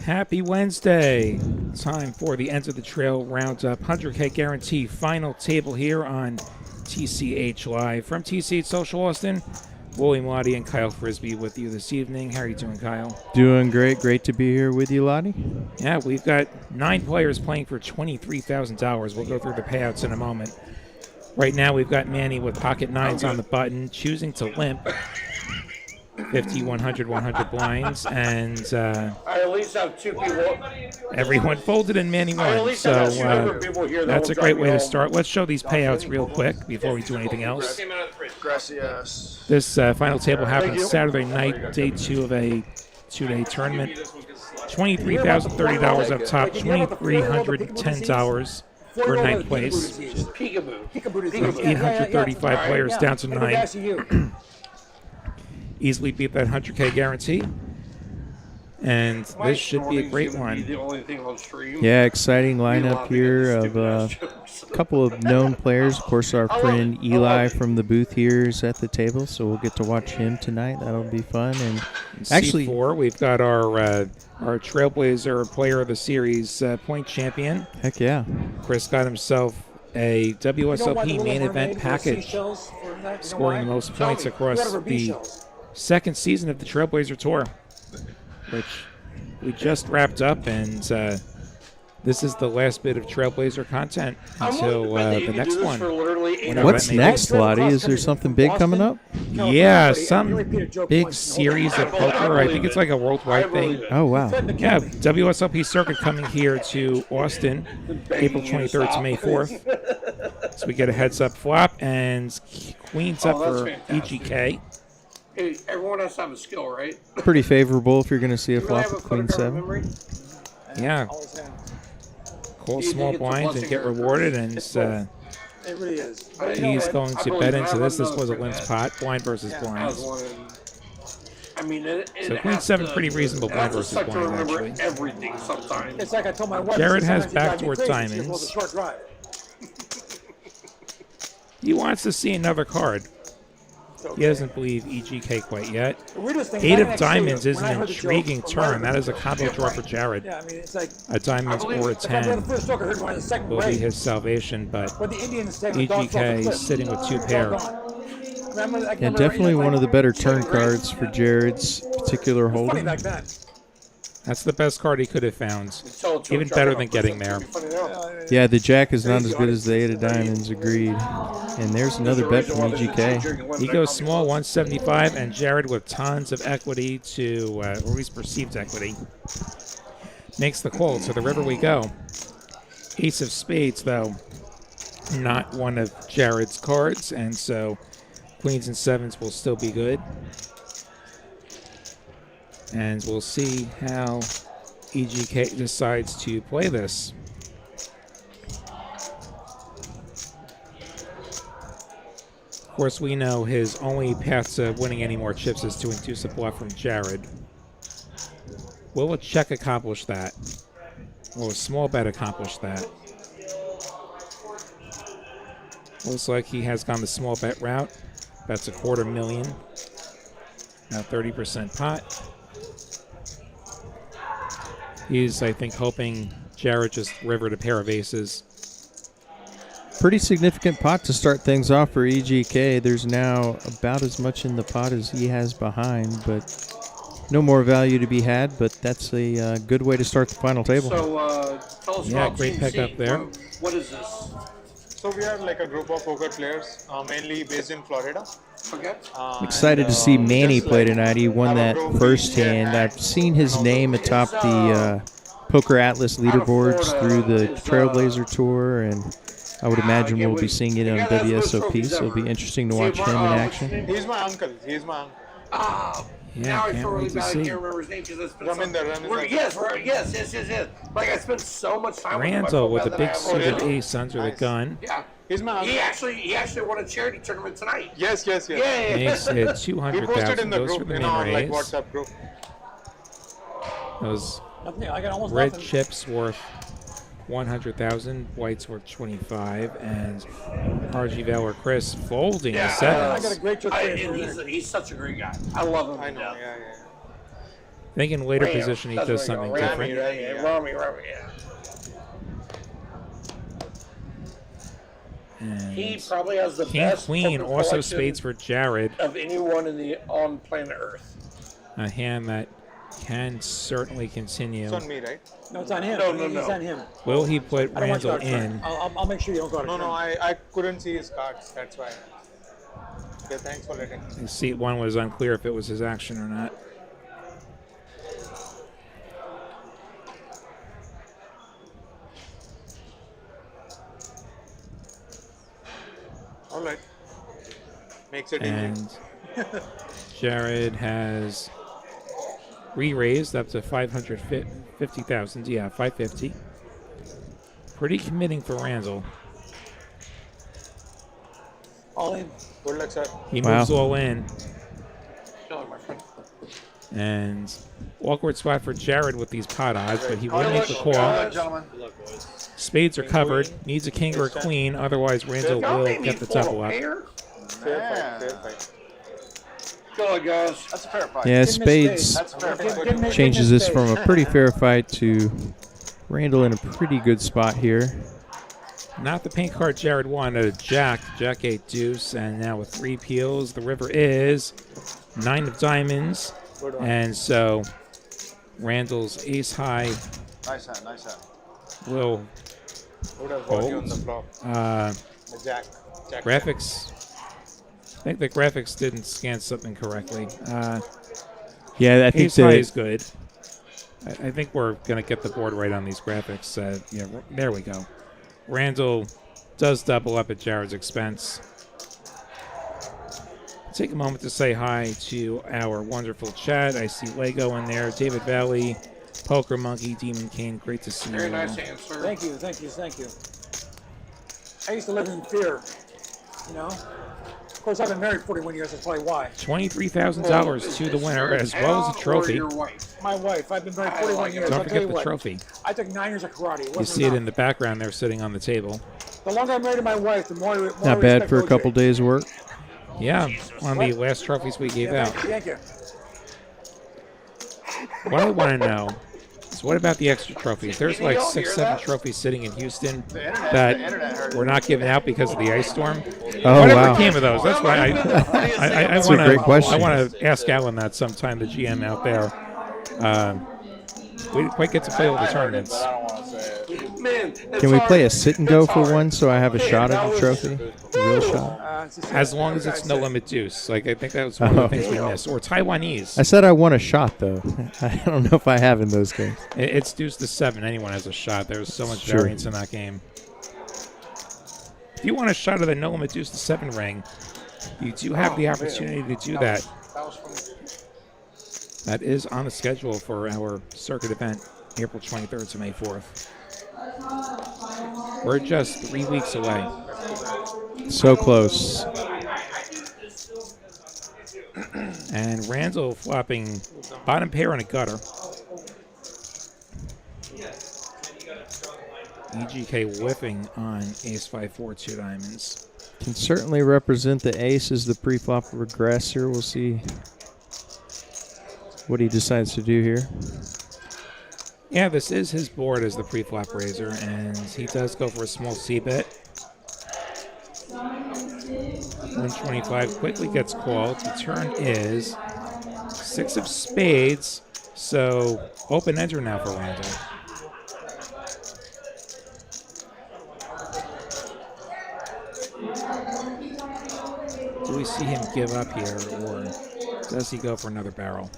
Happy Wednesday. Time for the Ends of the Trail Roundup 100K Guarantee final table here on TCH Live. From TCH Social Austin, William Lottie and Kyle Frisbee with you this evening. How are you doing, Kyle? Doing great. Great to be here with you, Lottie. Yeah, we've got 9 players playing for $23,000. We'll go through the payouts in a moment. Right now, we've got Manny with pocket nines on the button, choosing to limp. 50, 100, 100 blinds, and I at least have 2 people. Everyone folded and Manny won. So that's a great way to start. Let's show these payouts real quick before we do anything else. Gracias. This final table happened Saturday night, day 2 of a 2-day tournament. $23,030 up top, $2,310 for ninth place. From 835 players down to 9. Easily beat that 100K guarantee. And this should be a great one. Yeah, exciting lineup here of a couple of known players. Of course, our friend Eli from the booth here is at the table, so we'll get to watch him tonight. That'll be fun. And actually, C4, we've got our Trailblazer Player of the Series point champion. Heck yeah. Chris got himself a WSLP main event package, scoring the most points across the second season of the Trailblazer Tour, which we just wrapped up, and this is the last bit of Trailblazer content until the next one. What's next, Lottie? Is there something big coming up? Yeah, some big series of poker. I think it's like a worldwide thing. Oh, wow. Yeah, WSLP circuit coming here to Austin, April 23rd to May 4th. So we get a heads-up flop, and queens up for EGK. Hey, everyone has to have a skill, right? Pretty favorable if you're going to see a flop with Queen 7. Yeah. Call small blinds and get rewarded, and he's going to bet into this. This was a limp pot, blind versus blinds. So Queen 7, pretty reasonable blind versus blind, actually. Everything sometimes. It's like I told my wife. Jared has backdoor diamonds. He wants to see another card. He doesn't believe EGK quite yet. 8 of diamonds is an intriguing turn. That is a combo draw for Jared. A diamond or a 10 will be his salvation, but EGK is sitting with 2 pair. Yeah, definitely one of the better turn cards for Jared's particular holding. That's the best card he could have found. Even better than getting there. Yeah, the jack is not as good as the 8 of diamonds, agreed. And there's another bet from EGK. He goes small, 175, and Jared with tons of equity to, or at least perceived equity, makes the call. To the river we go. Ace of spades, though, not one of Jared's cards, and so queens and sevens will still be good. And we'll see how EGK decides to play this. Of course, we know his only path to winning any more chips is to induce a bluff from Jared. Will a check accomplish that? Will a small bet accomplish that? Looks like he has gone the small bet route. That's $250,000. Now 30% pot. He's, I think, hoping Jared just rivered a pair of aces. Pretty significant pot to start things off for EGK. There's now about as much in the pot as he has behind, but no more value to be had, but that's a good way to start the final table. So, tell us about great pick up there. What is this? So we are like a group of poker players, mainly based in Florida. Okay. Excited to see Manny play tonight. He won that first hand. I've seen his name atop the Poker Atlas leaderboards through the Trailblazer Tour, and I would imagine we'll be seeing it on WSOP, so it'll be interesting to watch him in action. He's my uncle. He's my uncle. Yeah, can't wait to see. I can't remember his name because it's been Raminder. Yes. Like I spent so much time Randall with a big I suited ace under the gun. Yeah. He's my uncle. He actually won a charity tournament tonight. Yes. Makes it He posted in $200,000. the Goes for group, the you main know, like raise. WhatsApp group. Those red chips worth $100,000, whites worth $25,000, and RG Valor Chris folding the sevens. I got a great trick for you. He's such a great guy. I love him. I know. Yeah. I think in later Ram. position he That's does where you something go. different. Rami, yeah. He And probably has the King, best Queen, poker also collection spades for Jared. of anyone on planet Earth. A hand that can certainly It's continue. on me, right? No, it's on him. No, no, He's no. on him. Will he put I don't want you Randall out of turn. in? I'll make sure you don't go out of No, turn. no, I couldn't see his cards. That's why. Okay, thanks for letting me. Seat 1 was unclear if it was his action or not. All right. Makes it easy. And Jared has re-raised up to 550,000. Yeah, 550. Pretty committing for Randall. All in. Good luck, sir. He Wow. moves all in. Hello, my friend. And awkward spot for Jared with these pot odds, but he will Good make luck, the call. gentlemen. Spades are covered. Needs a king or a queen, otherwise Randall Y'all will made me get the pull double a up. pair? Fair fight, fair fight. Good luck, guys. That's a fair fight. Yeah, Didn't miss spades That's a fair Didn't- fight. didn't miss- changes didn't this miss from spades. a pretty fair fight to Randall in a pretty good spot here. Not the pink card Jared wanted, a jack, jack 8 deuce, and now with 3 peels, the river is 9 of diamonds, Good one. and so Randall's ace high Nice hand, nice hand. will Would have got you on Fold. the flop. The jack. Jack. graphics. I think the graphics didn't scan something correctly. Yeah, I think Ace high is that good. I think we're gonna get the board right on these graphics. Yeah, there we go. Randall does double up at Jared's expense. Take a moment to say hi to our wonderful chat. I see Lego in there, David Valley, Poker Monkey, Demon King. Great to see Very you. nice all. answer. Thank you, thank you, thank you. I used to live in fear, you know? Of course, I've been married 41 years, that's probably why. $23,000 to the winner, as well as a trophy. Your wife. My wife, I've been married I 41 like it. years. Don't I'll tell forget you the what, trophy. I took 9 years of karate. It You wasn't see it in enough. the background there sitting on the table. The longer I'm married to my wife, the more not bad for a couple days' work. Yeah, one of the last trophies we gave out. Thank you. What I want to know is what about the extra trophies? There's like y'all 6, hear 7 that? trophies sitting in Houston The internet that heard we're not giving out because of the ice storm. Oh, Whatever wow. came of those? That's why I That's a want great to. question. I want to ask Alan that sometime, the GM out there. We didn't quite get to play all the tournaments. I don't want to say it. Man, it's Can we hard. play a sit and go It's for hard. one so I have a Man, shot that at the was- trophy? A real shot. As long as it's no limit deuce. Like, I think that was one of the things we missed. Or Taiwanese. I said I want a shot, though. I don't know if I have in those games. It's deuce to 7. Anyone has a shot. There's so much Sure. variance in that game. If you want a shot of the no limit deuce to 7 ring, you do have the opportunity to do that. That was from That is on the schedule for our circuit event, April 23rd to May 4th. We're just 3 weeks away. So close. And Randall flopping bottom pair and a gutter. EGK whiffing on ace 5-4 2 diamonds. Can certainly represent the ace as the pre-flop regressor. We'll see what he decides to do here. Yeah, this is his board as the pre-flop raiser, and he does go for a small C-bet. 125 quickly gets called. The turn is 6 of spades, so open ender now for Randall. Do we see him give up here, or does he go for another barrel?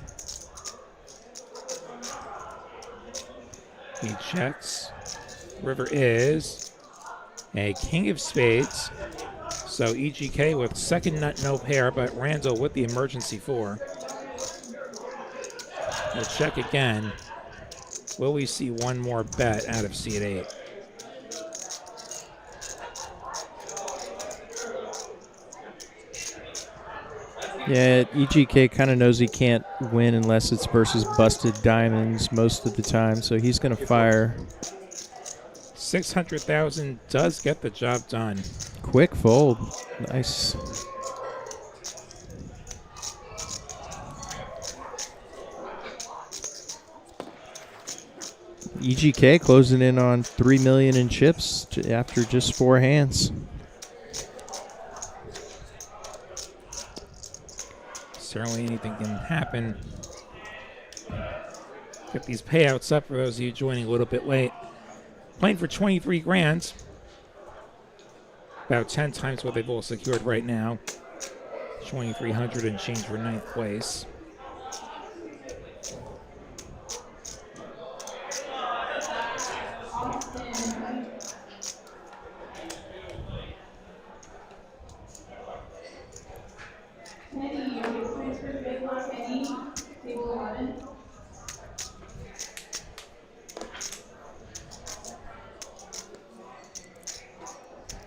He checks. River is a king of spades. So EGK with second nut, no pair, but Randall with the emergency 4. We'll check again. Will we see one more bet out of C at 8? Yeah, EGK kind of knows he can't win unless it's versus busted diamonds most of the time, so he's going to fire. 600,000 does get the job done. Quick fold. Nice. EGK closing in on 3 million in chips after just 4 hands. Certainly anything can happen. Get these payouts up for those of you joining a little bit late. Playing for 23 grand. About 10 times what they've all secured right now. 2,300 and change for 9th place.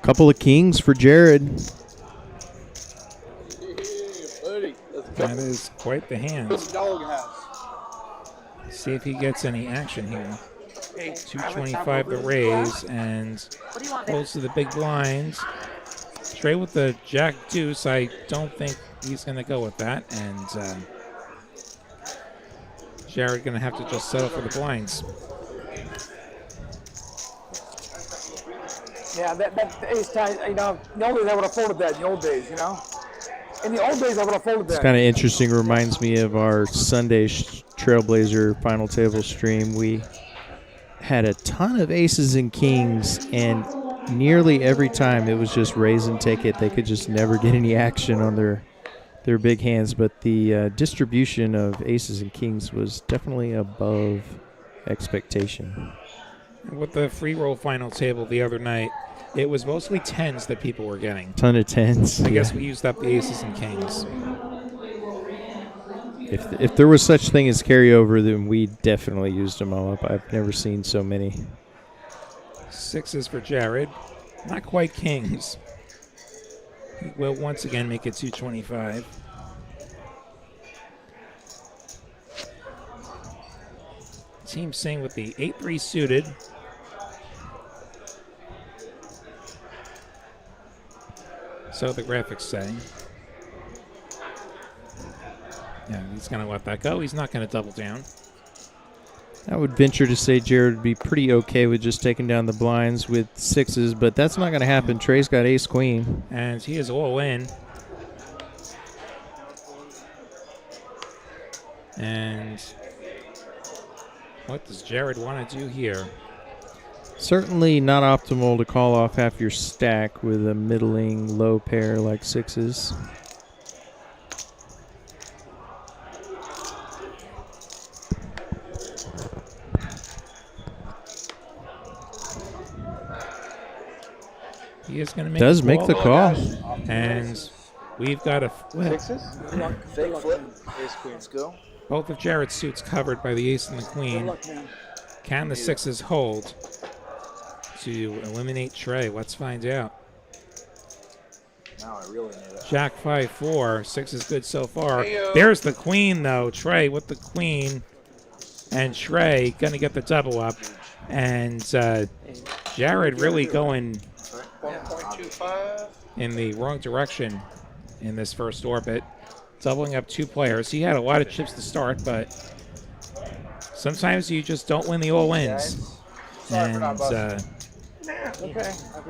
Couple of kings for Jared. That is quite the hand. Dog has. See if he gets any action here. 225 the raise and goes to the big blinds. Trey with the jack deuce. I don't think he's going to go with that. And Jared going to have to just settle for the blinds. Yeah, that ace tie, you know, the old days I would have folded that in the old days, you know? In the old days I would have folded that. It's kind of interesting. Reminds me of our Sunday Trailblazer final table stream. We had a ton of aces and kings, and nearly every time it was just raise and take it. They could just never get any action on their big hands, but the distribution of aces and kings was definitely above expectation. With the free roll final table the other night, it was mostly 10s that people were getting. Ton of 10s. I guess we used up the aces and kings. If there was such thing as carryover, then we definitely used them all up. I've never seen so many. 6s for Jared. Not quite kings. He will once again make it 225. Team Sing with the 8-3 suited. So the graphics say. Yeah, he's going to let that go. He's not going to double down. I would venture to say Jared would be pretty okay with just taking down the blinds with 6s, but that's not going to happen. Trey's got ace-queen. And he is all in. And what does Jared want to do here? Certainly not optimal to call off half your stack with a middling low pair like 6s. He is going to make Does make the call. And we've got a flip. Fake flip. Ace queen. Let's go. Both of Jared's suits covered by the ace and the queen. Can the 6s hold to eliminate Trey? Let's find out. Now I really need it. Jack 5-4. 6 is good so far. There's the queen, though. Trey with the queen. And Trey going to get the double up. And Jared really going 1.25. in the wrong direction in this first orbit. Doubling up 2 players. He had a lot of chips to start, but sometimes you just don't win the all-wins. And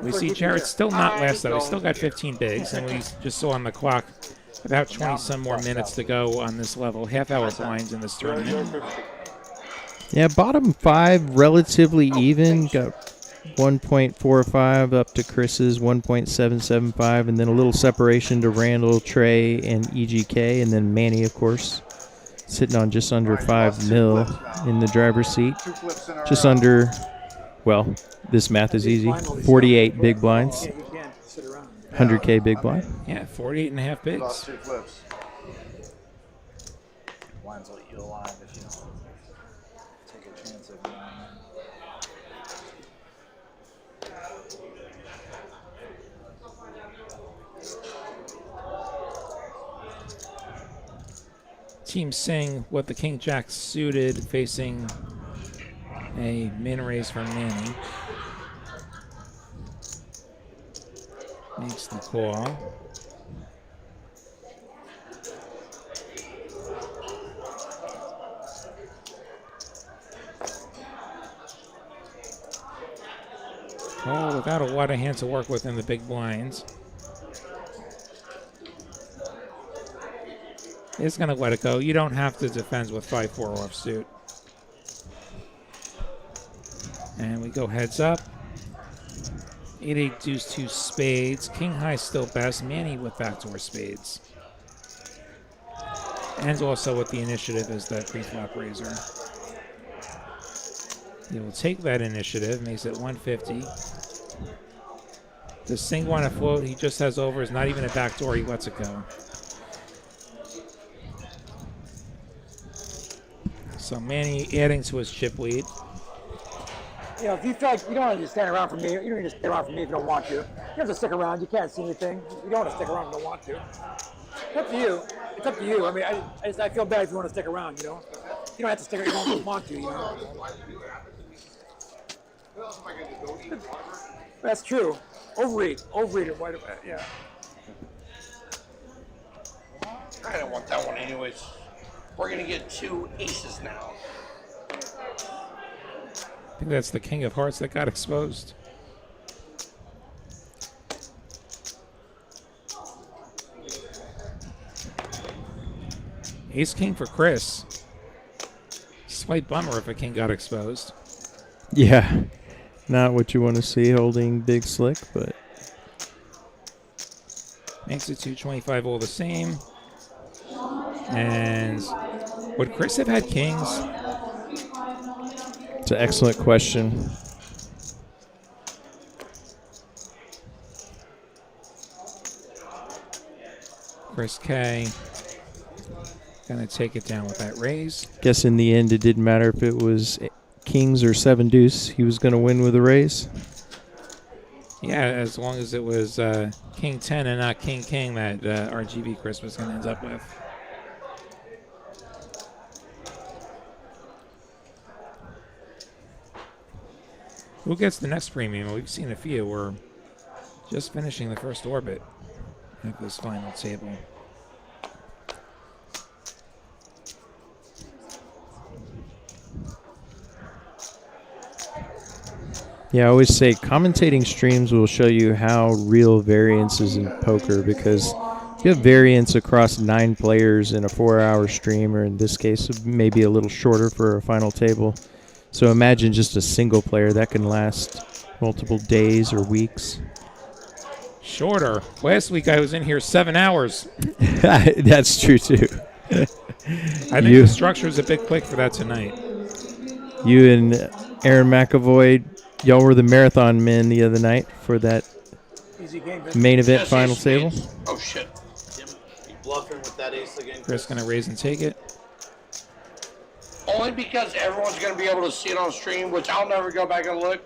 we see Jared still not last, though. He's still got 15 bigs, and we just saw on the clock about 20-some more minutes to go on this level. Half-hour blinds in this tournament. Yeah, bottom 5 relatively even. Got 1.45 up to Chris's 1.775, and then a little separation to Randall, Trey, and EGK, and then Manny, of course, sitting on just under 5 mil in the driver's seat. Just under, well, this math is easy, 48 big blinds, 100K big blind. Yeah, 48 and a half bigs. Lost 2 flips. Blinds will eat you alive if you don't take a chance at it. Team Sing with the King Jack suited, facing a min raise from Manny. Makes the call. Call without a lot of hands to work with in the big blinds. It's going to let it go. You don't have to defend with 5-4 offsuit. And we go heads up. 8-8 deuce 2 spades. King high still best. Manny with backdoor spades. And also with the initiative as that pre-flop raiser. He will take that initiative, makes it 150. The single on a float he just has over is not even a backdoor, he lets it go. So Manny adding to his chip lead. You know, if you feel like you don't want to just stand around for me, you don't need to stand around for me if you don't want to. You have to stick around. You can't see anything. You don't want to stick around if you don't want to. It's up to you. It's up to you. I mean, I feel bad if you want to stick around, you know. You don't have to stick around if you don't want to, you know. That's true. Overeat it. Yeah. I don't want that one anyways. We're going to get 2 aces now. I think that's the king of hearts that got exposed. Ace king for Chris. Slight bummer if a king got exposed. Yeah, not what you want to see holding big slick, but Makes it 225 all the same. And would Chris have had kings? it's an excellent question. Chris K. Gonna take it down with that raise. Guess in the end it didn't matter if it was kings or 7 deuce. He was going to win with a raise. Yeah, as long as it was king 10 and not king king that RGB Chris was gonna end up with. Who gets the next premium? We've seen a few. We're just finishing the first orbit of this final table. Yeah, I always say commentating streams will show you how real variance is in poker, because if you have variance across 9 players in a 4-hour stream, or in this case maybe a little shorter for a final table. So imagine just a single player that can last multiple days or weeks. Shorter. Last week I was in here 7 hours. That's true too. I think the structure is a bit quick for that tonight. You and Aaron McAvoy, y'all were the marathon men the other night for that Easy game. main event Just final ace table. spades. Oh, shit. You bluffing with that ace again, Chris gonna raise and take it. Only because everyone's going to be able to see it on stream, which I'll never go back and look.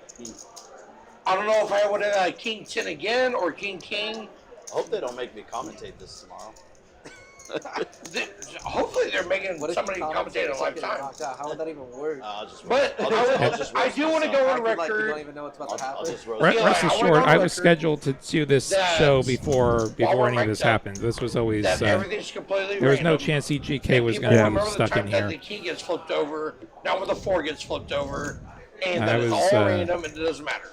I don't know if I would have had king 10 again or king king. I hope they don't make me commentate this tomorrow. Hopefully they're making What if somebody you commentate in something lifetime. knocked out? How would that even work? I'll just But I do want to go on Acting like you don't record. even know what's about to I'll happen. just roast Rest Yeah, rest I wanna assured, go on I was record scheduled to do this that show before we're any of ranked this up, happened. This was always That everything's completely there was no random. chance EGK was People going to remember be the stuck time in that here. the key gets flipped over, now when the 4 gets flipped over, and I that it's was, all random and it doesn't matter.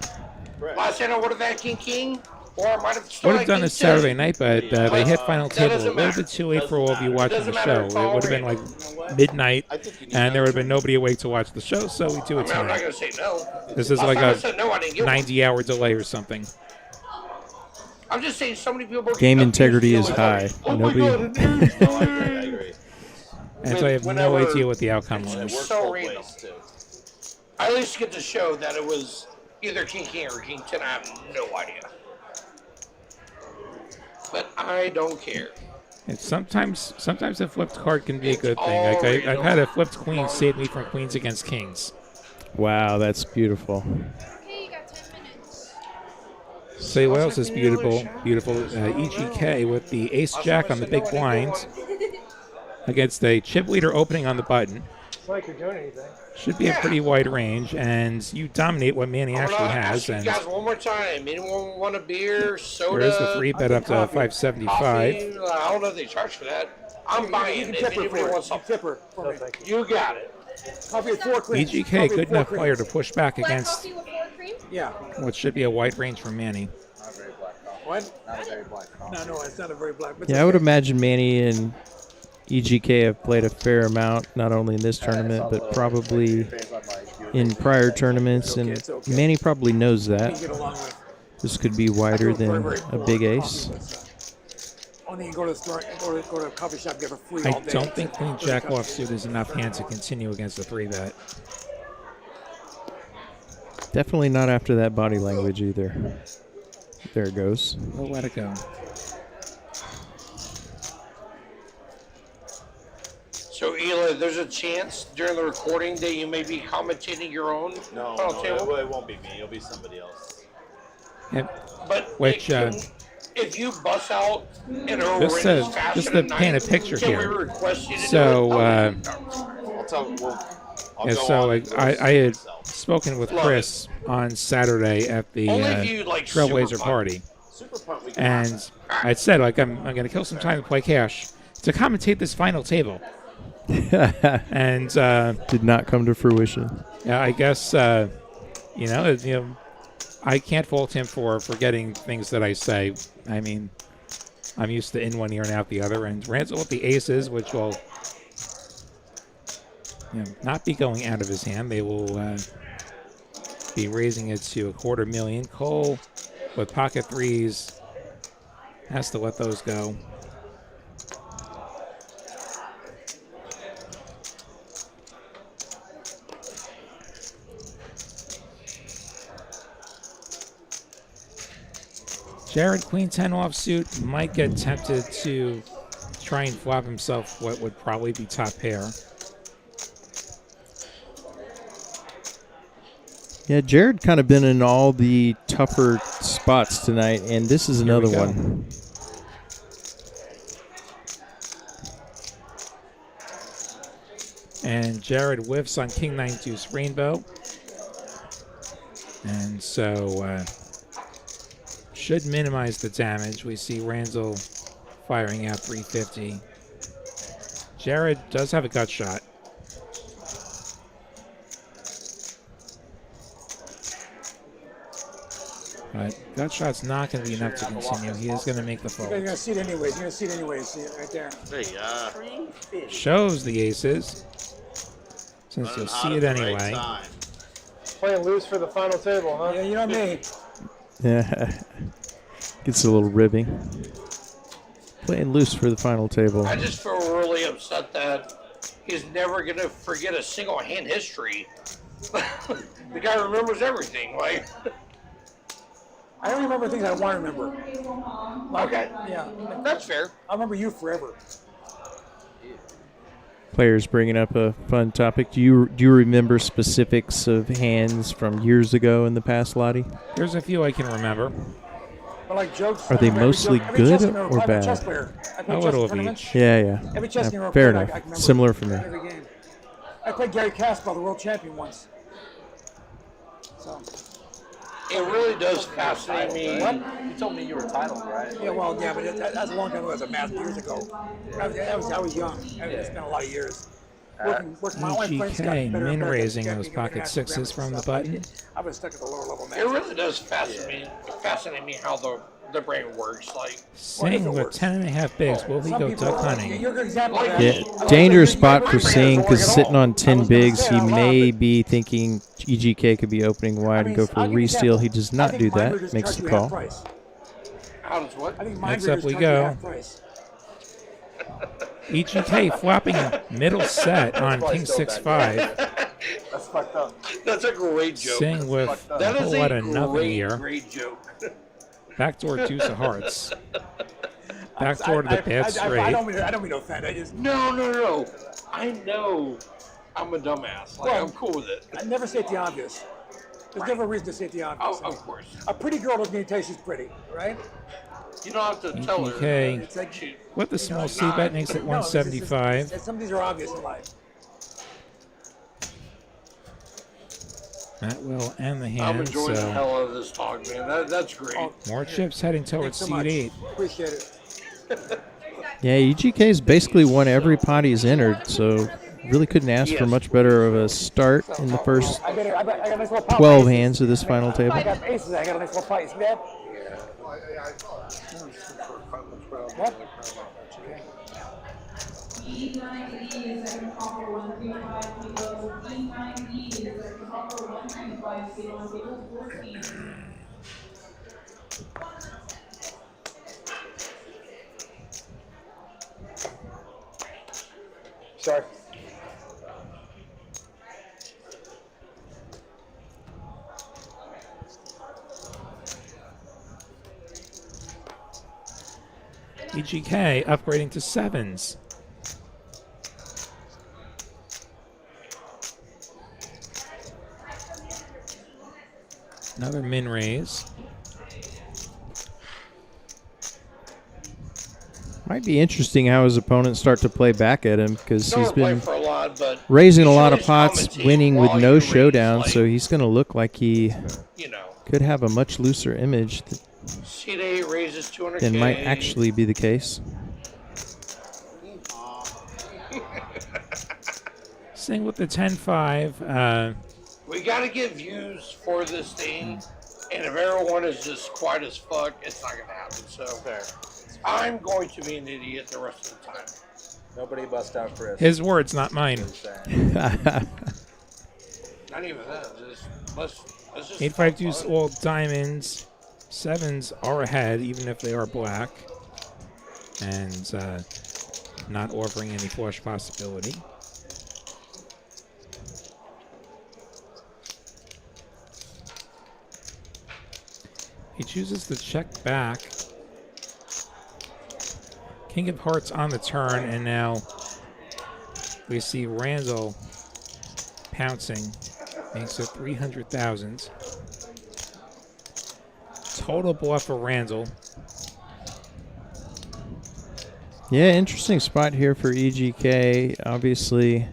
Right. Last time I would have had king king, or I might have still Would have had done king this 10. Saturday night, but they hit final That table a doesn't little bit matter. too late for all of you watching the Doesn't show. matter. It's It all would have been like midnight, I think you need and there would have that. been nobody awake to watch the show, so we do I it mean, I'm not tonight. going to say no. This is Last like time I a said no, I didn't get one. 90-hour delay or something. I'm just saying so many people. Game integrity is like, high. Oh Nobody- my God, it No, I agree. And so I have no Whenever- idea what the outcome It was. works so both random. ways, too. I at least get to show that it was either king king or king 10. I have no idea. But I don't care. It's sometimes a flipped card can be a It's good thing. all Like I've random. had a flipped queen save me from queens against kings. Wow, that's beautiful. Okay, you got 10 minutes. Say what else is beautiful? Beautiful EGK with the ace jack on the big blind against a chip leader opening on the button. It's like you're doing anything. Should be a pretty wide range, and you dominate what Manny I'm actually gonna has. ask you And guys one more time. Anyone want a beer, soda? there is the 3-bet up to 575. Coffee? I don't know if they charge for that. I'm buying You it can if tip her anybody for it. wants You can something. tip her for me. You got it. Coffee with 4 creams. EGK, Coffee with good 4 enough creams. player to push back Black against coffee with 4 cream? Yeah. what should be a wide range from Manny. Not a very black coffee. What? Not a very black coffee. No, it's not a very black. But Yeah, I would imagine Manny and EGK have played a fair amount, not only in this tournament, but probably in prior tournaments, and Manny probably knows that. get along with. This could be wider than a big ace. Only you can go to the store, go to a coffee shop, get a free I all day. don't think Queen Jack offsuit is enough hands to continue against a 3-bet. Definitely not after that body language either. There it goes. We'll let it go. So, Eli, there's a chance during the recording that you may be commentating your own No, final table? it won't be me. It'll be somebody else. Yep. But Which, if you bust out in a Just horrendous to- fashion just to tonight, paint a picture can here. we request you to So, do it? I'll tell. I'll yeah, go so on I, and do it I had myself. spoken with Love Chris on Saturday at the Only if you like Trailblazer super party. Super punt. We can And I said, like, I'm going to kill some time to play cash to commentate this final table. And Did not come to fruition. yeah, I guess I can't fault him for forgetting things that I say. I mean, I'm used to in one ear and out the other. And Randall with the aces, which will not be going out of his hand. They will be raising it to $250,000. Cole with pocket threes has to let those go. Jared, Queen 10 offsuit, might get tempted to try and flop himself what would probably be top pair. Yeah, Jared kind of been in all the tougher spots tonight, and this is another we go. one. And Jared whiffs on King 9 Deuce Rainbow. And so should minimize the damage. We see Randall firing out 350. Jared does have a gut shot. But gut shot's not going to be enough to continue. He is going to make the You're fold. going to see it anyways. You're going to see it anyways. See it right there. Hey, Shows the aces. Since you'll see it anyway. Playing loose for the final table, huh? Yeah, you know me. Yeah. Gets a little ribbing. Playing loose for the final table. I just feel really upset that he's never going to forget a single hand history. The guy remembers everything. Like, I don't remember things I want to remember. Like, okay, yeah. that's fair. I'll remember you forever. Players bringing up a fun topic. Do you remember specifics of hands from years ago in the past, Lottie? There's a few I can remember. But like jokes. Are they mostly good or bad? A little of each. Yeah. Every chess game I Fair played, enough. I can remember Similar for me. every game. I played Gary Kasparov, the world champion, once. So, It really does fascinate me. You told me you were titled, right? yeah, well, yeah, but that's a long time ago. It was a math years ago. I was young. It's been a lot of years. Working my own friends got EGK better and min better at raising checking those and pocket international sixes grammar from the and button. stuff. I was stuck at the lower level math. It really does fascinate me how the brain works. Like, Sing with 10.5 bigs. Will he Some go people, duck hunting? you're a good example of that. Yeah, dangerous spot for Singh because sitting on 10 bigs, he may be thinking EGK could be opening wide and go for a re-steal. He does not do that. Makes the call. how does what? I think Next Mindreaders up we charge you go. half price. EGK flopping middle set on King 6-5. That's fucked up. That's a great joke. Sing with a That whole is lot a of nothing here. great joke. Backdoor deuce of hearts. Backdoor to the path I straight. don't mean to offend. I just No. I know I'm a dumbass. Like, Well, I'm cool with it. I never state the obvious. There's never a reason to state the obvious. Oh, of course. A pretty girl doesn't need to tell you she's pretty, right? You don't have to tell her. EGK It's like Shoot. with the small c-bet makes it 175. Some of these are obvious in life. That will end the I'm hand. enjoying the So hell out of this talk, man. That's great. more chips heading towards Thanks so much. seed 8. Appreciate it. Yeah, EGK's basically won every pot he's entered, so really couldn't ask for much better of a start in the first I got a nice little pop. 12 hands of this final table. I got aces. I got a nice little fight. See that? What? Sorry. EGK upgrading to 7s. Another min raise. Might be interesting how his opponents start to play back at him because he's Don't play been for a lot, but raising a you lot should of pots, commentate winning with while no you raise, showdown, like, so he's going to look like he you know, could have a much looser image C8 raises 200K. than might actually be the case. Sing with the 10-5. We got to get views for this thing, and if everyone is just quiet as fuck, it's not going to happen. So I'm going to be an idiot the rest of the time. Nobody bust out Chris. His words, not mine. Not even that. Let's just 8-5 deuce all diamonds. 7s are ahead, even if they are black. And not offering any flush possibility. He chooses to check back. King of Hearts on the turn, and now we see Randall pouncing. Makes it 300,000. Total bluff for Randall. Yeah, interesting spot here for EGK. Obviously,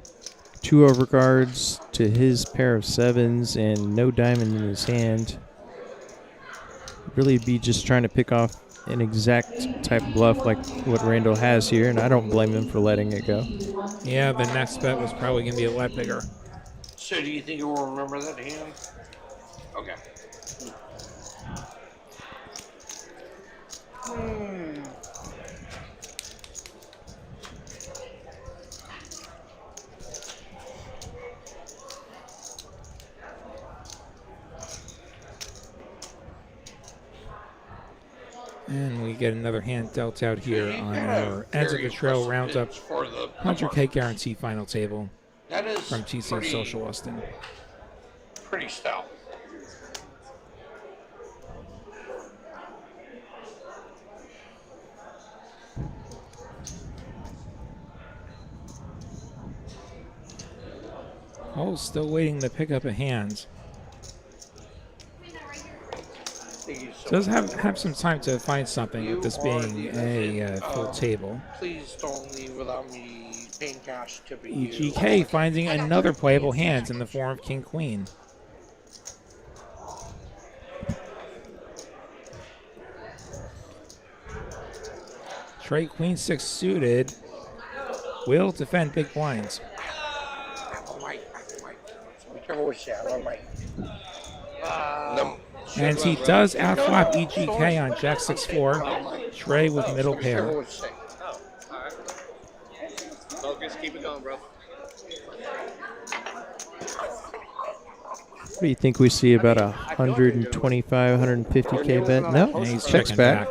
2 overcards to his pair of 7s and no diamond in his hand. Really be just trying to pick off an exact type of bluff like what Randall has here, and I don't blame him for letting it go. Yeah, the next bet was probably going to be a lot bigger. So do you think you will remember that hand? Okay. And we get another hand dealt out here on our Ends of the Trail Roundup for the 100K guarantee final table That is from TCH pretty, Social Austin. pretty stout. Oh, still waiting to pick up a hand. Thank you so Does much. have some time to find something with this being a full table. Please don't leave without me paying cash to be EGK finding another playable hand in the form of King Queen. Trey Queen 6 suited will defend big blinds. Be careful with that. I might. And he does outflop EGK on Jack 6-4. Trey with middle Be careful pair. what you say. Focus, keep it going, bro. What do you think we see, about 125, 150K bet? No, And he's checks checking back.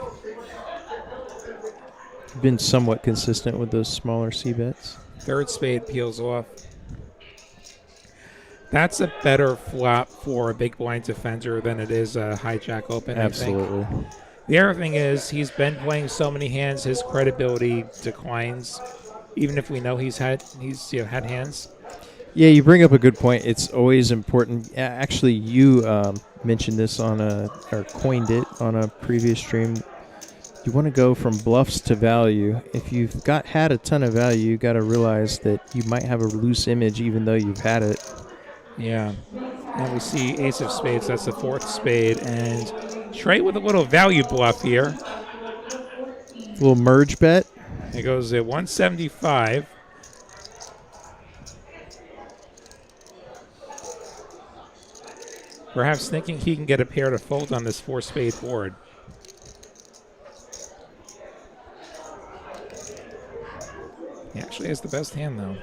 Been somewhat consistent with those smaller C bets. Third spade peels off. That's a better flop for a big blind defender than it is a hijack open. Absolutely. I think. The other thing is he's been playing so many hands, his credibility declines. Even if we know he's had hands. Yeah, you bring up a good point. It's always important. Actually, you mentioned this on or coined it on a previous stream. You want to go from bluffs to value. If you've had a ton of value, you got to realize that you might have a loose image even though you've had it. Yeah. And we see ace of spades. That's the fourth spade. And Trey with a little value bluff here. Little merge bet. It goes at 175. perhaps thinking he can get a pair to fold on this 4-spade board. He actually has the best hand, though.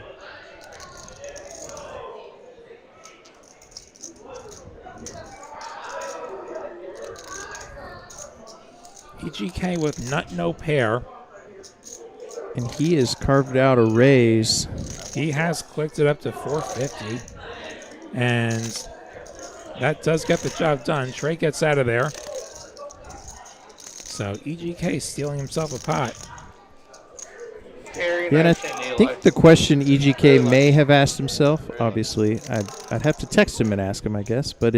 EGK with nut no pair. And he has carved out a raise. He has clicked it up to 450. And that does get the job done. Trey gets out of there. So EGK stealing himself a pot. Very Yeah, and I nice hand, Eli. think the question EGK may have asked himself, obviously, I'd have to text him and ask him, I guess, but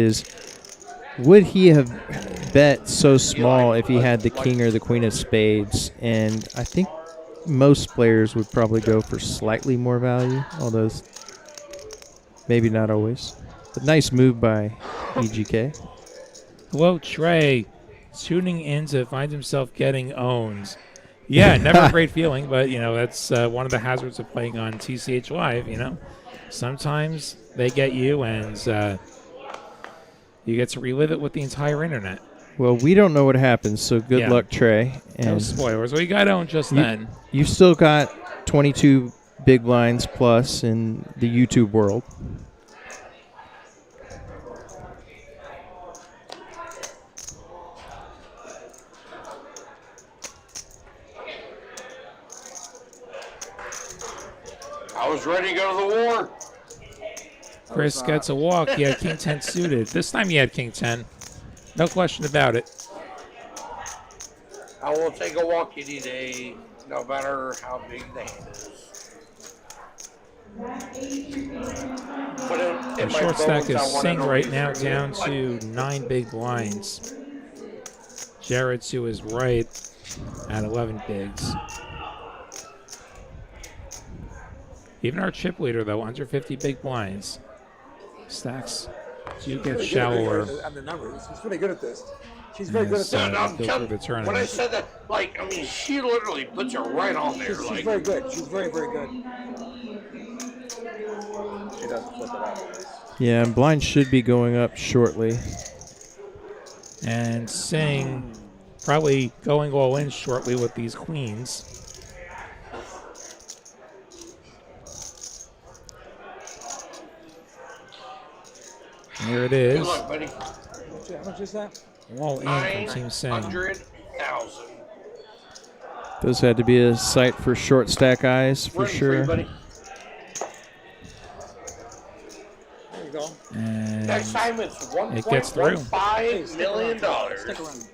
would he have bet so small if he had the king or the queen of spades? And I think most players would probably go for slightly more value, although maybe not always. But nice move by EGK. Hello, Trey. Tuning in to find himself getting owned. Yeah, never a great feeling, but, that's one of the hazards of playing on TCH Live, Sometimes they get you, and you get to relive it with the entire internet. Well, we don't know what happens, so good luck, Trey. And no spoilers. Well, you got owned just then. You've still got 22 big blinds plus in the YouTube world. I was ready to go to the war. Chris gets a walk. He had King 10 suited. This time he had King 10. No question about it. I will take a walk any day, no matter how big the hand is. The short stack is Singh right now down to 9 big blinds. Jared to his right at 11 bigs. Even our chip leader, though, under 50 big blinds. Stacks do get shallower. On the numbers. She's really good at this. She's very good at Go that. through the tournament. When I said that, she literally puts her right on there. She's very good. She's very, very good. She doesn't flip it out. Yeah, and blind should be going up shortly. And Singh probably going all in shortly with these queens. Here it is. Good luck, buddy. How much is that? All in from Team Singh. 900,000. Those had to be a sight for short stack eyes for Ready sure. you, buddy. There you go. And Next time it's it gets through. $1.15 million. Stick around.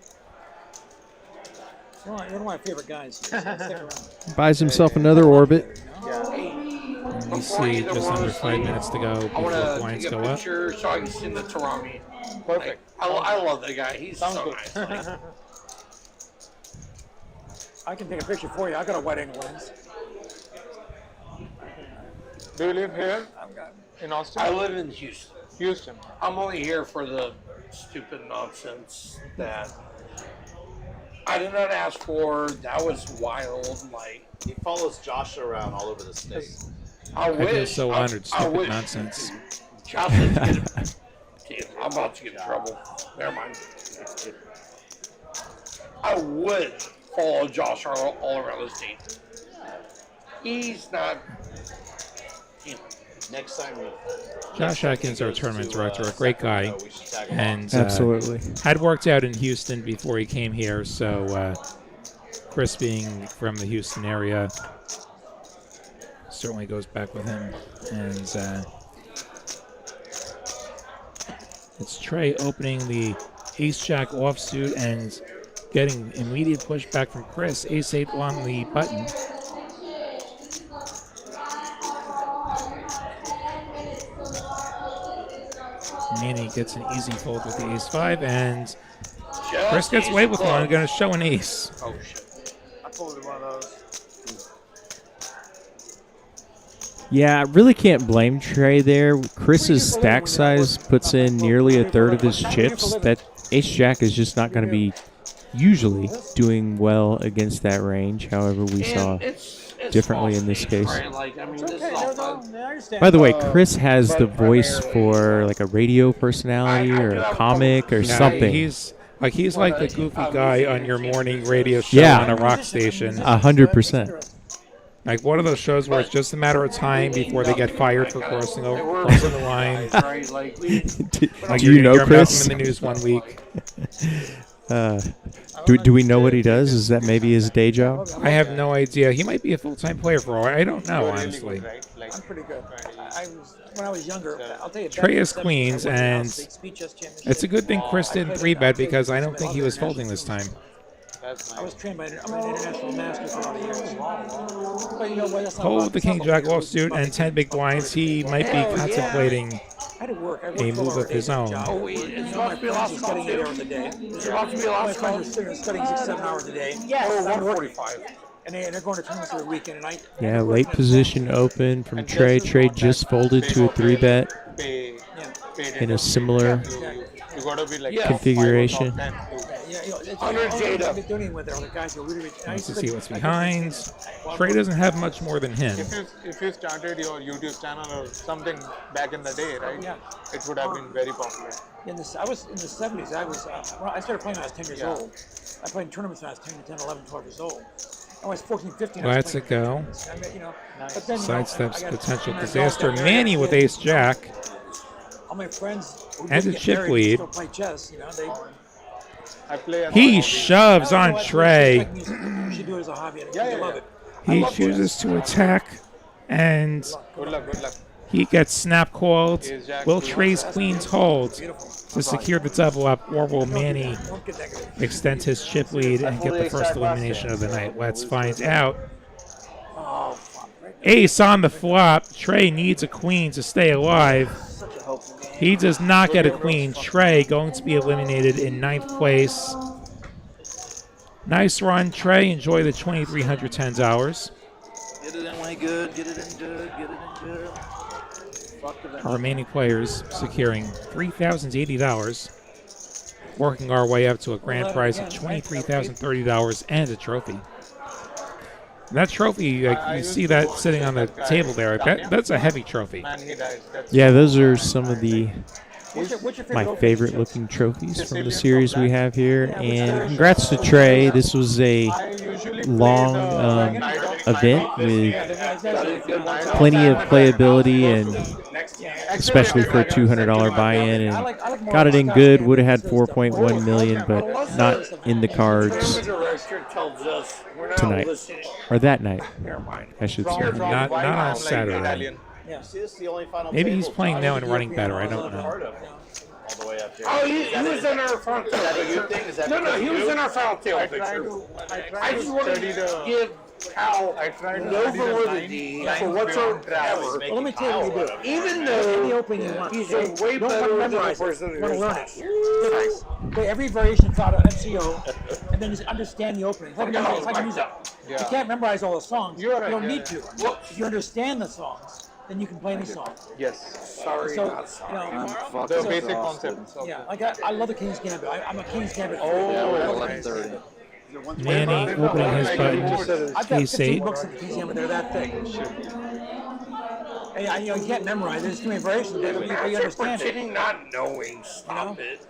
You're one of my favorite guys here, so stick around. Buys himself another orbit. we Before see either just one of under us 5 leave, minutes to go I before want to blinds take a go up. picture so I can send it to Rami. Perfect. I love that guy. He's Sounds so good. nice. I can take a picture for you. I got a wedding lens. Do you live here in Austin? I live in Houston. Houston. I'm only here for the stupid nonsense that I did not ask for. That was wild. He follows Josh around all over the state. I I wish. feel so honored. I Stupid wish. nonsense. Josh is gonna, Damn, I'm about to get in trouble. Never mind. I would follow Josh all around the state. He's not. Next time, Josh Atkins, our tournament director, a great guy, we should tag him. and Absolutely. had worked out in Houston before he came here. So Chris, being from the Houston area, certainly goes back with him. And it's Trey opening the ace-jack offsuit and getting immediate pushback from Chris. Ace-8 on the button. Manny gets an easy fold with the ace-5, and Chris gets away with one. Going to show an ace. Oh shit! I folded one of those. Yeah, I really can't blame Trey there. Chris's stack size puts in nearly a third of his chips. That ace-jack is just not going to be usually doing well against that range. However, we saw It's differently in this case. Right? Like, I mean, this Okay, is all fun. I understand. By the way, Chris has the voice for like a radio personality or a comic or Yeah, something. He's like the goofy guy on your morning radio show Yeah. on a rock station. 100%. Like one of those shows where it's just a matter of time before they get fired for crossing the line. Right? Like, we, Like Do you know hear about Chris? him in the news one week. Do we know what he does? Is that maybe his day job? I have no idea. He might be a full-time player for all. I don't know, honestly. I'm pretty good. When I was younger, I'll tell you. Trey is Queens, and it's a good thing Chris didn't 3-bet because I don't think he was folding this time. I was trained by I'm an international master for a lot of years. But you know what? That's not Fold the king jack offsuit and 10 big blinds. He might be contemplating I had to work. I worked a 12 move hour of his days. own. oh, it's You know, about my to be a friends lot were of studying 8 fun. hours a day. It's about to be a lot My of friends fun. were studying 6-7 hours a day. Yes. Oh, I'm 145. And they're going to tournaments every weekend. And I Yeah, late position open from Trey. Trey just folded to a 3-bet in a similar You gotta be like configuration. Yeah, you know, it's 100 Jada. I've been doing it with other guys who are really. Wants to see what's behind. Trey doesn't have much more than him. if you started your YouTube channel or something back in the day, right? Yeah. It would have been very popular. I was in the 70s. I started playing when I was 10 years old. I played in tournaments when I was 10, 11, 12 years old. I was 14, 15. Let's it go. I mean, you know, but then, Sidesteps I got potential an adult disaster. that Manny with married ace jack. all my friends who And didn't a get chip married lead. still play chess. You know, they. I play. He shoves on Trey. You should do it as a hobby. I love it. He chooses to attack, and Good luck. Good luck. he gets snap called. Ace jack, Will queen. Trey's queens hold Beautiful. to secure the double up, or will Manny Don't get negative. extend his chip lead and get the first elimination of the night? Let's find out. Oh, fuck. Right. Ace on the flop. Trey needs a queen to stay alive. Such a hopeful game. He does not get a queen. Trey going to be eliminated in 9th place. Nice run, Trey. Enjoy the $2,310. Get it in way good. Get it in good. Get it in good. Fuck the Our remaining players securing $3,080. Working our way up to a grand prize of $23,030 and a trophy. And that trophy, like, you see that sitting on the table there. That's a heavy trophy. Man, he dies. That's Yeah, those are some of the What's your my opening favorite shows? looking trophies from the series we have here. And congrats to Trey. This was a long event with plenty of playability and especially for a $200 buy-in, and got it in good. Would have had 4.1 million, but not in the cards tonight or that night, I should say. Not on Saturday. Italian. See, this is the only final Maybe table. he's playing now and running better. I don't Part know. of all the way up here. Oh, he was in our front Is that a tail. good thing? Is that No, because he of was you? in our final tail I picture. tried I just wanted study to the. give Cal I tried to no study the validity lines for beyond whatsoever. travel. Well, let me tell you what you do. Even Any though opening you want. he's a way Don't better than the memorize it. person You who want to is learn not. it. Play every variation thought on MCO, and then just understand the opening. It's like music. It's like music. You can't memorize all the songs. You're right, You don't yeah, need to. If you understand the songs, then you can play any song. Yes. Sorry, So, not sorry. you know, The so- basic concepts. Of yeah, like I love the King's Gambit. I'm a King's Gambit. Oh, Yeah, we're at okay. 11:30. Manny opening his button. I've got Ace 15 8. books in the King's Gambit. They're that thick. And, you can't memorize. There's too many variations. But you understand it. Pretending not knowing. Stop You know? it.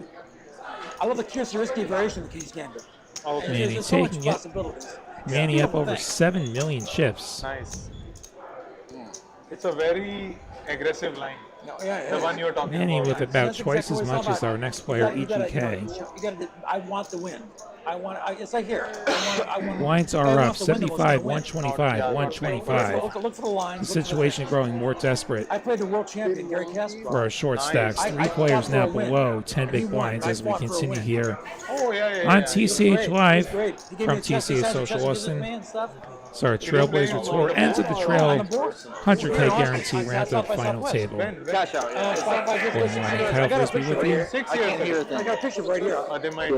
I love the Kirsarisky variation of the King's Gambit. Okay. Manny There's so much taking it. possibilities. Manny up over Thanks. 7 million chips. Nice. It's a very aggressive line. No, yeah, The one you're talking Manny about. with about That's twice exactly as what it's much all as our about. next player, You gotta, EGK. I want the win. It's like here. I want Lines I are want up, the win that was gonna 75, win. 125, 125. Look for the lines. The look for situation growing more desperate I played the world champion, Gary Castro. for our short stacks. I 3 players fought now for a win. below 10 He big won. blinds I as we fought for a continue win. here Oh, yeah. on yeah. TCH Live Great. He gave from me a chance to TCH sign the Social chest Austin. man stuff. So our Trailblazer Tour ends at the Trail On the board. 100K guarantee Roundup final table. Cash out. Yeah. I got a picture right here. 6 I can't years. hear a I thing. got a picture right here. They might.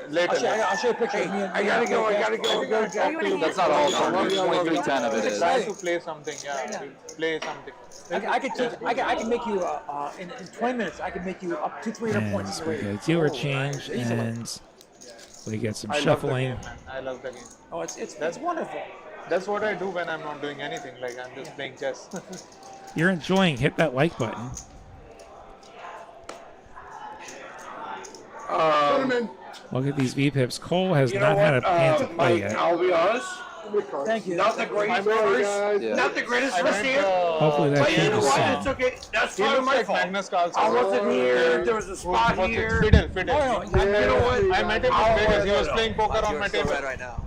Later. I'll show you a picture of me and I gotta go. That's not all. 2310 of it is. Try to play something. Yeah. Play something. I can make you in 20 minutes. I can make you up to 300 And points. we get a dealer change and we get some shuffling. I love the game. Oh, it's wonderful. That's what I do when I'm not doing anything. Like I'm just playing chess. You're enjoying, hit that like button. Look at these V-pips. Cole has not had a hand to play Mike, yet. I'll be honest. Thank you. Not the greatest first. Not the greatest first here. Hopefully that But you know changes what? soon. It's okay. That's He part of looks my like fault. Magnus Carlsen. I wasn't here. There was a spot What's it? here. Fiddle. Oh, no, You know what? I met him in Vegas. He was playing poker on my table. right now.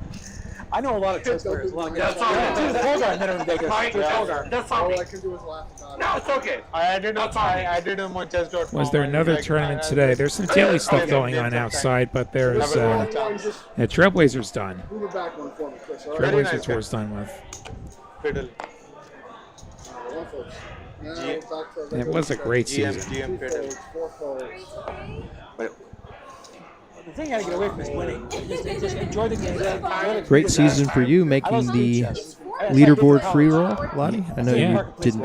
I know a lot of chess players. A lot of good That's chess all players. right. Dude, hold on, I met him in Vegas. Mike, Dude, hold on. that's all All I right. can do is laugh about it. No, it's okay. I added him on chess.com. Was there another tournament today? There's some daily stuff going on outside, but there's Just Trailblazer's done. move it back one for me, Chris. All right? Very Trailblazer nice, Tour's done with. Fiddle. One folks. Now G- back to our It regular was a great GM, season. GM Two fiddle. folds, 4 folds. The thing you gotta get away from is winning. Just enjoy the game. Great season for you, making the leaderboard free roll, Lottie. I know Yeah. you didn't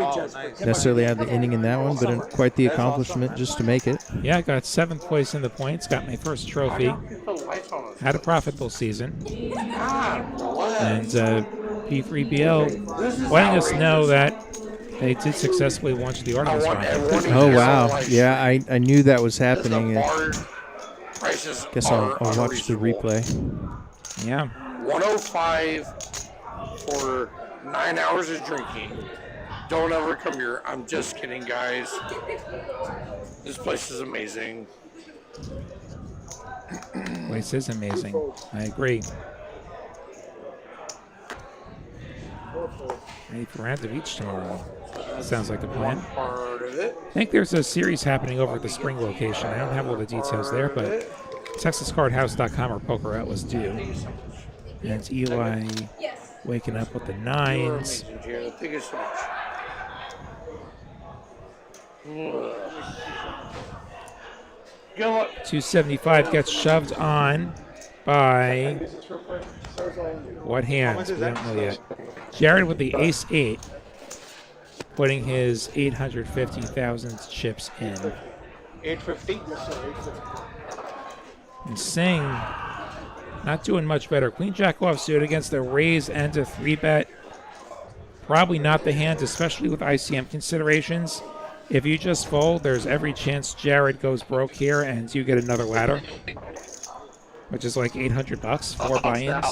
necessarily have the inning in that one, but quite the accomplishment just to make it. Yeah, I got 7th place in the points, got my first trophy, The lights on us. had a profitable season, God, what? and P3BL letting us know that they did successfully launch the Artemis rocket. Oh, wow. Yeah, I knew that was happening. Prices Guess are I'll watch the unreasonable. replay. Yeah, 105 for 9 hours of drinking. Don't ever come here. I'm just kidding, guys. This place is amazing. place is amazing. I agree. Ready for round of each tomorrow. Sounds like a plan. Part of it. I think there's a series happening over at the spring location. I don't have all the details there, but TexasCardHouse.com or Poker Atlas do. And it's Eli waking up with the You're nines. amazing, Jared. Thank you so much. 275 gets shoved on by what hands? We don't know yet. Jared with the ace 8, putting his 850,000 chips in. 850. And Singh not doing much better. Queen Jack offsuit against the raise and a 3-bet. Probably not the hand, especially with ICM considerations. If you just fold, there's every chance Jared goes broke here and you get another ladder, which is like $800, 4 buy-ins.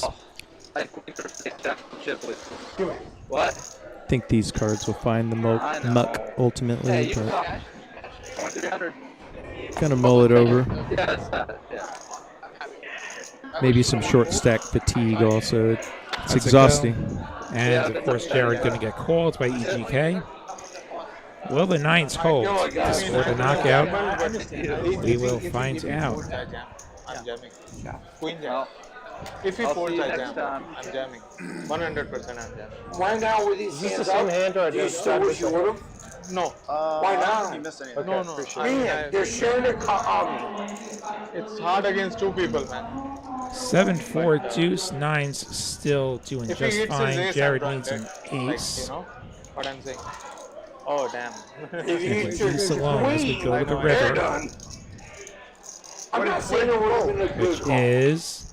What? I think these cards will find the muck ultimately, but 300. kind of mull it over. Yeah. Maybe some short stack fatigue also. It's That's a exhausting. And of course, Jared going to get called by EGK. Will the nines hold to score the knockout? We will find out. I'm jamming. Queen jam. If he folds, I jam. I'm jamming. 100% I'm jamming. Why now with these hands up? Do you still wish you would have? No. Why not? You missed anything. No, no. Man, they're sharing a It's hard against two people, man. 7-4 deuce, nines still doing If he just hits his fine. ace, Jared I'm needs an done. Like, ace. you know what I'm saying? Oh, damn. If you hit your Ace alone as we go with the they're river, done. I'm not saying it would have been a good which call. is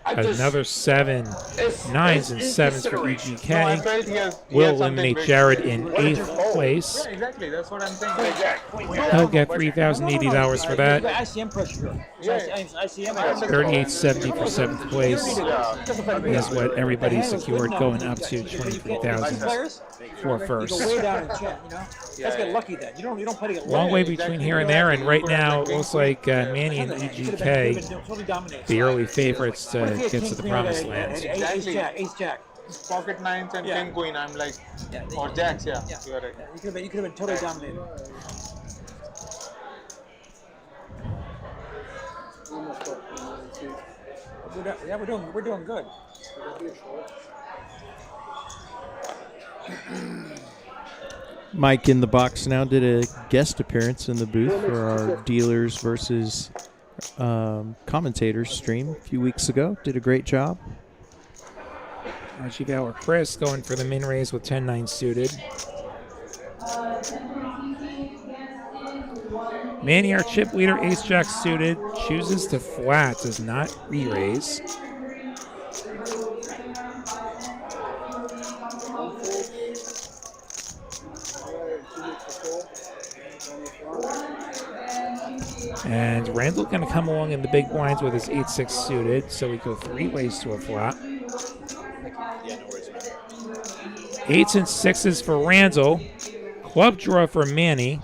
I just- another 7 it's- nines and it's 7s for consideration. No, I EGK. felt he has Will something eliminate big. Jared in What did you 8th fold? place. Yeah, exactly. That's what I'm saying. Exactly. He'll get $3,080 for that. ICM pressure. ICM. 38.70 for 7th place is what everybody secured, going up to 23,000 for Go first. way down in chat, you know. Let's get lucky then. You don't play to get Long lucky. way between here and there, and right now it looks like Manny and EGK, the early favorites to get to the promised land. Ace Jack. Pocket nines and Yeah. king queen. I'm like, Yeah, or jacks. Yeah, Yeah. you're right. You could have been totally dominated. Almost up. See, We're doing good. Mike in the box now did a guest appearance in the booth for our dealers versus commentators stream a few weeks ago. Did a great job. Archie Bauer Chris going for the min raise with 10-9 suited. Manny, our chip leader, ace jack suited, chooses to flat, does not re-raise. And Randall going to come along in the big blinds with his 8-6 suited, so we go 3 ways to a flop. 8s and 6s for Randall. Club draw for Manny.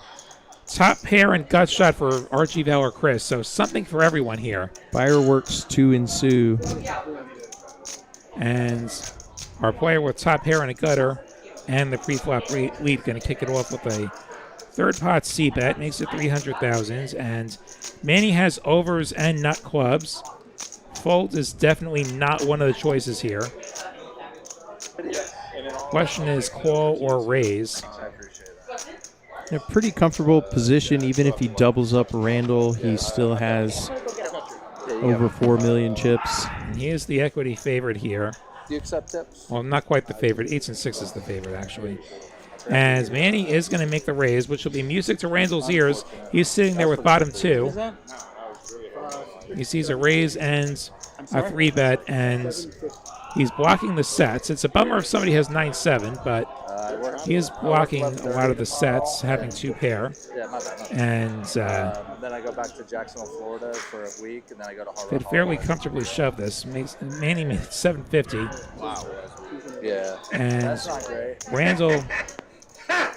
Top pair and gut shot for Archie, Val, or Chris. So something for everyone here. Fireworks to ensue. And our player with top pair and a gutter and the pre-flop lead going to kick it off with a third pot C-bet. Makes it 300,000. And Manny has overs and nut clubs. Fold is definitely not one of the choices here. Question is call or raise. In a pretty comfortable position, even if he doubles up Randall, he still has over 4 million chips. And he is the equity favorite here. Do you accept tips? Well, not quite the favorite. 8s and 6s is the favorite, actually. And Manny is going to make the raise, which will be music to Randall's ears. He's sitting there with bottom 2. He sees a raise and a 3-bet, and he's blocking the sets. It's a bummer if somebody has 9-7, but he is blocking a lot of the sets, having 2 pair. Yeah, my bad. And Then I go back to Jacksonville, Florida for a week, and then I go to Harvard. could fairly comfortably shove this. Manny made 750. Wow. Yeah. And That's not great. Randall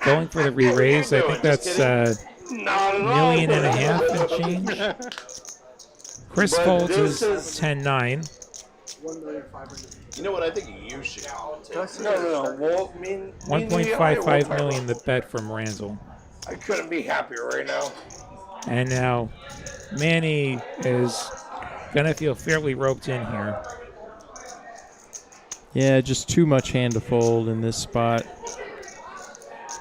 going for the re-raise. I think that's $1.5 million and change. Chris folds his 10-9. You know what? I think you should. No. Well, me and 1.55 million the bet from Randall. I couldn't be happier right now. And now Manny is going to feel fairly roped in here. Yeah, just too much hand to fold in this spot.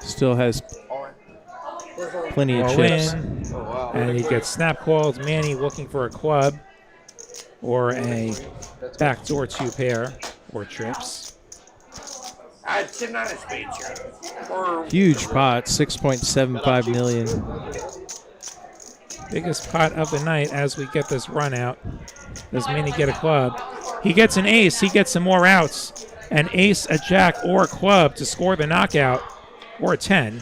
Still has plenty of All chips. in, and he gets snap called. Manny looking for a club or a backdoor 2 pair or trips. Tonight is feature. Or Huge pot, 6.75 million. Biggest pot of the night as we get this run out. Does Manny get a club? He gets an ace. He gets some more outs. An ace, a jack, or a club to score the knockout, or a 10.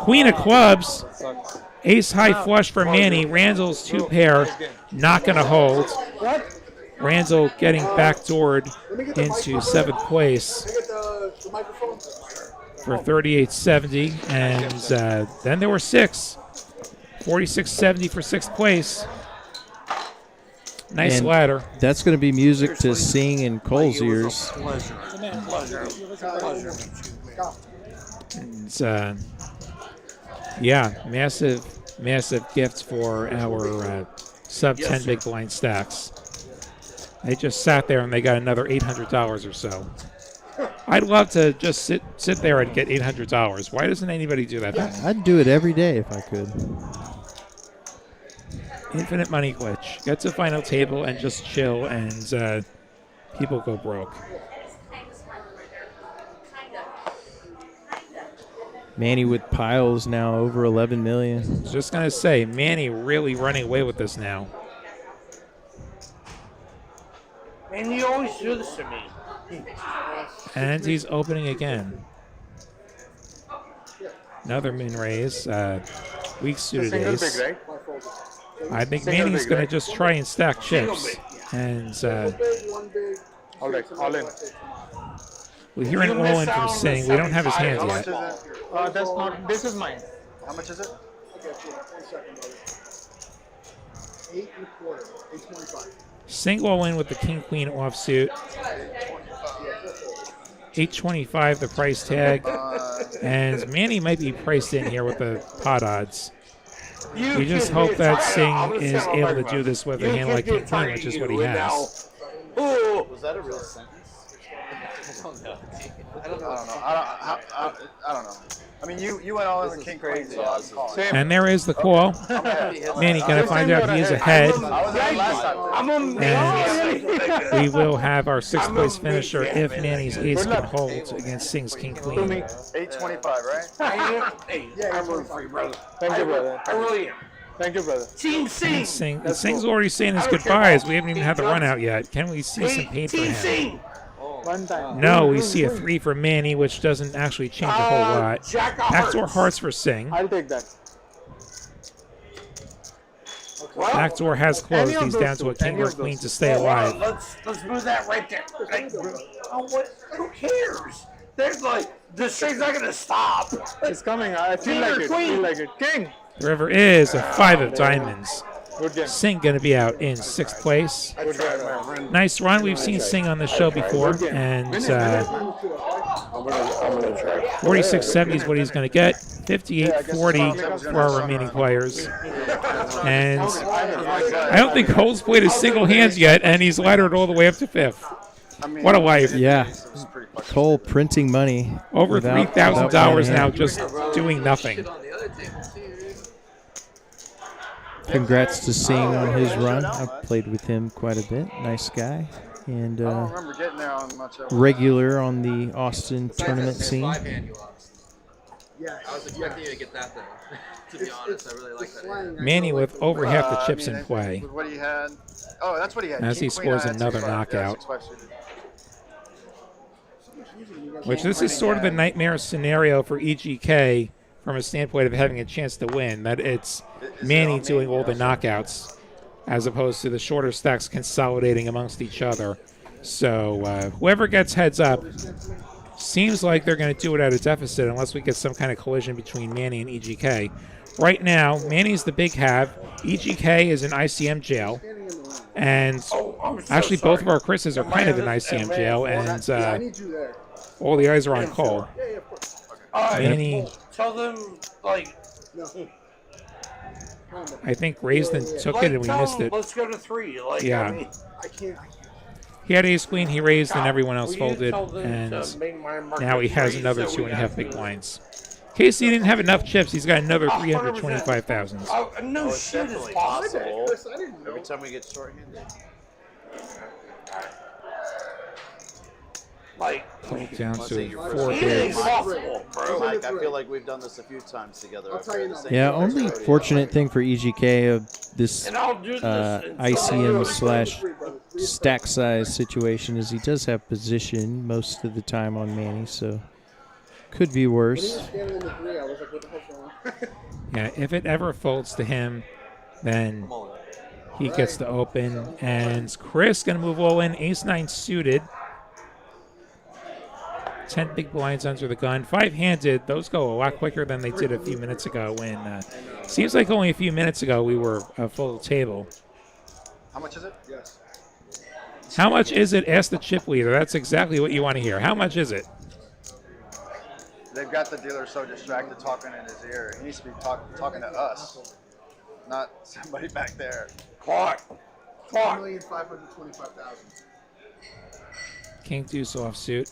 Queen of clubs. Ace high flush for Manny. Randall's 2 pair. Not going to hold. Randall getting backdoored into 7th place for 38.70. And then there were 6. 46.70 for 6th place. Nice And ladder. That's going to be music to Sing and Cole's ears. And, yeah, massive gifts for our sub 10 big blind stacks. They just sat there and they got another $800 or so. I'd love to just sit there and get $800. Why doesn't anybody do that? I'd do it every day if I could. Infinite money glitch. Get to final table and just chill, and people go broke. Manny with piles now over 11 million. Just gonna say, Manny really running away with this now. and you always do this to me. And he's opening again. Another min raise. Weak suited ace. I think Manny's going to just try and stack chips. And All right, all in. we hear an all in from Singh. We don't have his hands yet. That's not. This is mine. How much is it? I got you. 1 second, brother. 8 1/4. 8.25. Singh all in with the king queen offsuit. 825 the price tag. And Manny might be priced in here with the pot odds. We just hope that Singh is able to do this with a hand like king queen, which is what he has. Was that a real sentence? I don't know. I don't know. I mean, you went all in with King Crazy. So I'm calling. And there is the call. Manny gonna find out he is ahead. I was there last time. And we will have our 6th place finisher if Manny's ace can hold against Singh's king queen. 825, right? Hey, I'm rooting for you, brother. Thank you, brother. I really am. Thank you, brother. Team Sing. Singh's already saying his goodbyes. We haven't even had the run out yet. Can we see some paint for Team him? Sing. One time. No, we see a 3 for Manny, which doesn't actually change a whole lot. Jack of Backdoor hearts. hearts for Singh. I'll take that. Backdoor has closed. He's down to a king or queen to stay alive. Let's move that right there. Like, oh, what? Who cares? There's like the straight's not gonna stop. It's coming. I feel King like or it. queen? Feel like it. King. The river is a 5 of diamonds. Good game. Singh going to be out in 6th place. Good game. Nice run. We've seen Singh on the show before, and 46.70 is what he's going to get. 58.40 for our remaining players. And I don't think Cole's played a single hand yet, and he's laddered all the way up to 5th. What a life. Yeah. Cole printing money. Over without $3,000 now hand. just doing nothing. Congrats to Singh on his run. I've played with him quite a bit. Nice guy. And I don't remember getting there on much of it. regular on the Austin tournament scene. Yeah. I was expecting you to get that, though. To be honest, I really like that. Manny with over half the chips in With play. what he had. Oh, that's what he had. As he King, queen, scores I had another 6-5. Yeah, knockout. 6-5 suited. Which this is sort of the nightmare scenario for EGK from a standpoint of having a chance to win. That it's Manny doing all the knockouts as opposed to the shorter stacks consolidating amongst each other. So whoever gets heads up seems like they're going to do it at a deficit unless we get some kind of collision between Manny and EGK. Right now, Manny's the big have. EGK is in ICM jail. And actually, both of our Chris's are kind of in ICM jail. And I need you there. all the eyes are on Cole. Yeah, of course. Manny, Tell them like. No. I think, raised and took it, and we tell missed them, it. Let's go to 3. Like, Yeah. I mean, I can't. He had ace queen, he raised, and everyone else will you folded. tell them And to make my market now he has 3 another so we 2.5 got big 3? blinds. In case he didn't have enough chips, he's got another 325,000. Oh, no it's shit is definitely possible. Chris, I didn't know. Every time we get shorthanded. Like, Down Let's to say you're 4 it bigs. is possible, bro. Mike, I feel like we've done this a few times together. I'll tell you now. Yeah, only fortunate thing for EGK of this And I'll do this. ICM slash stack size situation is he does have position most of the time on Manny, so could be worse. Standing in the 3, I was like, what the hell's going on? Yeah, if it ever folds to him, then he gets to open. And Chris going to move all in. Ace-9 suited. 10 big blinds under the gun. 5-handed. Those go a lot quicker than they did a few minutes ago. When seems like only a few minutes ago we were a full table. How much is it? Yes. How much is it? Ask the chip leader. That's exactly what you want to hear. How much is it? They've got the dealer so distracted talking in his ear. He needs to be talking to us, not somebody back there. Clock. Clock. 1,525,000. King deuce offsuit.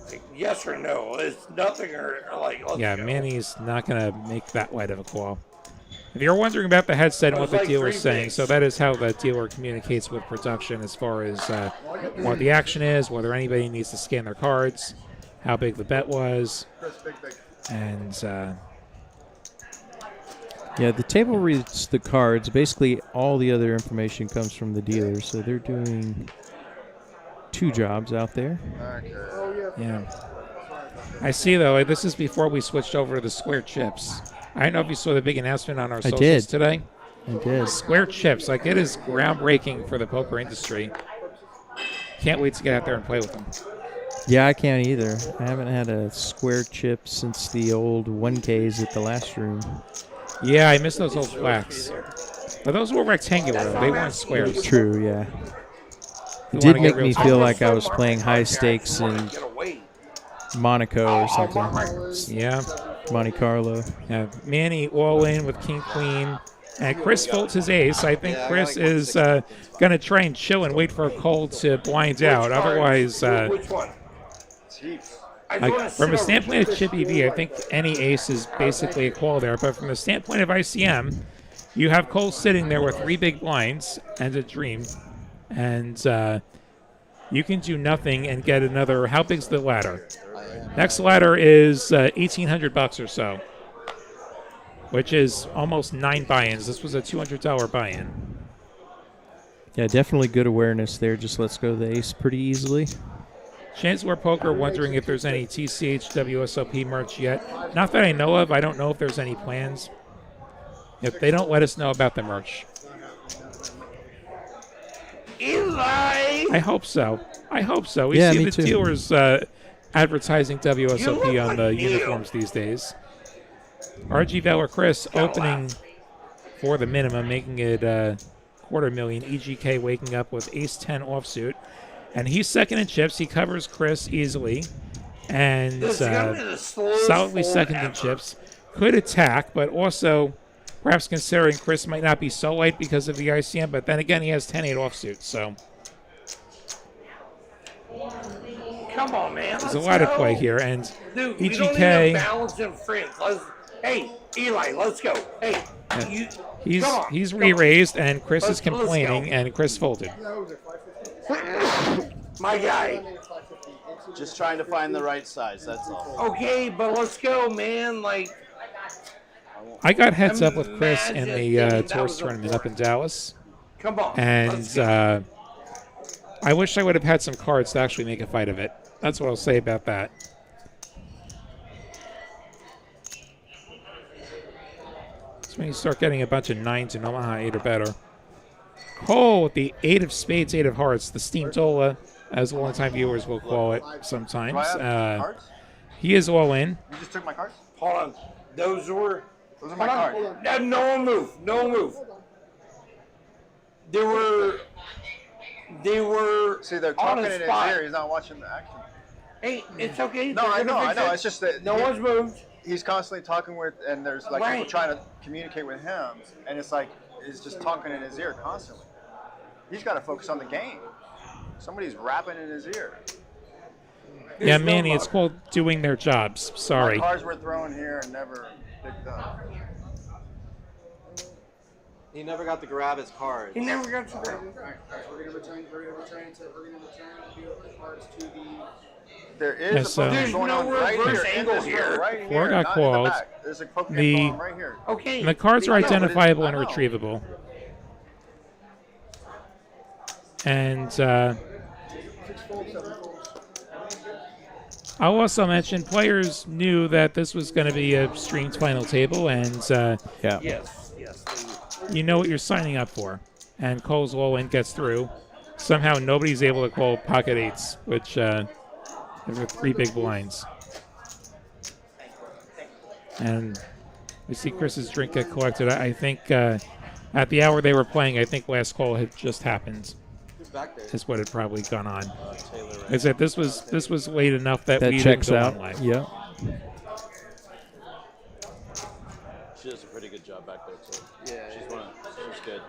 Like, yes or no? It's nothing or like. Let's Yeah, go. Manny's not going to make that wide of a call. If you're wondering about the headset and what the Like dealer's 3 saying, bigs. so that is how the dealer communicates with production as far as what the action is, whether anybody needs to scan their cards, how big the bet was, Chris, big. and Yeah, the table reads the cards. Basically, all the other information comes from the dealer, so they're doing 2 jobs out there. Okay. Oh, yeah. yeah. I see, though, this is before we switched over to the square chips. I don't know if you saw the big announcement on our socials did. today. I did. Square chips, like it is groundbreaking for the poker industry. Can't wait to get out there and play with them. Yeah, I can't either. I haven't had a square chip since the old 1Ks at the last room. Yeah, I miss those old flats. But those were rectangular. They weren't squares. True, yeah. You It did wanna get make real me tight. feel like I was playing high stakes in Get away. Monaco or something. Yeah. Monte Carlo. Yeah. Manny all in with king queen. And Chris folds his ace. I think Chris is going to try and chill and wait for Cole to blind out. Otherwise, Which one? from a standpoint of chip EV, I think any ace is basically a call there. But from the standpoint of ICM, you have Cole sitting there with 3 big blinds and a dream. And you can do nothing and get another. How big's the ladder? Next ladder is $1,800 or so, which is almost 9 buy-ins. This was a $200 buy-in. Yeah, definitely good awareness there. Just lets go the ace pretty easily. Chancellor Poker wondering if there's any TCH WSOP merch yet. Not that I know of. I don't know if there's any plans. If they don't let us know about the merch. Eli! I hope so. I hope so. We Yeah, see me the too. dealers advertising WSOP You look on like the Neil. uniforms these days. RG Val or Chris opening for the minimum, making it $250,000. EGK waking up with ace-10 offsuit. And he's second in chips. He covers Chris easily. And This is gonna be the slowest solidly fold second in ever. chips. Could attack, but also perhaps considering Chris might not be so light because of the ICM. But then again, he has 10-8 offsuit, so Come on, man. there's a lot of play here. And Dude, we don't need EGK, a balance in front. Hey, Eli, let's go. Hey, he's come on, he's come on. re-raised, and Chris is Let's go. complaining, and Chris folded. My guy. Just trying to find the right size. That's all. Okay, but let's go, man. Like, I got heads up with Chris in Imagine the that tourist was a tournament up in Dallas, come on. let's go. and I wish I would have had some cards to actually make a fight of it. That's what I'll say about that. That's when you start getting a bunch of 9s in Omaha, 8 or better. Cole with the 8 of spades, 8 of hearts, the steamtola, as long-time viewers will call it sometimes. Do I have cards? He is all in. You just took my cards? Hold on. Those are my cards. No one move. No one move. They were. See, they're on talking the in his spot. ear. He's not watching the action. Hey, it's okay. No, They're I gonna know. fix it. It's just that No one's moved. he's constantly talking with, and there's like people Right. trying to communicate with him, and it's like he's just talking in his ear constantly. He's got to focus on the game. Somebody's rapping in his ear. Yeah, no Manny, it's luck. called doing their jobs. Sorry. My cards were thrown here and never picked up. He never got to grab his cards. He never got to go. We're gonna return the cards to the. There is Yes, a Pokemon There's going no on right reverse here in angle this here. room, right Before here, it got not in the called, back. There's a Pokemon the- going on right here. Okay. And the cards are I know, but it's- identifiable I and know. retrievable. And I'll also mention players knew that this was going to be a streamed final table, and Yeah. Yes. you know what you're signing up for. And Cole's all-in gets through. Somehow nobody's able to call pocket eights, which there were 3 big blinds. And we see Chris's drink get collected. I think at the hour they were playing, I think last call had just happened. Who's back there? Is what had probably gone on. Taylor, right? I said this was late enough that That we checks didn't go out. on live. Yeah. She does a pretty good job back there too. Yeah, She's good.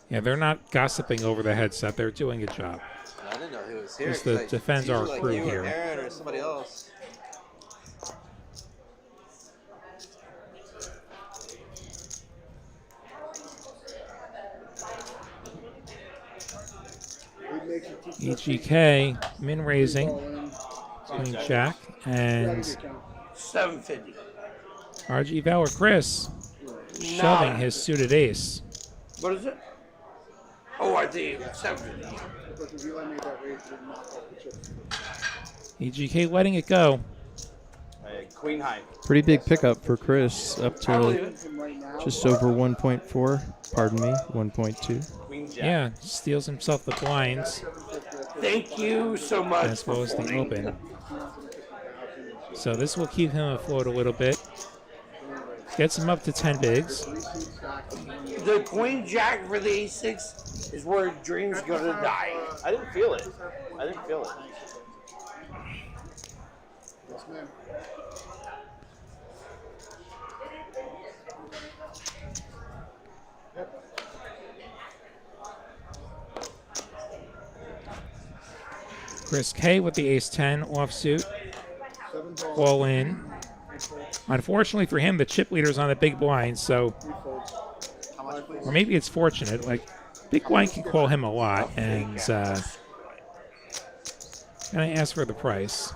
Yeah, they're not gossiping over the headset. They're doing a job. I didn't know he was here. Just to 'cause defend it's our usually crew like you here. Or Aaron or somebody else. EGK min raising Queen Jack and 750. RG Val or Chris shoving his suited ace. What is it? Oh, I think 750. EGK letting it go. Queen high. Pretty big pickup for Chris, up I believe to it. just over 1.4. Pardon me, 1.2. Queen jack. Yeah, steals himself the blinds Thank you so much. as well as the for open. So this will keep him afloat a little bit. Gets him up to 10 bigs. The Queen Jack for the A6 is where dreams go to die. I didn't feel it. I didn't feel it. Yes, ma'am. Chris K with the ace-10 offsuit. All in. Unfortunately for him, the chip leader's on the big blind, so... Or maybe it's fortunate. Like, big blind can call him a lot, and... Can I ask for the price?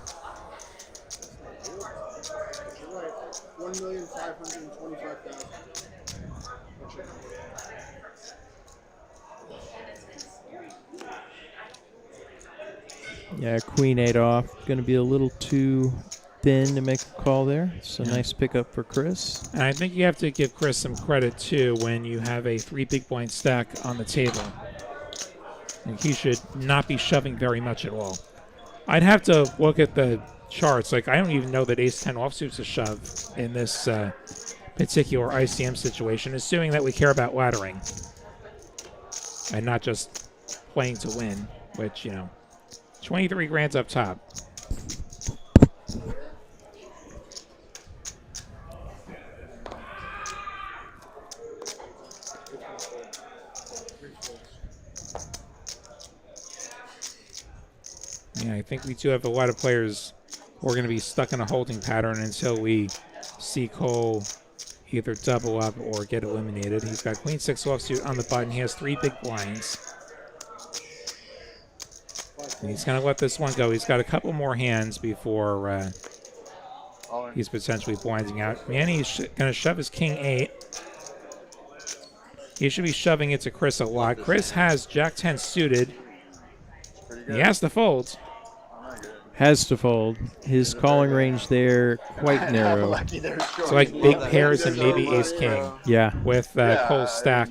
$1,525,000. Yeah, queen 8 off. Going to be a little too thin to make a call there. So nice pickup for Chris. And I think you have to give Chris some credit, too, when you have a 3 big blind stack on the table. And he should not be shoving very much at all. I'd have to look at the charts. Like, I don't even know that ace-10 offsuit's a shove in this particular ICM situation, assuming that we care about laddering and not just playing to win, which, 23 grand's up top. Yeah, I think we do have a lot of players who are going to be stuck in a holding pattern until we see Cole either double up or get eliminated. He's got queen 6 offsuit on the button. He has 3 big blinds. And he's going to let this one go. He's got a couple more hands before he's potentially blinding out. Manny's going to shove his king 8. He should be shoving it to Chris a lot. Chris has jack 10 suited. He has to fold. Has to fold. His calling range there quite narrow. So like big pairs and maybe ace king. Yeah. With Cole's stack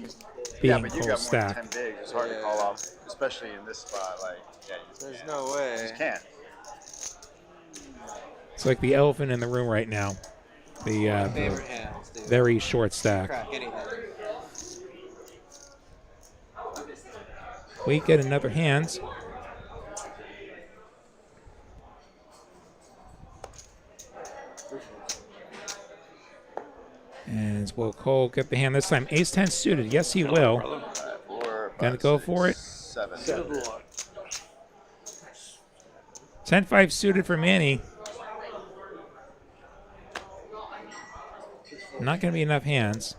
being but you Cole's got more stack. than 10 bigs. It's hard to call off, especially in this spot. Like, yeah, There's no way. you just can't. It's like the elephant in the room right now. The Favorite hands, dude. very short stack. Crack anything. We get another hand. And will Cole get the hand this time? Ace-10 suited. Yes, he will. Gonna go for it. 7. 10-5 suited for Manny. Not going to be enough hands.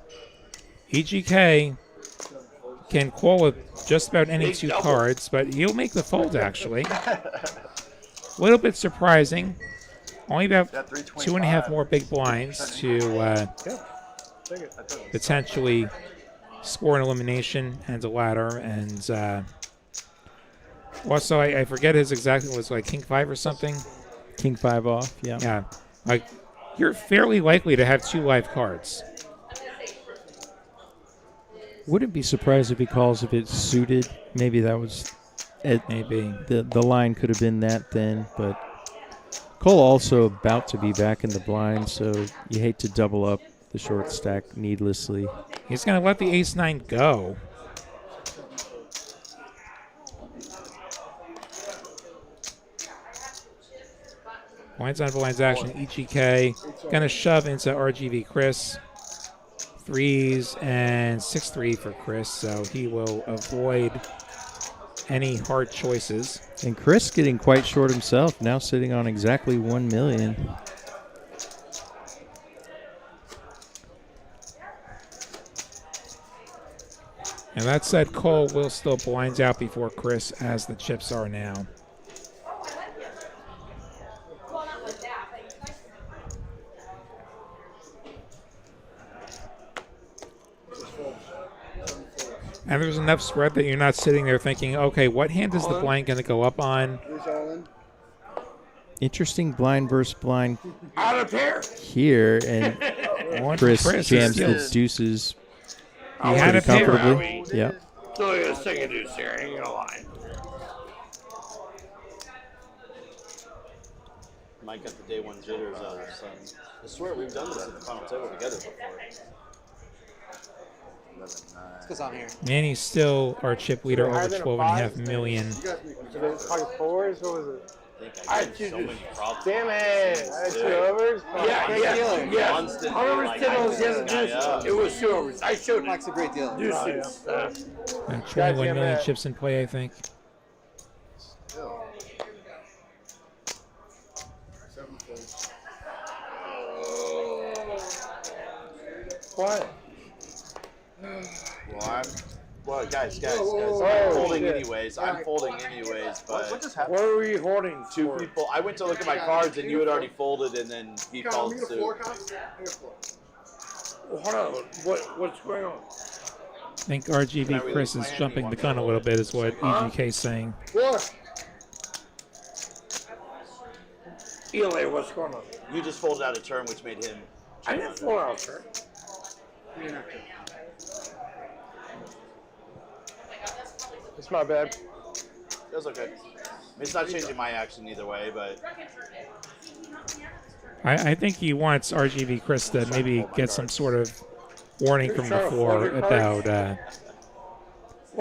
EGK can call with just about any 2 cards, but he'll make the fold, actually. A little bit surprising. Only about 2.5 more big blinds to potentially score an elimination and a ladder. And also, I forget his exact, it was like king 5 or something. King 5 off, yeah. Yeah. Like, you're fairly likely to have 2 live cards. Wouldn't be surprised if he calls if it's suited. Maybe that was it. Maybe. The line could have been that thin, but Cole also about to be back in the blind, so you hate to double up the short stack needlessly. He's going to let the ace-9 go. Blinds on blinds action. EGK going to shove into RGV Chris. 3s and 6-3 for Chris, so he will avoid any hard choices. And Chris getting quite short himself, now sitting on exactly 1 million. And that said, Cole will still blinds out before Chris, as the chips are now. And there's enough spread that you're not sitting there thinking, okay, what hand is the blind going to go up on? Interesting blind versus blind Out of pair. here, and Chris jams the deuces He had a pretty pair. comfortably. Yep. So I got a second deuce here. I ain't gonna lie. Mike got the day one jitters out of his son. I swear we've done this at the final table together before. It's because I'm here. Manny's still our chip leader over 12.5 million. Fours? What was it? I had so many problems. Damn it! I had 2 overs. Yeah. Constantly, I remember like, sitting on I the other was this guy deuces. It was 2 overs. I showed it. Mike's a great dealer. Deuces. 21 million chips in play, I think. What? Well, guys, I'm folding anyways. I'm folding anyways, but What were we holding? 2 people. I went to look at my cards and you had already folded, and then he called suit. Hold on. What's going on? I think RGV Chris is jumping the gun a little bit, is what EGK is saying. Eli, what's going on? You just folded out a turn, which made him. I didn't fold out, sir. It's my bad. That was okay. I mean, it's not changing my action either way, but I think he wants RGV Chris to maybe get some sort of warning from the floor about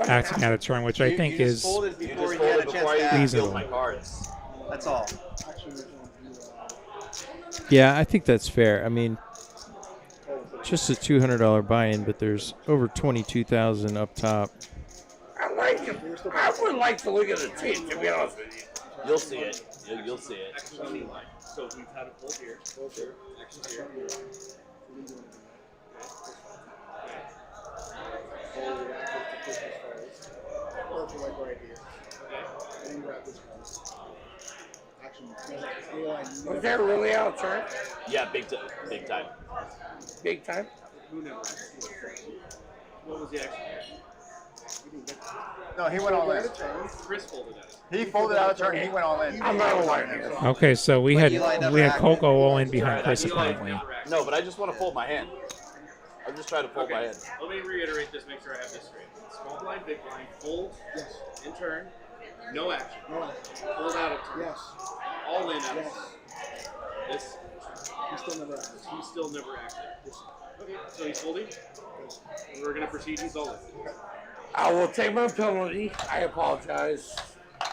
acting out of turn, which I think is you just folded before I even reasonable. filled my cards. That's all. Yeah, I think that's fair. I mean, just a $200 buy-in, but there's over 22,000 up top. I like him. I would like to look at the team, to be honest with you. You'll see it. You'll see it. So we've had a fold here. Action here. Was that really out of turn? Yeah, big time. Big time. Big time? Who never? What was the action here? No, he went all in. Chris folded at it. He folded out a turn. He went all in. I'm not a liar. Okay, so we had Coco all in behind Chris apparently. No, but I just want to fold my hand. I'm just trying to fold my hand. Let me reiterate this, make sure I have this straight. Small blind, big blind, fold, in turn, no action. Fold out of turn. Yes. All in out. Yes. This, He still never acted. he's still never acted. Okay, so he's folding. We're going to proceed, he's all in. I will take my penalty. I apologize.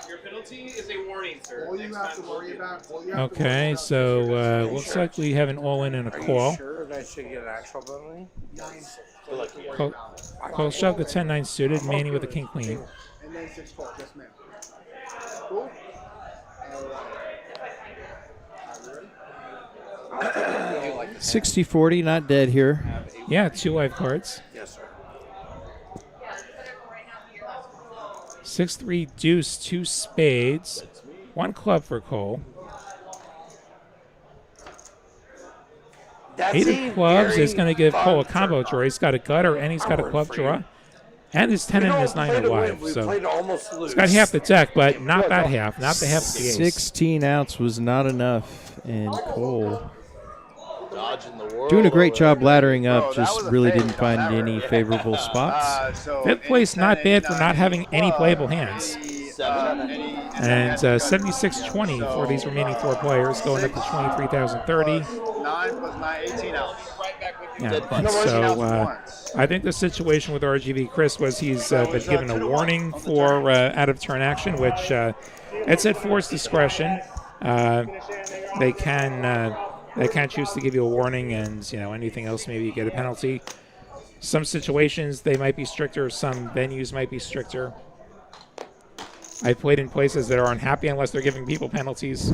Your penalty is a warning, sir. All you Next have to time worry we'll about. All you have to worry Okay, about so looks like we have an all-in and a Are call. you sure that I should get an actual penalty? Feel like you Cole shoved the 10-9 suited, Manny with a king-queen. and then 6-12. Yes, ma'am. Cool. All right. 60-40, not dead here. Yeah, 2 live cards. Yes, sir. 6-3 deuce, 2 spades, 1 club for Cole. That's 8 a of clubs very is going to give Cole a fun combo turn. draw. He's got a gutter and he's got a club draw. And his 10 and his 9 are live. We So played to almost lose. he's got half the deck, but not that half. Not the half of the ace. 16 outs was not enough, and Cole dodging the world. doing a great job laddering Bro, up, that just was a really fade didn't on find that any one. favorable spots. So Fifth place, not any bad for 10, not having any club, playable hands. And 76-20 for these remaining 4 players, going up to 23,030. 9 plus 9, 18 outs. Yeah. And so I think the situation with RGV Chris was he's been given a warning for out of turn action, which it's at forced discretion. They can choose to give you a warning, and anything else, maybe you get a penalty. Some situations they might be stricter. Some venues might be stricter. I've played in places that are unhappy unless they're giving people penalties.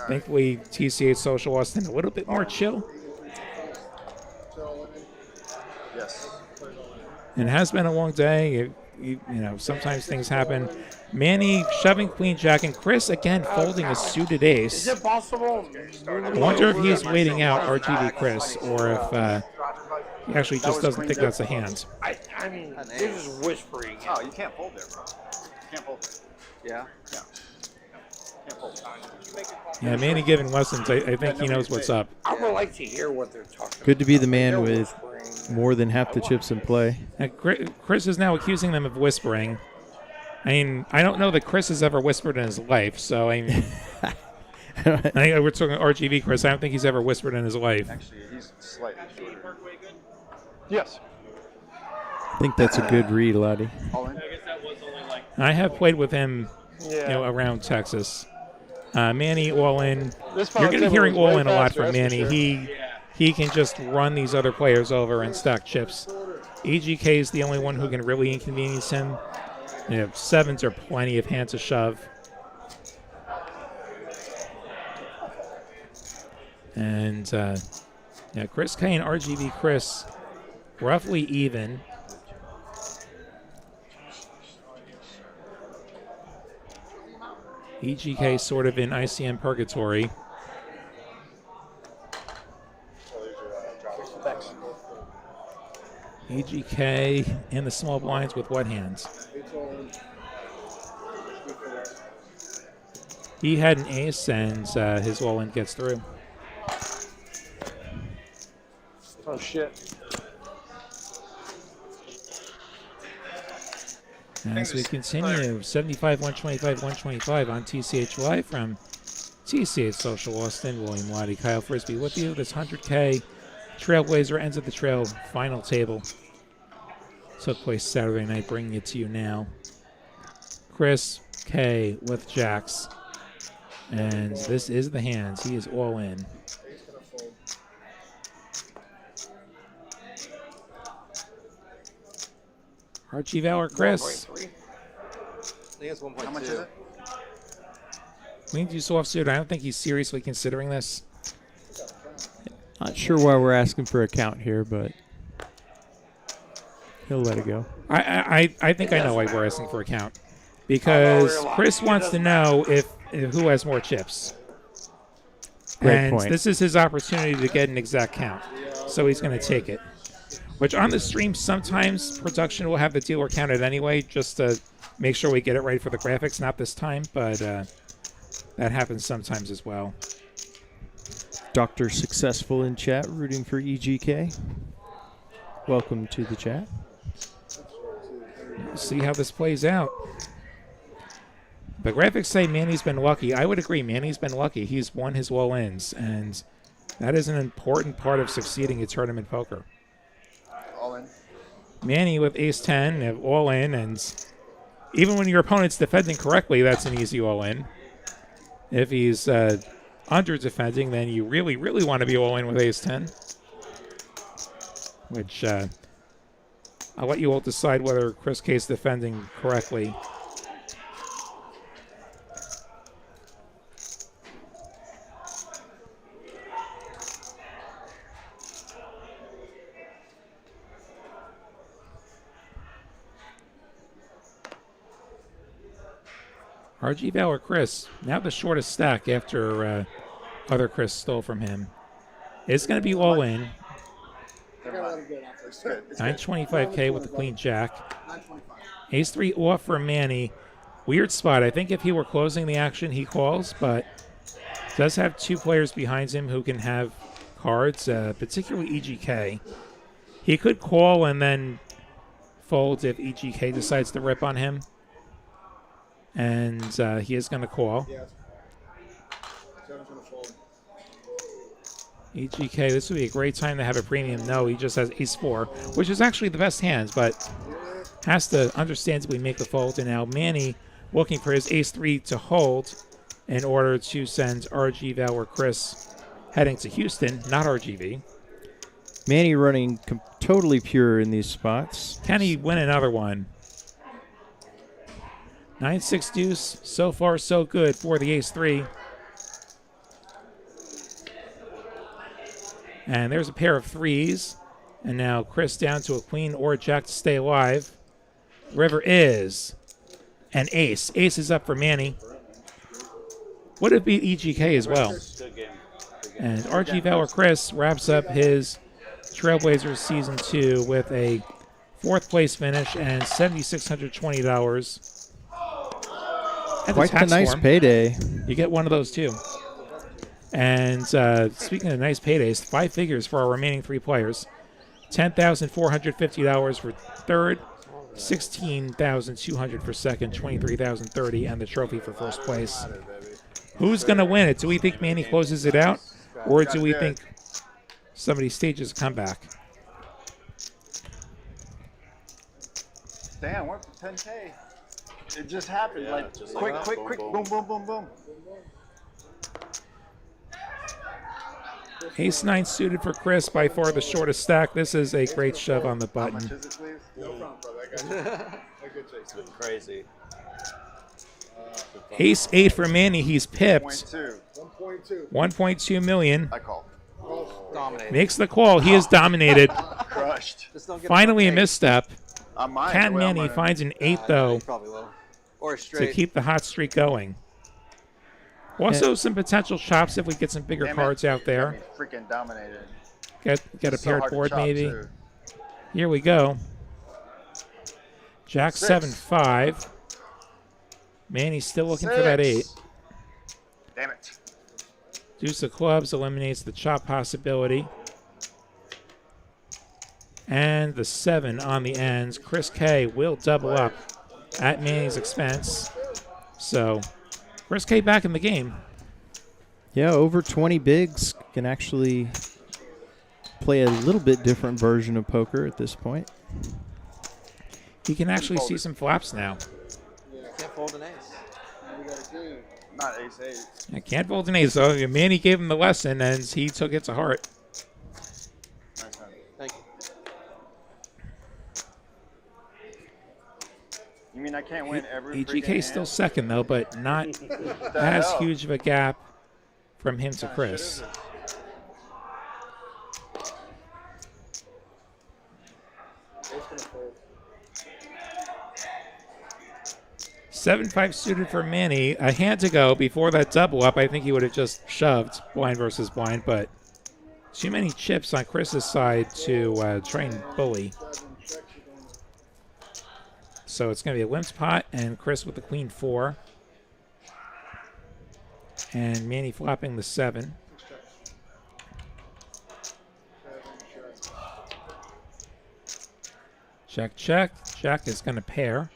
Thankfully, TCH Social Austin a little bit more chill. Yes. It has been a long day. Sometimes things happen. Manny shoving queen jack, and Chris again folding a suited ace. Is it possible? I wonder if he's waiting out RGV Chris, or if he actually just doesn't think that's a hand. I mean, they're just whispering. Oh, you can't fold there, bro. You can't fold there. Yeah. Yeah. Can't fold. Yeah, Manny giving lessons. I think he knows what's up. I would like to hear what they're talking about. Good to be the man They're with whispering. more than half the chips in play. And Chris is now accusing them of whispering. I mean, I don't know that Chris has ever whispered in his life, so I mean, I think we're talking RGV Chris. I don't think he's ever whispered in his life. Actually, he's slightly shorter. Yes. I think that's a good read, Lottie. All in. I guess that was only like I have played with him, around Texas. Manny all in. You're going to be hearing all in a lot from Manny. He can just run these other players over and stack chips. EGK is the only one who can really inconvenience him. Sevens are plenty of hands to shove. And Chris K and RGV Chris roughly even. EGK sort of in ICM purgatory. EGK in the small blinds with what hands? He had an ace, and his all-in gets through. Oh, shit. As we continue, 75, 125, 125 on TCH Live from TCH Social Austin. William Waddy, Kyle Frisbee with you. This 100K Trailblazer ends at the trail final table. Took place Saturday night, bringing it to you now. Chris K with jacks. And this is the hands. He is all in. Archie Valor, Chris. I think it's 1.2. How much is it? Queen deuce offsuit. I don't think he's seriously considering this. Not sure why we're asking for a count here, but he'll let it go. I think I know why we're asking for a count. Because Chris wants to know if who has more chips. Great point. This is his opportunity to get an exact count. So he's going to take it. Which on the stream, sometimes production will have the dealer counted anyway, just to make sure we get it right for the graphics. Not this time, but that happens sometimes as well. Dr. Successful in chat, rooting for EGK. Welcome to the chat. See how this plays out. The graphics say Manny's been lucky. I would agree. Manny's been lucky. He's won his all-ins, and that is an important part of succeeding at tournament poker. All in. Manny with ace-10, all-in, and even when your opponent's defending correctly, that's an easy all-in. If he's under-defending, then you really, really want to be all-in with ace-10. Which I'll let you all decide whether Chris K's defending correctly. RG Valor Chris, now the shortest stack after other Chris stole from him. It's going to be all in. 925K with the queen jack. Ace 3 off for Manny. Weird spot. I think if he were closing the action, he calls, but does have two players behind him who can have cards, particularly EGK. He could call and then fold if EGK decides to rip on him. And he is going to call. EGK, this would be a great time to have a premium. No, he just has ace-4, which is actually the best hands, but has to understandably make the fold. And now Manny looking for his ace-3 to hold in order to send RG Valor Chris heading to Houston, not RGV. Manny running totally pure in these spots. Can he win another one? 9-6 deuce, so far so good for the ace-3. And there's a pair of threes. And now Chris down to a queen or a jack to stay alive. River is an ace. Ace is up for Manny. Would it beat EGK as well? And RG Valor Chris wraps up his Trailblazers Season 2 with a 4th place finish and $7,620. Quite a nice payday. You get one of those too. And speaking of nice paydays, 5 figures for our remaining 3 players. $10,450 for third, $16,200 for second, $23,030, and the trophy for first place. Who's going to win it? Do we think Manny closes it out, or do we think somebody stages a comeback? Damn, we're 10K. It just happened. Yeah, like just quick, like that. quick, Boom, quick, boom. boom, boom, boom, boom. Ace-9 suited for Chris, by far the shortest stack. This is a great shove on the How much button. is it, please? No problem, brother. I got you. It's been crazy. Ace-8 for Manny. He's pipped. 0.2. 1.2. 1.2 million. I call. Dominated. Makes the call. He is dominated. Crushed. Just don't get Finally a misstep. I might. Can Well, I'm Manny gonna- finds an 8, though, Probably will. Or to straight. keep the hot streak going. Also, some potential chops if we get some bigger Damn it. cards out there. He's freaking dominated. Get a So paired hard to board, chop, maybe. too. Here we go. Jack 7-5. Manny's still looking for that 8. Damn it. Deuce of clubs eliminates the chop possibility. And the 7 on the ends. Chris K will double up at Manny's expense. So Chris K back in the game. Yeah, over 20 bigs can actually play a little bit different version of poker at this point. He can actually see some flops now. Can't fold an ace. Not ace 8. I can't fold an ace, though. Manny gave him the lesson, and he took it to heart. Nice hand. Thank you. You mean I can't win every EGK freaking still hand? second, though, but not as huge of a gap from him to Chris. Seven five suited for Manny. A hand to go before that double up. I think he would have just shoved blind versus blind, but too many chips on Chris's side to try and bully. So it's going to be a limps pot and Chris with the queen 4. And Manny flopping the 7. Check, check. Jack is going to pair.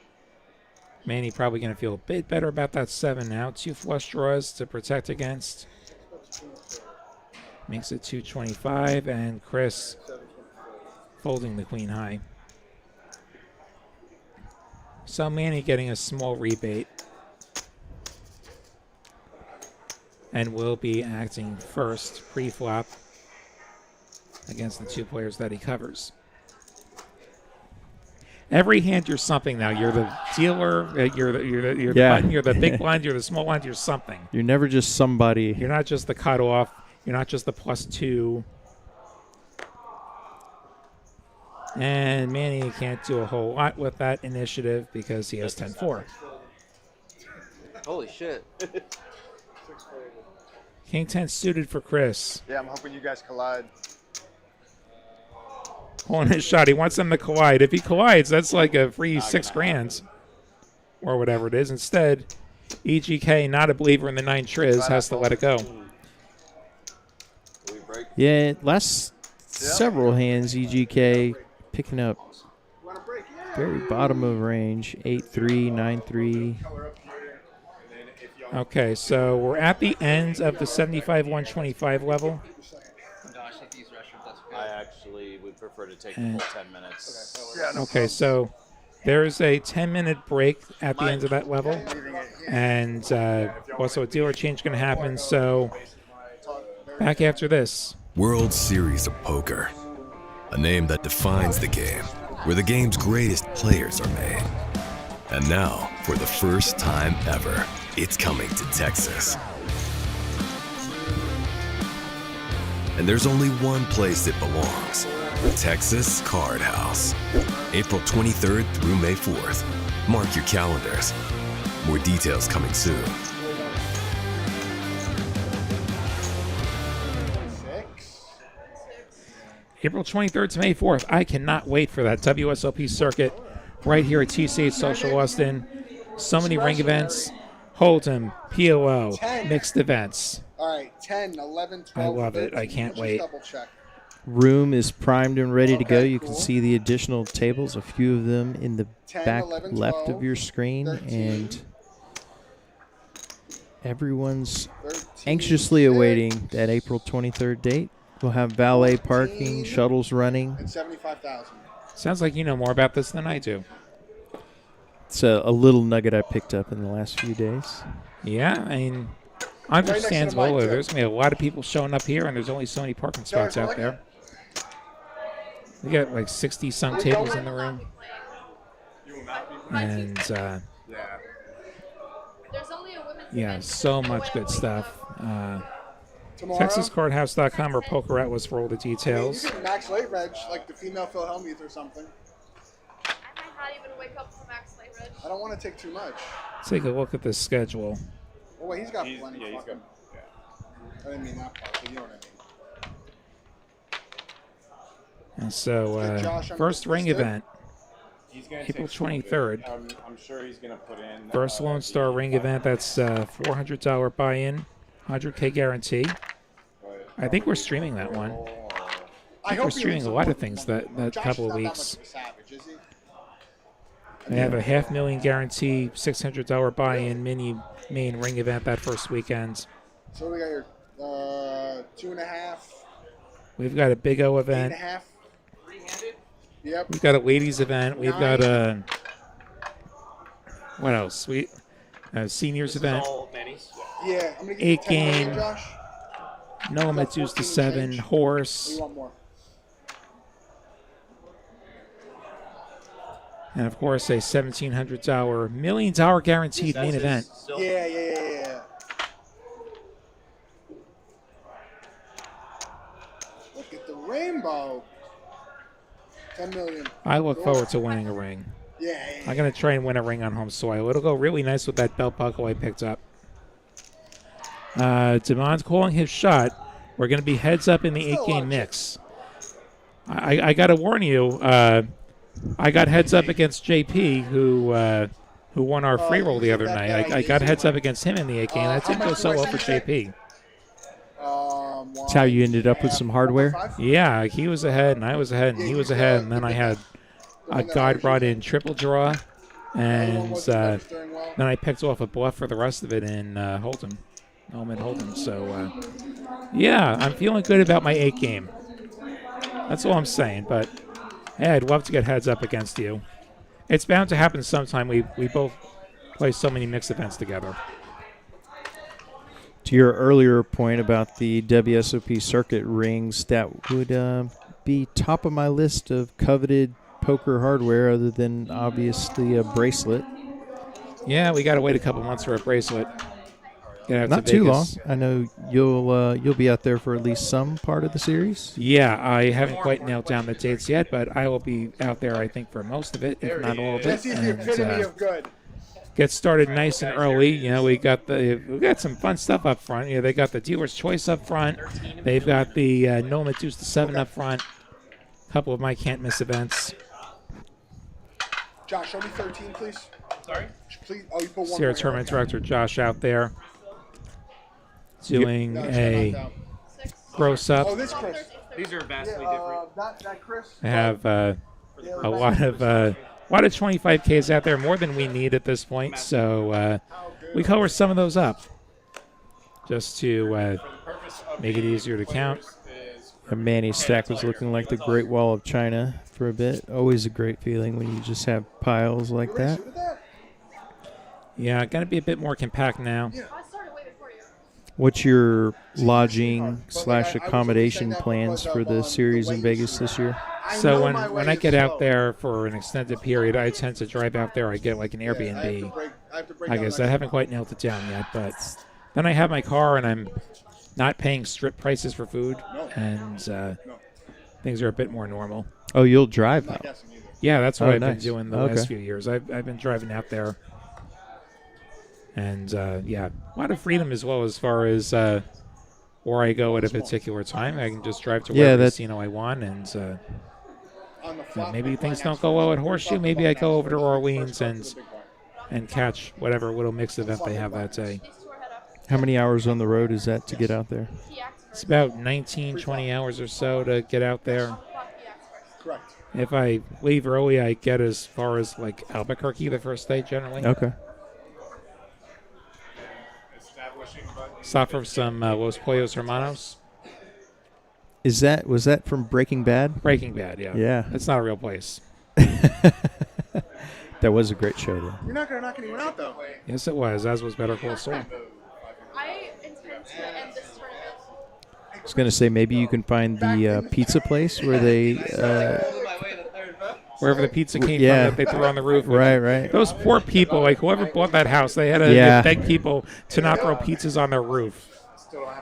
Manny probably going to feel a bit better about that 7 now. 2 flush draws to protect against. Makes it 225, and Chris folding the queen high. So Manny getting a small rebate. And will be acting first pre-flop against the 2 players that he covers. Every hand you're something now. You're the dealer, you're the button, you're the big blind, you're the small blind, you're something. You're never just somebody. You're not just the cutoff. You're not just the +2. And Manny can't do a whole lot with that initiative because he has 10-4. Holy shit. King 10 suited for Chris. Yeah, I'm hoping you guys collide. Pulling his shot. He wants them to collide. If he collides, that's like a free 6 grand or whatever it is. Instead, EGK, not a believer in the 9 triz, has to let it go. Yeah, last several hands, EGK picking up very bottom of range, 8-3, 9-3. Okay, so we're at the end of the 75-125 level. I actually would prefer to take the full 10 minutes. Okay, so there's a 10-minute break at the end of that level. And also a dealer change going to happen, so back after this. World Series of Poker, a name that defines the game, where the game's greatest players are made. And now, for the first time ever, it's coming to Texas. And there's only one place it belongs, Texas Card House. April 23rd through May 4th. Mark your calendars. More details coming soon. April 23rd to May 4th. I cannot wait for that WSOP circuit right here at TCH Social Austin. So many ring events, Hold'em, POO, mixed events. All right, 10, 11, 12. I love it. 13. I can't Let's wait. just double check. Room is primed and ready to go. You can see the additional tables, a few of them in the 10, back 11, left 12, of your screen, 13, and everyone's 13, anxiously 6, awaiting that April 23rd date. We'll have valet parking, 14, shuttles running. and 75,000. Sounds like you know more about this than I do. It's a little nugget I picked up in the last few days. Yeah, I mean, next to the understandable. mic, too. There's going to be a lot of people showing up here, and there's only so many parking spots out there. We got like 60-some tables in the room. And, yeah, so much good stuff. Tomorrow, TexasCardHouse.com or Poker Atlas for all the I mean, details. you could max late reg, like the female Philhelmuth or something. I might not even wake up for Max Late Reg. I don't want to take too much. Take a look at the schedule. Oh, wait, he's got plenty. Yeah, he's got. I didn't mean that part, but you know what I mean. And so, first ring event, He's gonna April take 23rd. I'm sure he's gonna put in. First Lone Star ring event, that's $400 buy-in. 100K guarantee. I think we're streaming that one. I think we're streaming a lot of things that couple of weeks. They have a $500,000 guarantee, $600 buy-in main ring event that first weekend. So we got your 2.5. We've got a Big O event. 8.5. Yep. We've got a ladies event. We've got a what else? We seniors event. Yeah, I'm gonna give 8 you 10 game. million, Josh. No Metsus to 7 We horse. want more. And of course, a $1,700 $1 million guaranteed main event. Yeah. Look at the rainbow. 10 million. I look forward to winning a ring. Yeah. I'm going to try and win a ring on home soil. It'll go really nice with that belt buckle I picked up. Demon's calling his shot. We're going to be heads up in the 8-game mix. I got to warn you, I got heads up against JP, who won our free roll the other night. I got heads up against him in the 8 game. That didn't go so well for JP. That's how you ended up with some hardware? Yeah, he was ahead, and I was ahead, and he was ahead, and then I had a guide rod in triple draw, and then I picked off a bluff for the rest of it in Hold'em. Hold'em. So, yeah, I'm feeling good about my 8 game. That's all I'm saying, but hey, I'd love to get heads up against you. It's bound to happen sometime. We both play so many mixed events together. To your earlier point about the WSOP circuit rings, that would be top of my list of coveted poker hardware, other than obviously a bracelet. Yeah, we got to wait a couple months for a bracelet. Not too long. I know you'll be out there for at least some part of the series. Yeah, I haven't quite nailed down the dates yet, but I will be out there, I think, for most of it, if not all of it. That's the epitome of good. Get started nice and early. You know, we got some fun stuff up front. You know, they got the dealer's choice up front. They've got the no Metsus to 7 up front. A couple of my can't miss events. Josh, show me 13, please. Sorry. Please. Oh, you put one. Sierra Tournament Director Josh out there doing a gross up. Oh, this Chris. These are vastly different. That Chris. I have a lot of 25Ks out there, more than we need at this point. So we cover some of those up just to make it easier to count. Manny's stack was looking like the Great Wall of China for a bit. Always a great feeling when you just have piles like that. Yeah, got to be a bit more compact now. What's your lodging / accommodation plans for the series in Vegas this year? So when I get out there for an extended period, I tend to drive out there. I get like an Airbnb. I guess I haven't quite nailed it down yet, but then I have my car and I'm not paying strip prices for food, and things are a bit more normal. Oh, you'll drive out? Yeah, that's what I've nice. been doing the last few years. I've been driving out there. And, yeah, a lot of freedom as well as far as where I go at a particular time. I can just drive to whatever casino I want, and maybe things don't go well at Horseshoe. Maybe I go over to Orleans and catch whatever little mixed event they have that day. How many hours on the road is that to get out there? It's about 19, 20 hours or so to get out there. Correct. If I leave early, I get as far as, like, Albuquerque the first day, generally. Okay. Stop for some Los Pollos Hermanos. Was that from Breaking Bad? Breaking Bad, yeah. Yeah. It's not a real place. That was a great show, though. You're not going to knock anyone out, though. Yes, it was. As was Better Call Saul. I intend to end this tournament. I was going to say maybe you can find the pizza place where they... wherever the pizza came from that they threw on the roof. Right. Those poor people, like whoever bought that house, they had to beg people to not throw pizzas on their roof.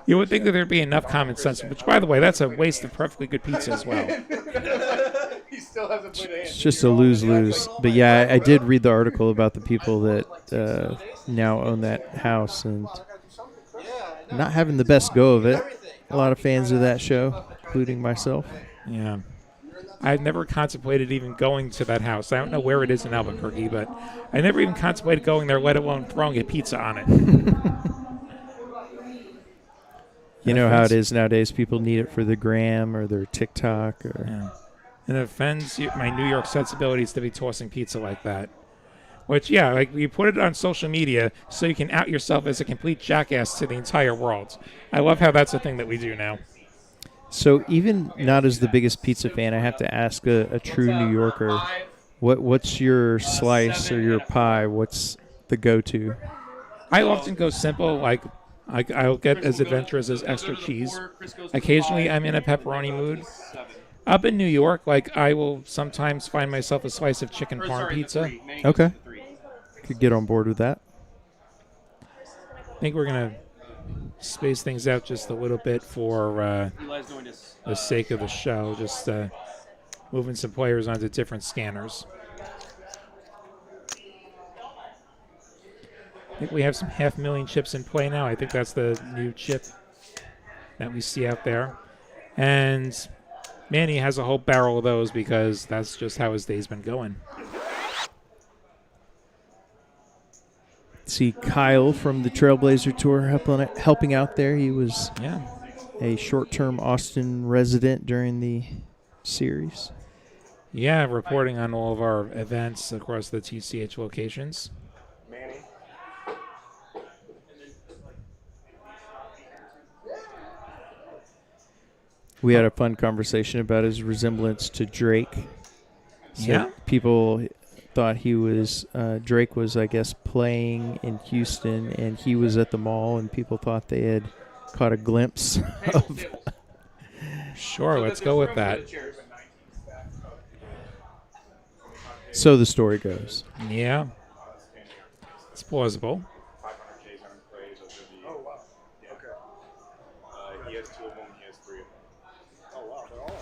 You would think that there'd be enough common sense, which, by the way, that's a waste of perfectly good pizza as well. It's just a lose-lose. But yeah, I did read the article about the people that now own that house and not having the best go of it. A lot of fans of that show, including myself. Yeah. I've never contemplated even going to that house. I don't know where it is in Albuquerque, but I never even contemplated going there, let alone throwing a pizza on it. You know how it is nowadays. People need it for the gram or their TikTok. Yeah. And it offends my New York sensibilities to be tossing pizza like that. Which, yeah, like you put it on social media so you can out yourself as a complete jackass to the entire world. I love how that's a thing that we do now. So even not as the biggest pizza fan, I have to ask a true New Yorker, what's your slice or your pie? What's the go-to? I often go simple, like I'll get as adventurous as extra cheese. Occasionally I'm in a pepperoni mood. Up in New York, like I will sometimes find myself a slice of chicken parm pizza. Okay. Could get on board with that. I think we're going to space things out just a little bit for the sake of the show, just moving some players onto different scanners. I think we have some 500,000 chips in play now. I think that's the new chip that we see out there. And Manny has a whole barrel of those because that's just how his day's been going. See Kyle from the Trailblazer Tour helping out there. He was a short-term Austin resident during the series. Yeah, reporting on all of our events across the TCH locations. Manny. We had a fun conversation about his resemblance to Drake. So Yeah. people thought he was Drake was, I guess, playing in Houston, and he was at the mall, and people thought they had caught a glimpse of. Sure, let's go with that. So the story goes. Yeah, it's plausible. 500Ks on plays. Oh, wow. Okay. He has 2 of them. He has 3 of them. Oh, wow. They're all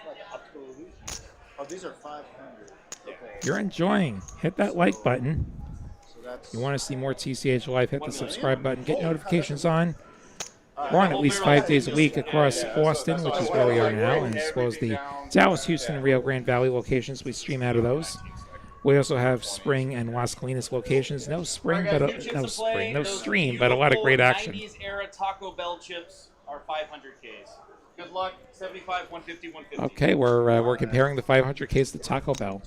like optical illusion. Oh, these are 500. Okay. You're enjoying. Hit that like button. So that's You want to see more TCH Live, hit the subscribe button. Get notifications on. We're on at least 5 days a week across Boston, which is where we are now, and as well as the Dallas, Houston, and Rio Grande Valley locations. We stream out of those. We also have Spring and Las Colinas locations. No stream, but a lot of great action. 90s era Taco Bell chips are 500Ks. Good luck. 75, 150, 150. Okay, we're comparing the 500Ks to Taco Bell.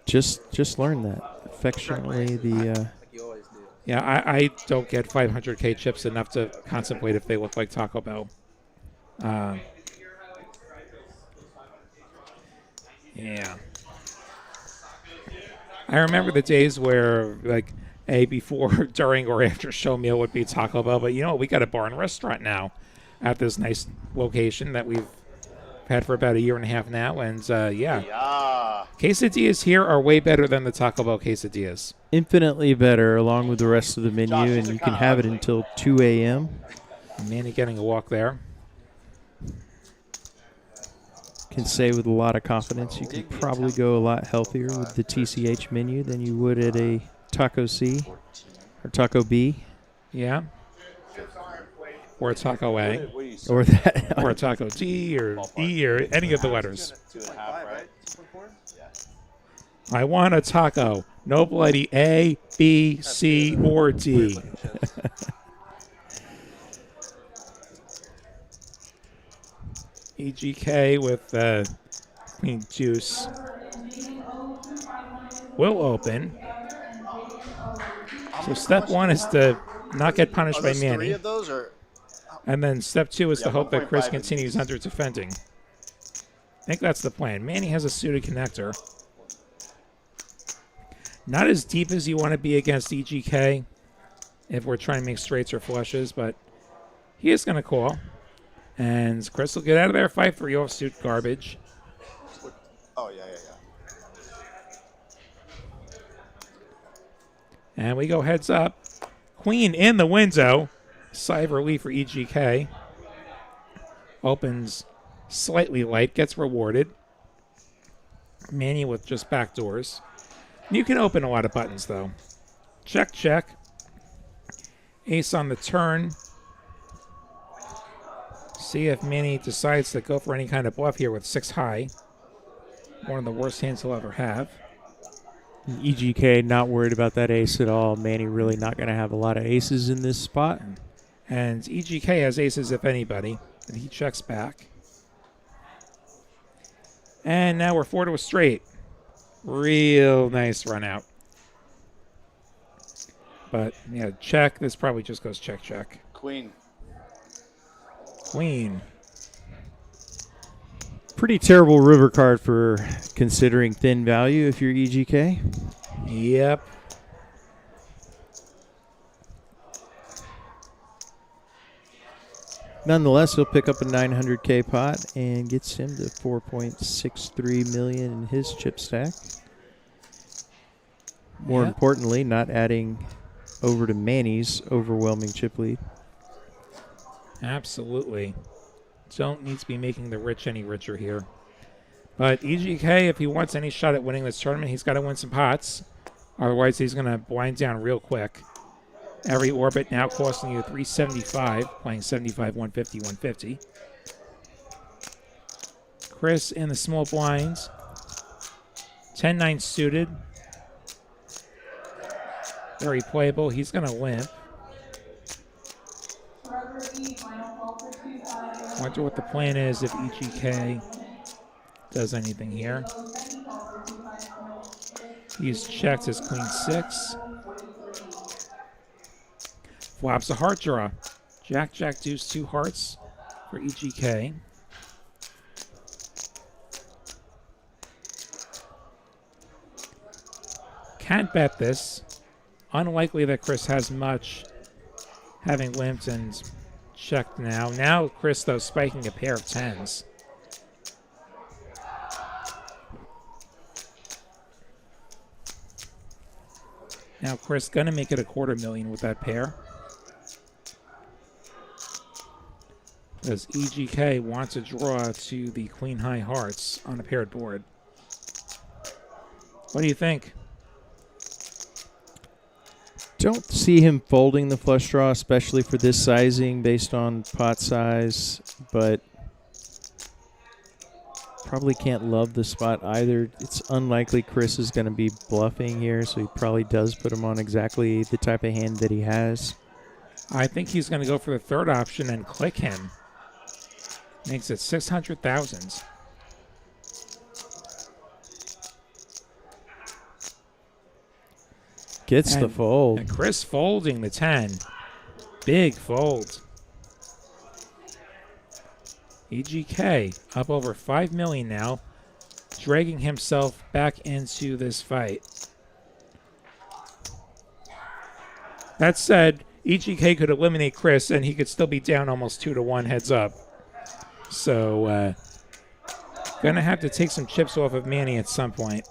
Just learned that affectionately. The Yeah, I don't get 500K chips enough to contemplate if they look like Taco Bell. Yeah. I remember the days where, like, a before, during, or after show meal would be Taco Bell, but you know, we got a bar and restaurant now at this nice location that we've had for about a year and a half now, and yeah. Quesadillas here are way better than the Taco Bell quesadillas. infinitely better, along with the rest of the menu, and you can have it until 2 a.m. Manny getting a walk there. Can say with a lot of confidence you can probably go a lot healthier with the TCH menu than you would at a Taco C or Taco B. Yeah. Or a Taco A. Or that. Or a Taco D or E or any of the letters. 2.5, right? I want a taco. No bloody A, B, C, or D. EGK with clean juice will open. So step one is to not get punished by Manny. 3 of those or And then step 2 is to hope that Chris 1.5 continues under defending. I think that's the plan. Manny has a suited connector. Not as deep as you want to be against EGK if we're trying to make straights or flushes, but he is going to call. And Chris will get out of there, fight for your offsuit garbage. oh yeah. And we go heads up. Queen in the window. Sigh of relief for EGK. Opens slightly light, gets rewarded. Manny with just back doors. You can open a lot of buttons, though. Check, check. Ace on the turn. See if Manny decides to go for any kind of bluff here with 6 high. One of the worst hands he'll ever have. EGK not worried about that ace at all. Manny really not going to have a lot of aces in this spot. And EGK has aces, if anybody, and he checks back. And now we're 4 to a straight. Real nice run out. But, yeah, check. This probably just goes check, check. Queen. Queen. Pretty terrible river card for considering thin value if you're EGK. Yep. Nonetheless, he'll pick up a 900K pot and gets him to 4.63 million in his chip stack. More importantly, not adding over to Manny's overwhelming chip lead. Absolutely. Don't need to be making the rich any richer here. But EGK, if he wants any shot at winning this tournament, he's got to win some pots. Otherwise, he's going to wind down real quick. Every orbit now costing you 375, playing 75, 150, 150. Chris in the small blinds. 10-9 suited. Very playable. He's going to limp. Wonder what the plan is if EGK does anything here. He's checked his queen 6. Flops a heart draw. Jack, jack, deuce, 2 hearts for EGK. Can't bet this. Unlikely that Chris has much, having limped and checked now. Now Chris, though, spiking a pair of 10s. Now Chris gonna make it a $250,000 with that pair. Because EGK wants a draw to the queen high hearts on a paired board. What do you think? Don't see him folding the flush draw, especially for this sizing based on pot size, but probably can't love the spot either. It's unlikely Chris is going to be bluffing here, so he probably does put him on exactly the type of hand that he has. I think he's going to go for the third option and click him. Makes it 600,000. Gets the fold. And Chris folding the 10. Big fold. EGK up over 5 million now, dragging himself back into this fight. That said, EGK could eliminate Chris and he could still be down almost 2-1 heads up. So, gonna have to take some chips off of Manny at some point.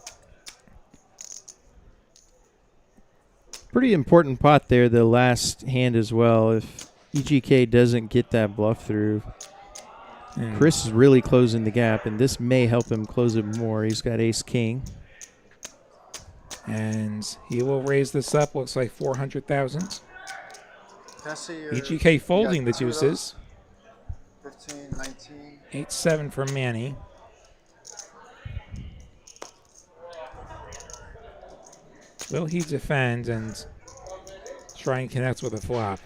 Pretty important pot there, the last hand as well. If EGK doesn't get that bluff through, Chris is really closing the gap, and this may help him close it more. He's got ace-king. And he will raise this up, looks like 400,000. EGK folding the deuces. 15, 19. 8-7 for Manny. Will he defend and try and connect with a flop?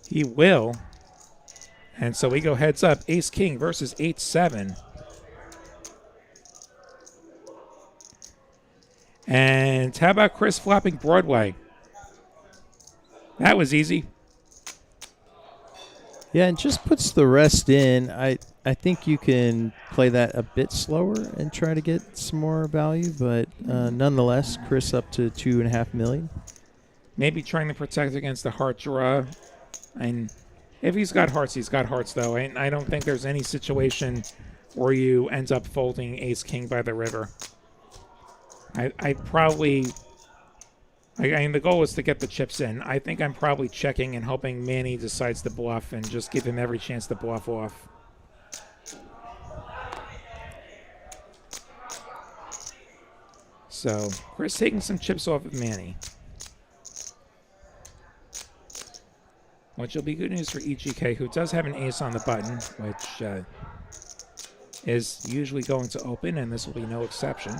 He will. And so we go heads up. Ace-King versus 8-7. And how about Chris flopping Broadway? That was easy. Yeah, and just puts the rest in. I think you can play that a bit slower and try to get some more value, but nonetheless, Chris up to 2.5 million. Maybe trying to protect against the heart draw. And if he's got hearts, he's got hearts, though. And I don't think there's any situation where you end up folding ace-king by the river. I mean, the goal is to get the chips in. I think I'm probably checking and hoping Manny decides to bluff and just give him every chance to bluff off. So, Chris taking some chips off of Manny. Which will be good news for EGK, who does have an ace on the button, which is usually going to open, and this will be no exception.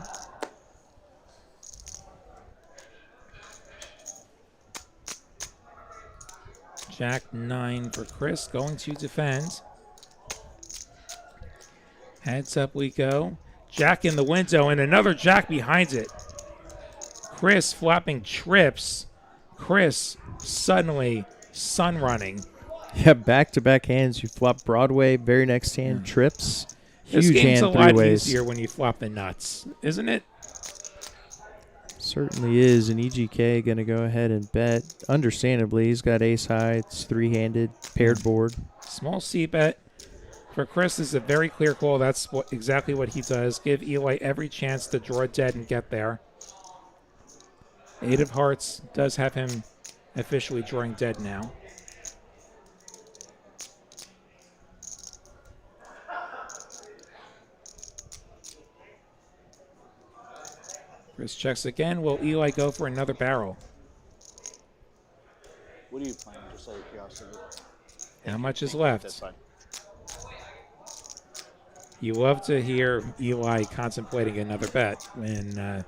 Jack 9 for Chris, going to defend. Heads up we go. Jack in the window and another jack behind it. Chris flopping trips. Chris suddenly sun running. Yeah, back-to-back hands. You flop Broadway, very next hand, trips. This Huge game's hand, a lot three-ways. easier when you flop the nuts, isn't it? Certainly is, and EGK going to go ahead and bet. Understandably, he's got ace high. It's three-handed, paired board. Small C bet. For Chris, this is a very clear call. That's exactly what he does. Give Eli every chance to draw dead and get there. 8 of hearts does have him officially drawing dead now. Chris checks again. Will Eli go for another barrel? What are you playing? Just out of curiosity. How much is left? That's fine. You love to hear Eli contemplating another bet when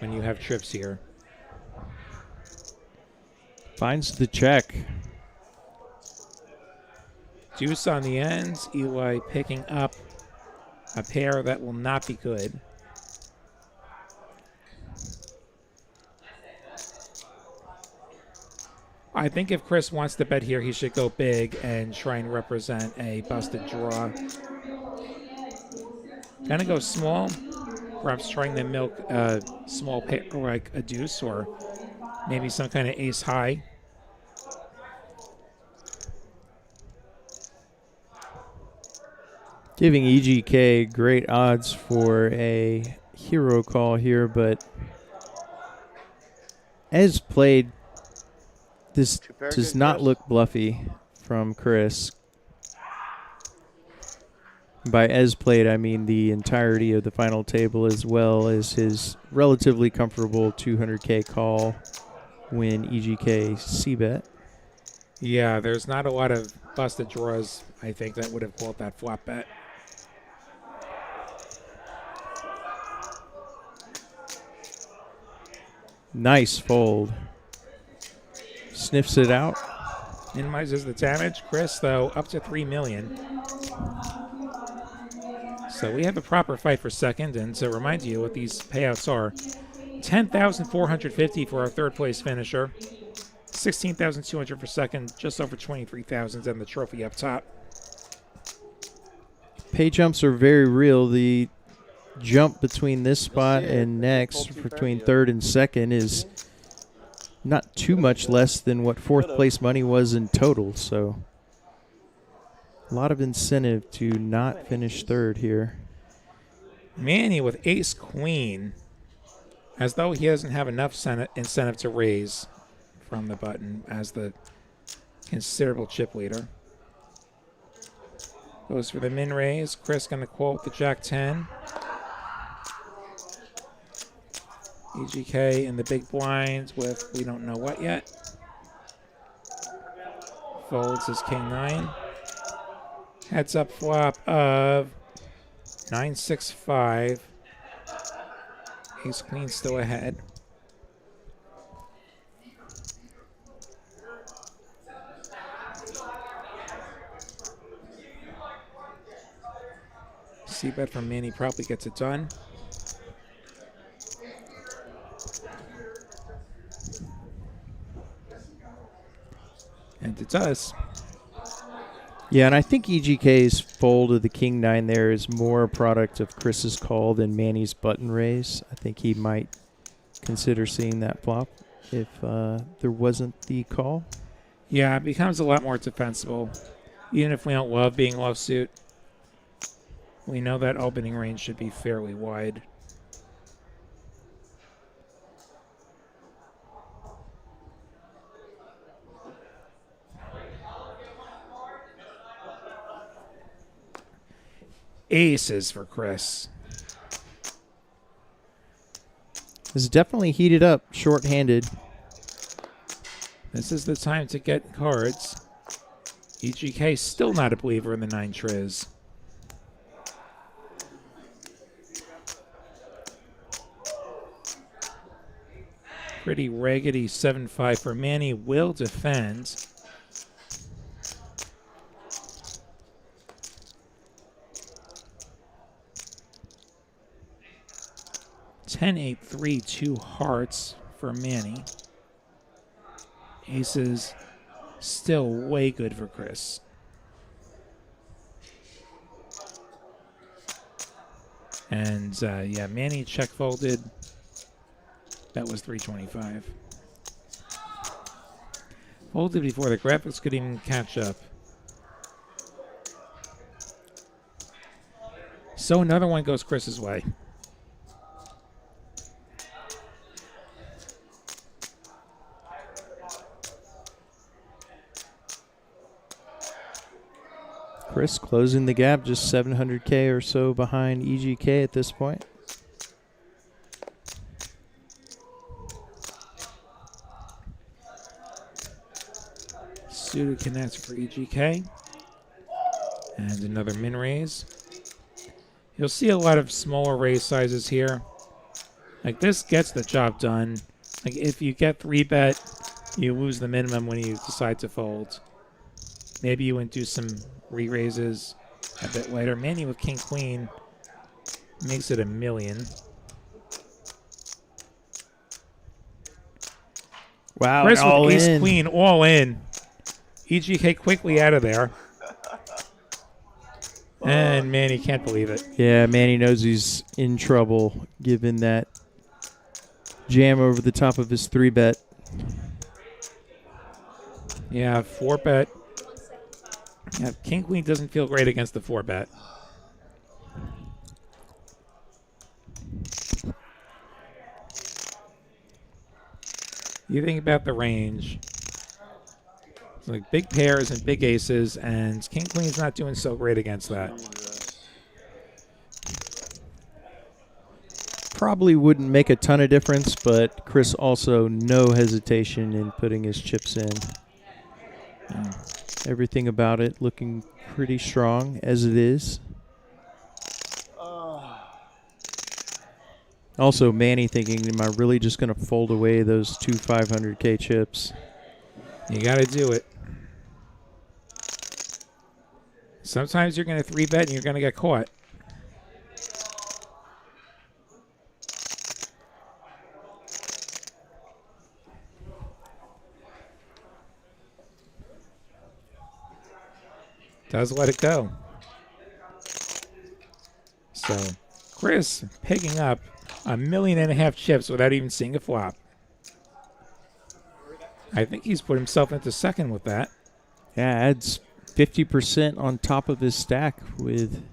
you have trips here. Finds the check. Deuce on the ends. Eli picking up a pair that will not be good. I think if Chris wants to bet here, he should go big and try and represent a busted draw. Gonna go small, perhaps trying to milk a small pair like a deuce or maybe some kind of ace high. Giving EGK great odds for a hero call here, but as played, this does not look bluffy from Chris. By as played, I mean the entirety of the final table as well as his relatively comfortable 200K call when EGK c-bet. Yeah, there's not a lot of busted draws, I think, that would have called that flop bet. Nice fold. Sniffs it out. Minimizes the damage. Chris, though, up to 3 million. So we have a proper fight for second, and to remind you what these payouts are, 10,450 for our third place finisher, 16,200 for second, just over 23,000, and the trophy up top. Pay jumps are very real. The jump between this spot and next, between third and second, is not too much less than what fourth place money was in total, so a lot of incentive to not finish third here. Manny with ace queen, as though he doesn't have enough incentive to raise from the button as the considerable chip leader. Goes for the min raise. Chris going to quote the jack 10. EGK in the big blind with we don't know what yet. Folds his king 9. Heads up flop of 9-6-5. Ace queen still ahead. C-bet from Manny probably gets it done. And it does. Yeah, and I think EGK's fold of the king 9 there is more a product of Chris's call than Manny's button raise. I think he might consider seeing that flop if there wasn't the call. Yeah, it becomes a lot more defensible. Even if we don't love being love suit, we know that opening range should be fairly wide. Aces for Chris. It's definitely heated up, short-handed. This is the time to get cards. EGK still not a believer in the 9 triz. Pretty raggedy 7-5 for Manny. Will defend. 10, 8, 3, 2 hearts for Manny. Aces still way good for Chris. And yeah, Manny check folded. That was 325. Folded before the graphics could even catch up. So another one goes Chris's way. Chris closing the gap, just 700K or so behind EGK at this point. Suited connects for EGK. And another min raise. You'll see a lot of smaller raise sizes here. Like this gets the job done. Like if you get 3-bet, you lose the minimum when you decide to fold. Maybe you would do some re-raises a bit later. Manny with king queen makes it $1 million. Wow, Chris all with ace in. queen all in. EGK quickly out of there. And Manny can't believe it. Yeah, Manny knows he's in trouble given that jam over the top of his 3-bet. Yeah, 4-bet. Yeah, king queen doesn't feel great against the 4-bet. You think about the range. It's like big pairs and big aces, and king queen's not doing so great against that. Probably wouldn't make a ton of difference, but Chris also no hesitation in putting his chips in. Everything about it looking pretty strong as it is. Also, Manny thinking, am I really just going to fold away those two 500K chips? You got to do it. Sometimes you're going to 3-bet and you're going to get caught. Does let it go. So, Chris picking up $1.5 million chips without even seeing a flop. I think he's put himself into second with that. Yeah, adds 50% on top of his stack with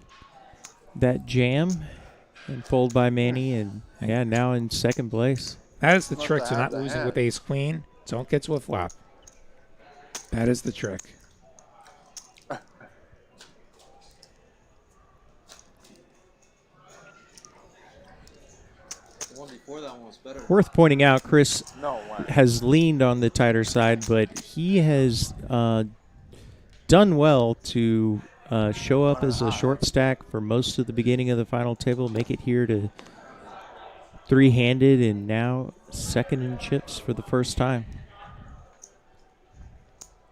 that jam and fold by Manny, and yeah, now in second place. That is the trick to not losing with ace queen. Don't get to a flop. That is the trick. Worth pointing out, Chris has leaned on the tighter side, but he has done well to show up as a short stack for most of the beginning of the final table, make it here to three-handed, and now second in chips for the first time.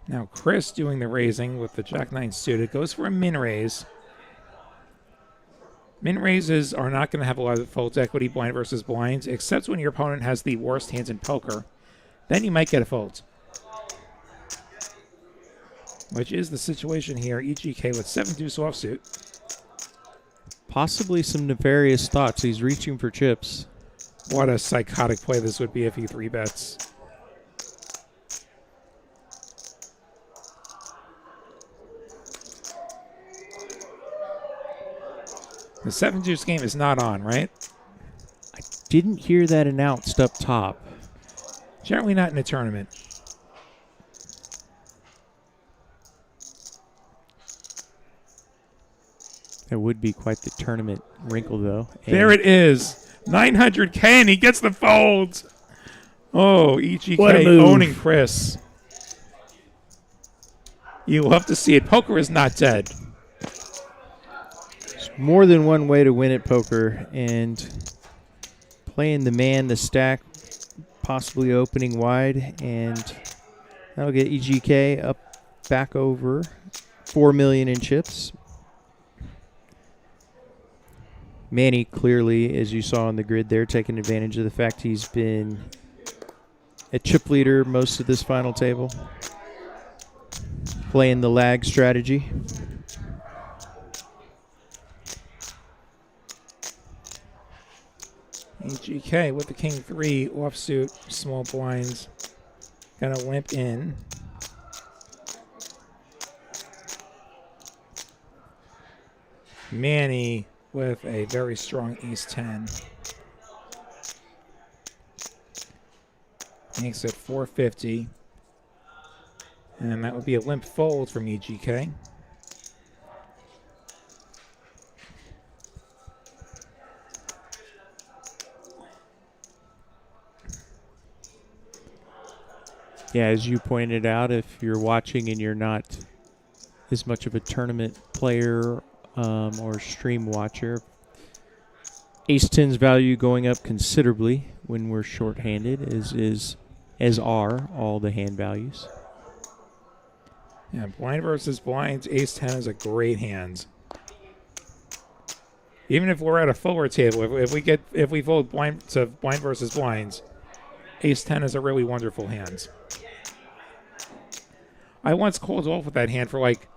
Now Chris doing the raising with the Jack-9 suited goes for a min raise. Min raises are not going to have a lot of folds equity blind versus blinds, except when your opponent has the worst hands in poker. Then you might get a fold. Which is the situation here. EGK with 7-deuce offsuit. Possibly some nefarious thoughts. He's reaching for chips. What a psychotic play this would be if he 3-bets. The 7-deuce game is not on, right? I didn't hear that announced up top. Generally not in a tournament. That would be quite the tournament wrinkle, though. There it is. 900K, and he gets the fold. Oh, EGK owning Chris. You love to see it. Poker is not dead. More than one way to win at poker, and playing the man, the stack, possibly opening wide, and that'll get EGK up back over 4 million in chips. Manny clearly, as you saw on the grid there, taking advantage of the fact he's been a chip leader most of this final table, playing the lag strategy. EGK with the king 3 offsuit, small blinds. Gonna limp in. Manny with a very strong ace 10. Makes it 450. And that would be a limp fold from EGK. Yeah, as you pointed out, if you're watching and you're not as much of a tournament player or stream watcher, ace 10's value going up considerably when we're shorthanded, as are all the hand values. Yeah, blind versus blinds, ace 10 is a great hand. Even if we're at a forward table, if we fold blind to blind versus blinds, ace 10 is a really wonderful hand. I once called off with that hand for like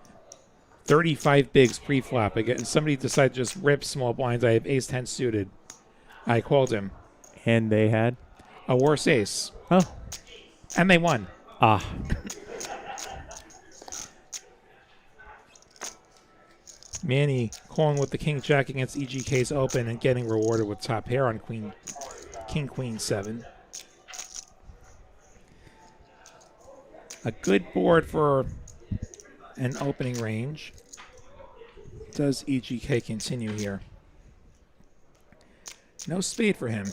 35 bigs pre-flop. Again, somebody decided to just rip small blinds. I have ace 10 suited. I called him. And they had? A worse ace. Oh. And they won. Ah. Manny calling with the king jack against EGK's open and getting rewarded with top pair on king queen 7. A good board for an opening range. Does EGK continue here? No spade for him.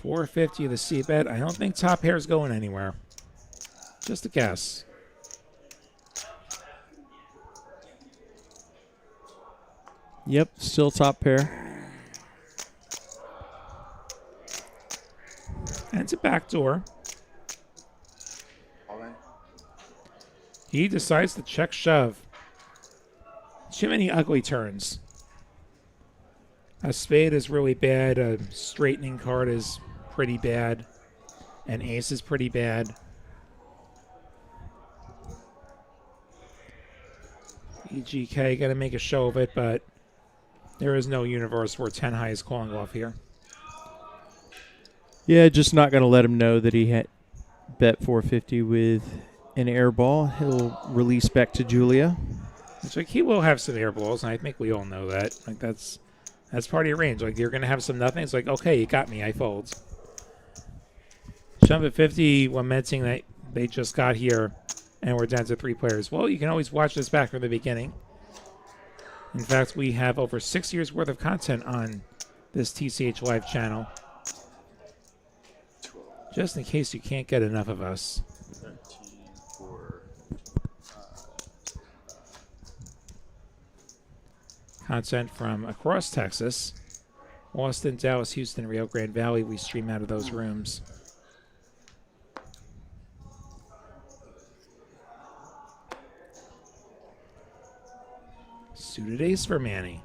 $450 the C bet. I don't think top pair is going anywhere. Just a guess. Yep, still top pair. And it's a backdoor. All in. He decides to check shove. Too many ugly turns. A spade is really bad. A straightening card is pretty bad. An ace is pretty bad. EGK got to make a show of it, but there is no universe where 10 high is calling off here. Yeah, just not going to let him know that he had bet 450 with an air ball. He'll release back to Julia. It's like he will have some air balls, and I think we all know that. Like that's part of your range. Like you're going to have some nothing. It's like, okay, you got me. I fold. Jump at 50, lamenting that they just got here and we're down to 3 players. Well, you can always watch this back from the beginning. In fact, we have over 6 years worth of content on this TCH Live channel. Just in case you can't get enough of us. 13, 4, Content from across Texas. Austin, Dallas, Houston, Rio Grande Valley. We stream out of those rooms. Suited ace for Manny.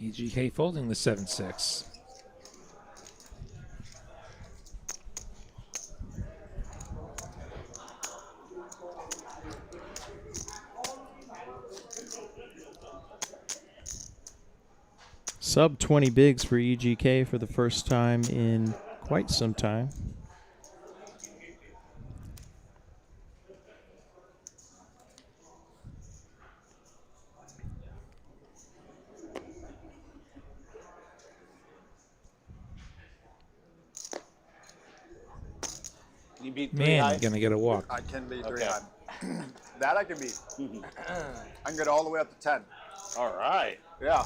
EGK folding the 7-6. Sub 20 bigs for EGK for the first time in quite some time. You beat 3 Man, high? gonna get a walk. I can beat 3 Okay. high. That I can beat. I can get all the way up to 10. All right. Yeah.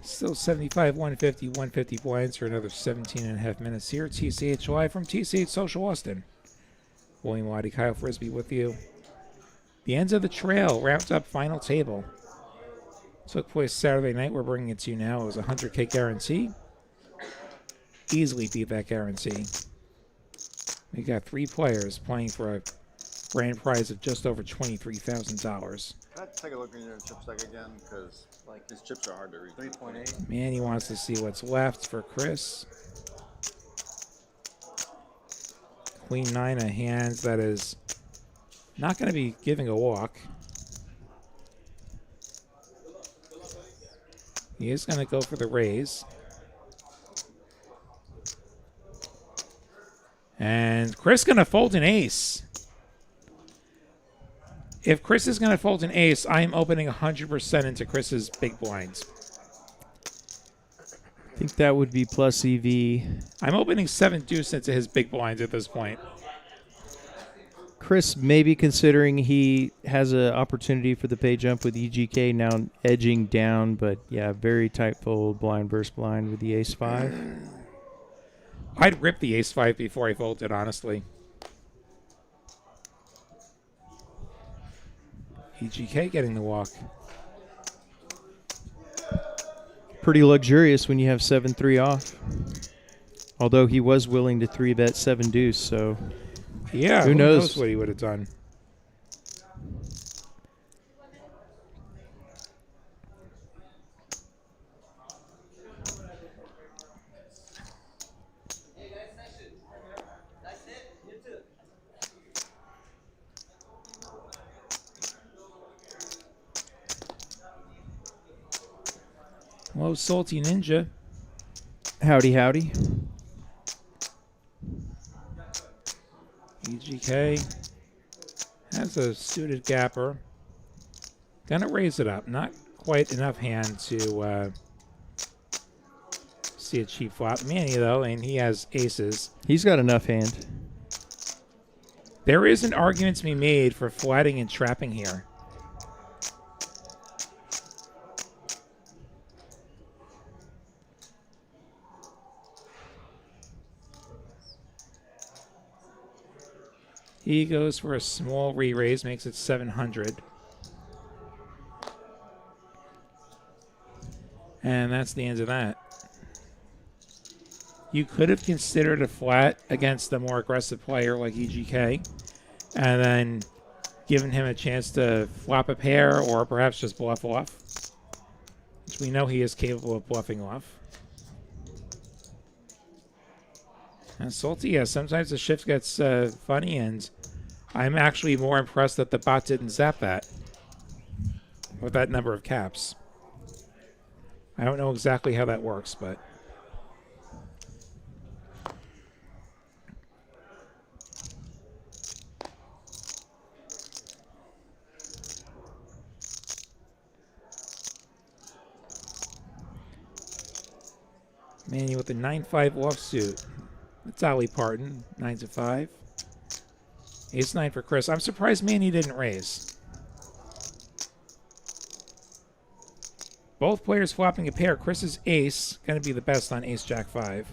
Still 75, 150, 150 blinds for another 17 and a half minutes here. TCH Live from TCH Social Austin. William Waddy, Kyle Frisbee with you. The ends of the trail, Roundup final table. Took place Saturday night. We're bringing it to you now. It was a 100K guarantee. Easily beat that guarantee. We got 3 players playing for a grand prize of just over $23,000. Can I take a look at your chip stack again? Because like these chips are hard to read. 3.8. Manny wants to see what's left for Chris. Queen 9 of hands that is not going to be giving a walk. He is going to go for the raise. And Chris going to fold an ace. If Chris is going to fold an ace, I am opening 100% into Chris's big blinds. I think that would be plus EV. I'm opening 7 deuce into his big blinds at this point. Chris maybe considering he has an opportunity for the pay jump with EGK now edging down, but yeah, very tight fold, blind versus blind with the ace-5. I'd rip the ace-5 before I fold it, honestly. EGK getting the walk. Pretty luxurious when you have 7-3 off. Although he was willing to 3-bet 7 deuce, so yeah, who knows what he would have done. Hello, Salty Ninja. Howdy, howdy. EGK has a suited gapper. Gonna raise it up. Not quite enough hand to see a cheap flop. Manny, though, and he has aces. He's got enough hand. There is an argument to be made for flatting and trapping here. He goes for a small re-raise, makes it 700. And that's the end of that. You could have considered a flat against a more aggressive player like EGK, and then given him a chance to flop a pair or perhaps just bluff off, which we know he is capable of bluffing off. And Salty, yeah, sometimes the shift gets funny, and I'm actually more impressed that the bot didn't zap that with that number of caps. I don't know exactly how that works, but... Manny with the 9-5 offsuit. It's Dolly Parton, 9-5. Ace-9 for Chris. I'm surprised Manny didn't raise. Both players flopping a pair. Chris's ace, going to be the best on Ace-Jack-5.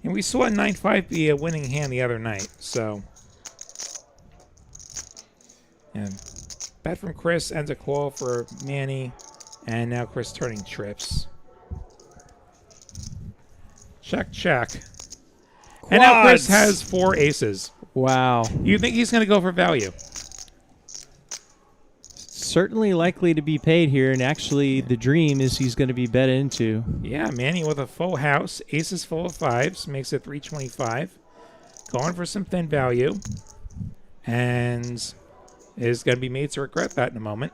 And we saw a 9-5 be a winning hand the other night, so... And bet from Chris, ends a call for Manny, and now Chris turning trips. Check, check. Quads. And now Chris has 4 aces. Wow. You think he's going to go for value? Certainly likely to be paid here, and actually the dream is he's going to be bet into. Yeah, Manny with a full house. Aces full of 5s. Makes it 325. Going for some thin value. And is going to be made to regret that in a moment.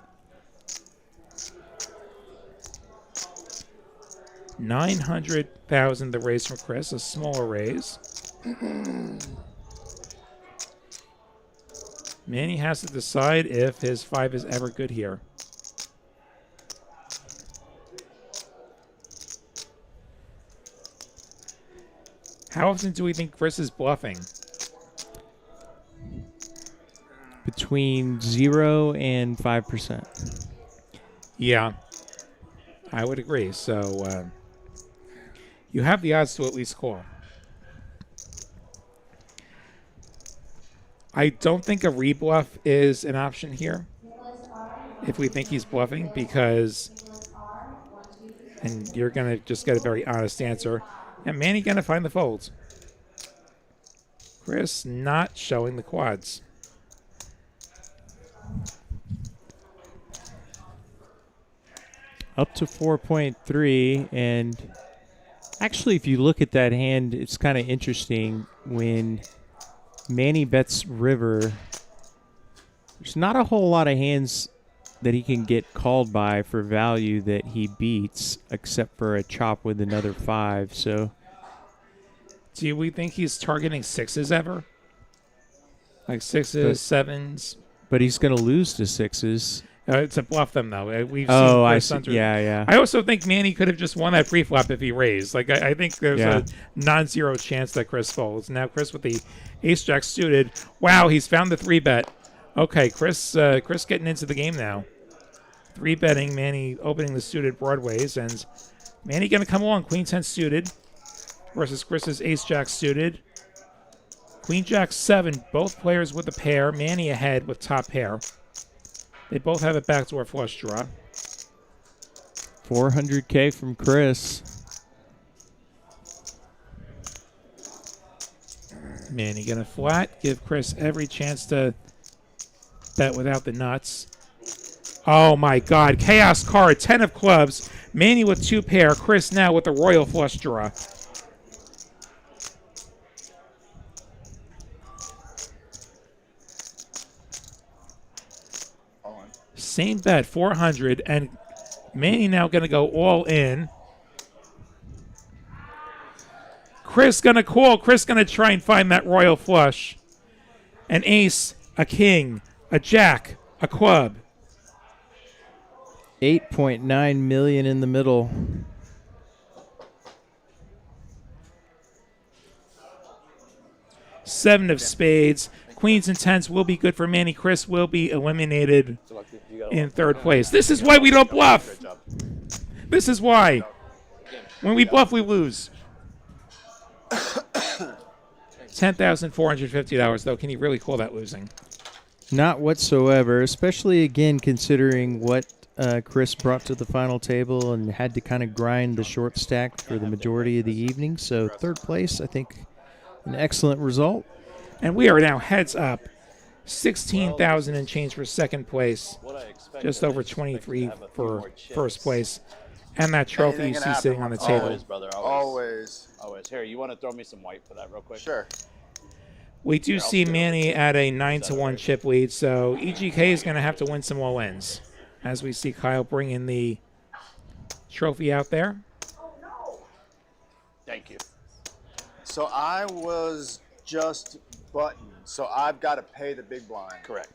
900,000 the raise from Chris, a smaller raise. Manny has to decide if his 5 is ever good here. How often do we think Chris is bluffing? Between 0 and 5%. Yeah, I would agree. So you have the odds to at least call. I don't think a rebluff is an option here if we think he's bluffing, because, and you're going to just get a very honest answer, and Manny going to find the folds. Chris not showing the quads. Up to 4.3, and actually, if you look at that hand, it's kind of interesting. When Manny bets river, there's not a whole lot of hands that he can get called by for value that he beats, except for a chop with another 5. So, do we think he's targeting sixes ever? Like sixes, sevens? But he's going to lose to sixes. To bluff them, though. We've Oh, seen I Chris see. under. Yeah. I also think Manny could have just won that pre-flop if he raised. Like, I think there's a non-zero chance that Chris folds. Now Chris with the ace-jack suited. Wow, he's found the 3-bet. Okay, Chris getting into the game now. 3-betting, Manny opening the suited broadways, and Manny going to come along. Queen-10 suited versus Chris's ace-jack suited. Queen-jack 7, both players with a pair. Manny ahead with top pair. They both have a backdoor flush draw. $400K from Chris. Manny gonna flat, give Chris every chance to bet without the nuts. Oh my God, chaos card, 10 of clubs. Manny with 2 pair, Chris now with the royal flush draw. Same bet, 400, and Manny now going to go all in. Chris going to call. Chris going to try and find that royal flush. An ace, a king, a jack, a club. 8.9 million in the middle. Seven of spades. Queens and 10s will be good for Manny. Chris will be eliminated in third place. This is why we don't bluff. This is why. When we bluff, we lose. $10,450, though. Can you really call that losing? Not whatsoever, especially, again, considering what Chris brought to the final table and had to kind of grind the short stack for the majority of the evening. So third place, I think, an excellent result. And we are now heads up. 16,000 and change for second place. Just over 23 for first place. And that trophy you see sitting on the table. Always, brother. Always. Here, you want to throw me some white for that real quick? Sure. We do see Manny at a 9-1 chip lead, so EGK is going to have to win some all-ins. As we see Kyle bring in the trophy out there. Thank you. So I was just button, so I've got to pay the big blind. Correct.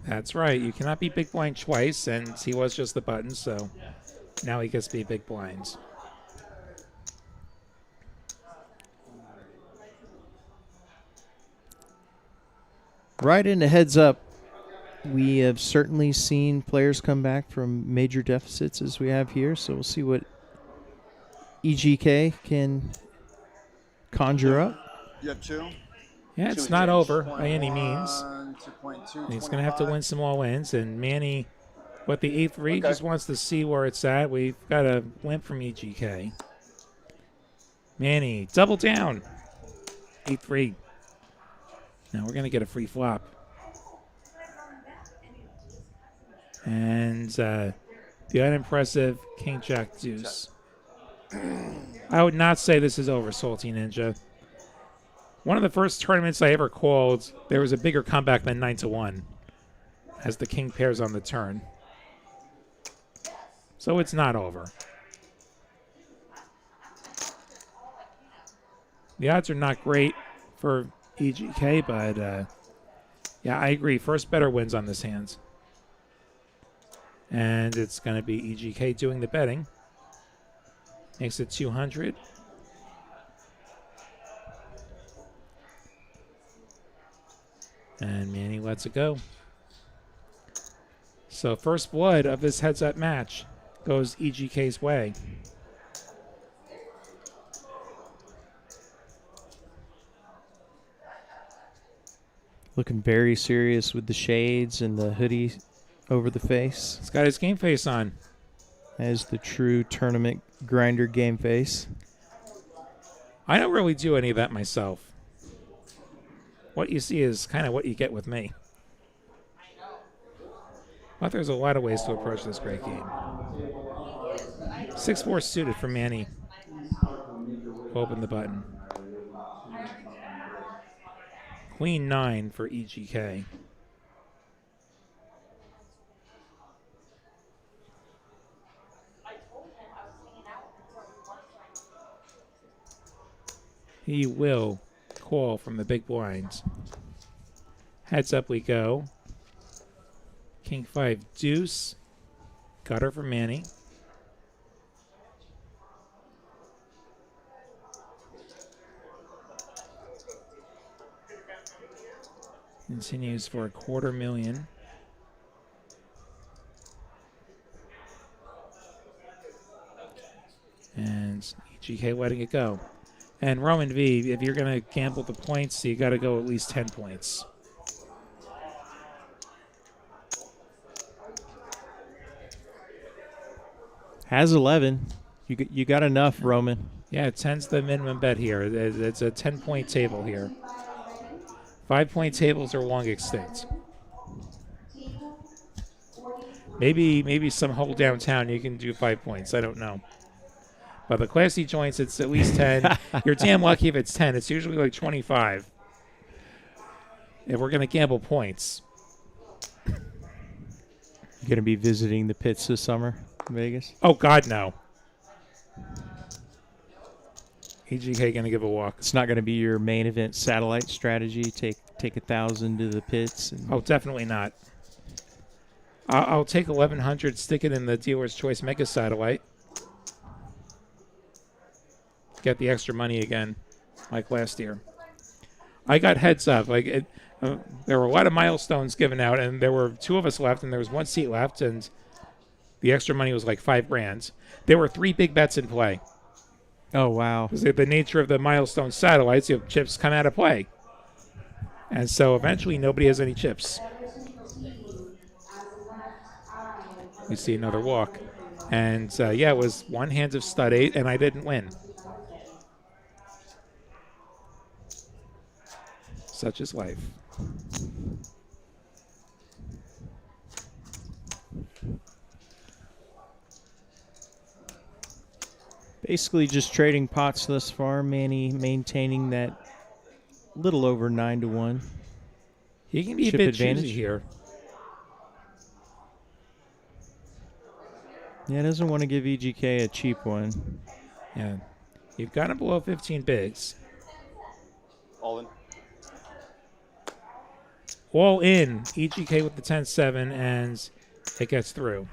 That's right. You cannot be big blind twice, and he was just the button, so now he gets to be big blinds. Right in a heads up, we have certainly seen players come back from major deficits as we have here, so we'll see what EGK can conjure up. You have 2? Yeah, it's not over by any means. 2.2, He's going to have to win some all-ins, and Manny, with the 8-3, just wants to see where it's at. We've got a limp from EGK. Manny, double down. 8-3. Now we're going to get a free flop. And the unimpressive King-Jack deuce. I would not say this is over, Salty Ninja. One of the first tournaments I ever called, there was a bigger comeback than 9-1 as the king pairs on the turn. So it's not over. The odds are not great for EGK, but yeah, I agree. First better wins on this hand. And it's going to be EGK doing the betting. Makes it 200. And Manny lets it go. So first blood of this heads-up match goes EGK's way. Looking very serious with the shades and the hoodie over the face. He's got his game face on. As the true tournament grinder game face. I don't really do any of that myself. What you see is kind of what you get with me. But there's a lot of ways to approach this great game. 6-4 suited for Manny. Open the button. Queen 9 for EGK. He will call from the big blinds. Heads up we go. King 5 deuce. Gutter for Manny. Continues for $250,000. And EGK letting it go. And Roman V, if you're going to gamble the points, you got to go at least 10 points. Has 11. You got enough, Roman. Yeah, 10's the minimum bet here. It's a 10-point table here. 5-point tables are long extinct. Maybe some hole downtown you can do 5 points. I don't know. But the classy joints, it's at least 10. You're damn lucky if it's 10. It's usually like 25. If we're going to gamble points. You're going to be visiting the pits this summer in Vegas? Oh, God, no. EGK going to give a walk. It's not going to be your main event satellite strategy. Take 1,000 to the pits. Oh, definitely not. I'll take 1,100, stick it in the dealer's choice mega satellite. Get the extra money again, like last year. I got heads up. There were a lot of milestones given out, and there were 2 of us left, and there was 1 seat left, and the extra money was like $5,000. There were 3 big bets in play. Oh, wow. Because the nature of the milestone satellites, chips come out of play. And so eventually nobody has any chips. We see another walk. And, yeah, it was 1 hand of stud 8, and I didn't win. Such is life. Basically just trading pots thus far. Manny maintaining that little over 9-1. He can be chip a bit advantage choosy here. Yeah, doesn't want to give EGK a cheap one. Yeah. You've got him below 15 bigs. All in. All in. EGK with the 10-7, and it gets through.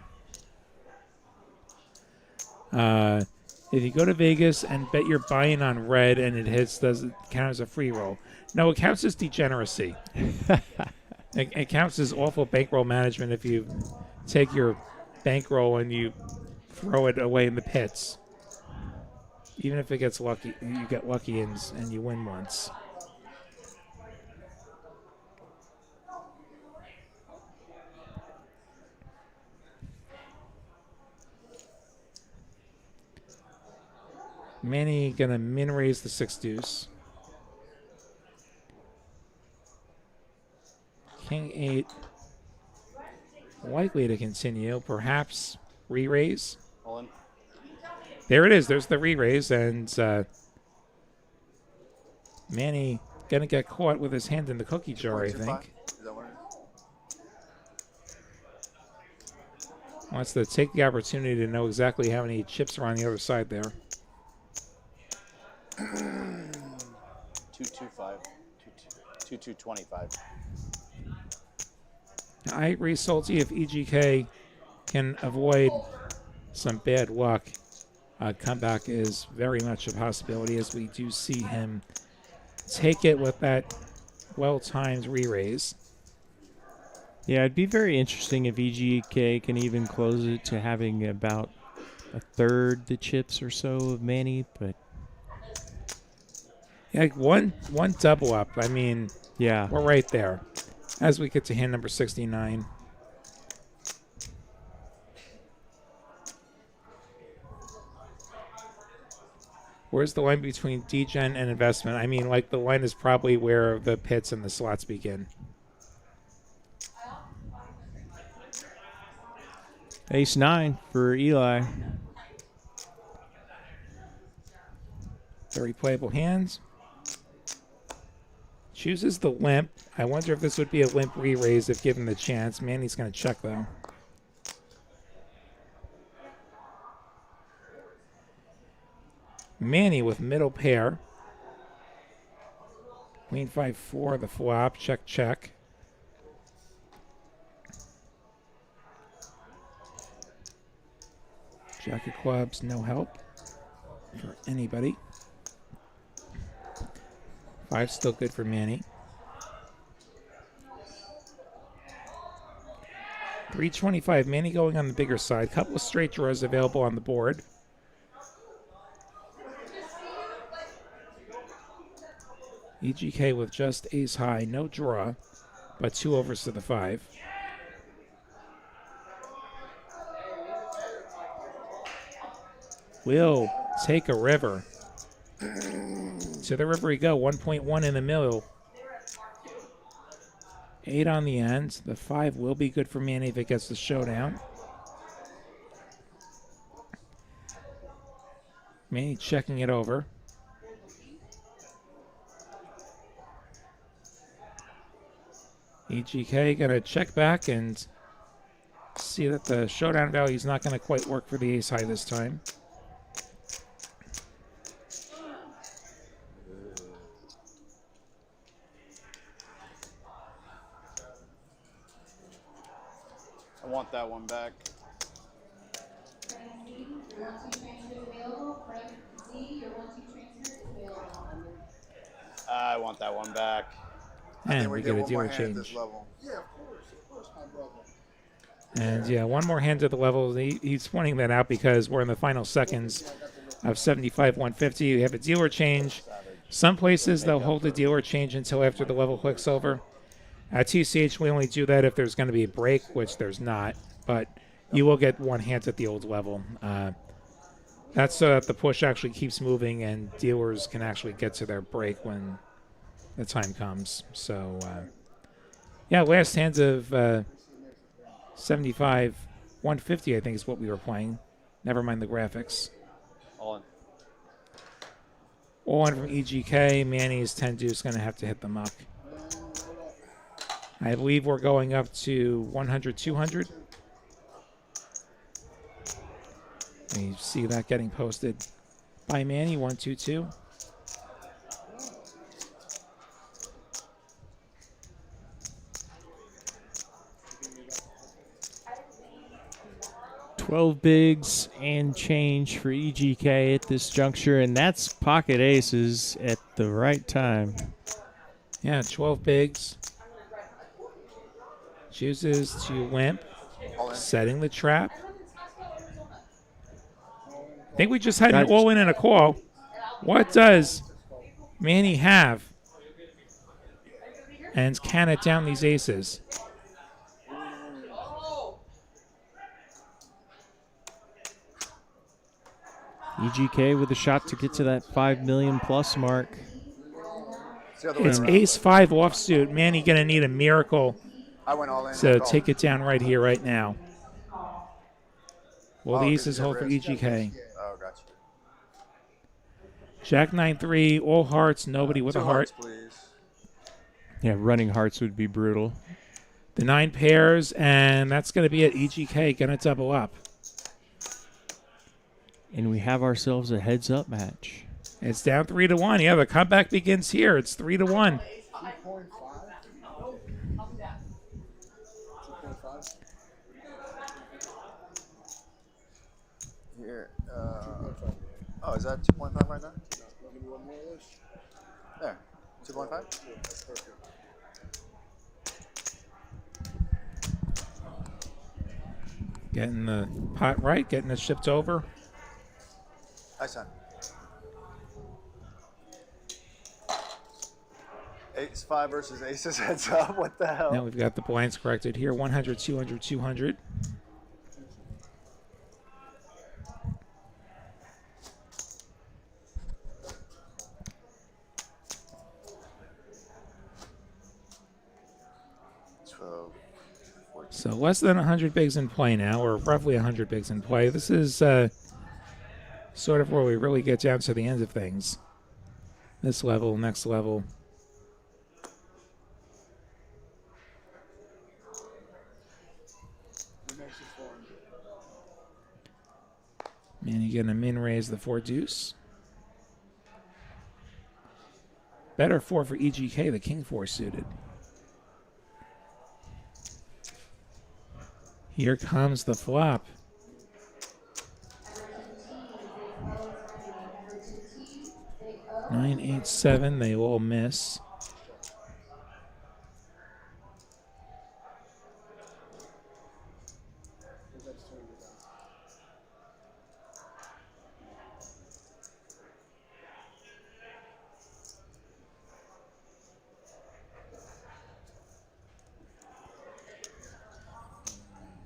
If you go to Vegas and bet you're buying on red and it hits, does it count as a free roll? No, it counts as degeneracy. It counts as awful bankroll management if you take your bankroll and you throw it away in the pits. Even if it gets lucky, you get lucky and you win once. Manny gonna min raise the 6 deuce. King 8 likely to continue. Perhaps re-raise. All in. There it is. There's the re-raise, and Manny gonna get caught with his hand in the cookie jar, I think. Wants to take the opportunity to know exactly how many chips are on the other side there. 225. 2225. I agree, Salty. If EGK can avoid some bad luck, comeback is very much a possibility, as we do see him take it with that well-timed re-raise. Yeah, it'd be very interesting if EGK can even close it to having about a third the chips or so of Manny, but yeah, like one double up. I mean, yeah, we're right there. as we get to hand number 69. Where's the line between degen and investment? I mean, like, the line is probably where the pits and the slots begin. Ace-9 for Eli. Very playable hands. Chooses the limp. I wonder if this would be a limp re-raise if given the chance. Manny's going to check, though. Manny with middle pair. Queen 5-4, the flop. Check, check. Jack of clubs, no help for anybody. 5 still good for Manny. 325, Manny going on the bigger side. Couple of straight draws available on the board. EGK with just ace high, no draw, but 2 overs to the 5. Will take a river. To the river we go, 1.1 in the middle. 8 on the end. The 5 will be good for Manny if it gets the showdown. Manny checking it over. EGK going to check back and see that the showdown value is not going to quite work for the ace high this time. I want that one back. I want that one back. And we get a dealer change. Yeah, of course, my brother. And yeah, one more hand to the level. He's pointing that out because we're in the final seconds of 75-150. We have a dealer change. Some places they'll hold the dealer change until after the level clicks over. At TCH, we only do that if there's going to be a break, which there's not. But you will get one hand at the old level. That's so that the push actually keeps moving and dealers can actually get to their break when the time comes. So, yeah, last hands of 75-150, I think is what we were playing. Never mind the graphics. All in. All in from EGK. Manny's 10 deuce going to have to hit the muck. I believe we're going up to 100-200. You see that getting posted by Manny, 1-2-2. $12 bigs and change for EGK at this juncture, and that's pocket aces at the right time. Yeah, 12 bigs. Chooses to limp, setting the trap. I think we just had an all-in and a call. What does Manny have? And can it down these aces? EGK with a shot to get to that 5 million plus mark. It's ace-5 offsuit. Manny going to need a miracle. I went all in. So take it down right here, right now. Well, the aces hold for EGK. Oh, gotcha. Jack 9-3, all hearts, nobody with a heart. Please. Yeah, running hearts would be brutal. The 9 pairs, and that's going to be it. EGK going to double up. And we have ourselves a heads-up match. It's down 3-1. Yeah, the comeback begins here. It's 3-1. 2.5. Here. Oh, is that 2.5 right now? Give me one more of this. There. 2.5? Yeah, that's perfect. Getting the pot right, getting it shipped over. Hi, son. Ace-5 versus aces heads up. What the hell? Now we've got the blinds corrected here. 100, 200, 200. So less than 100 bigs in play now, or roughly 100 bigs in play. This is sort of where we really get down to the end of things. This level, next level. Manny getting a min raise the 4 deuce. Better 4 for EGK, the king 4 suited. Here comes the flop. Nine, 8, 7, they all miss.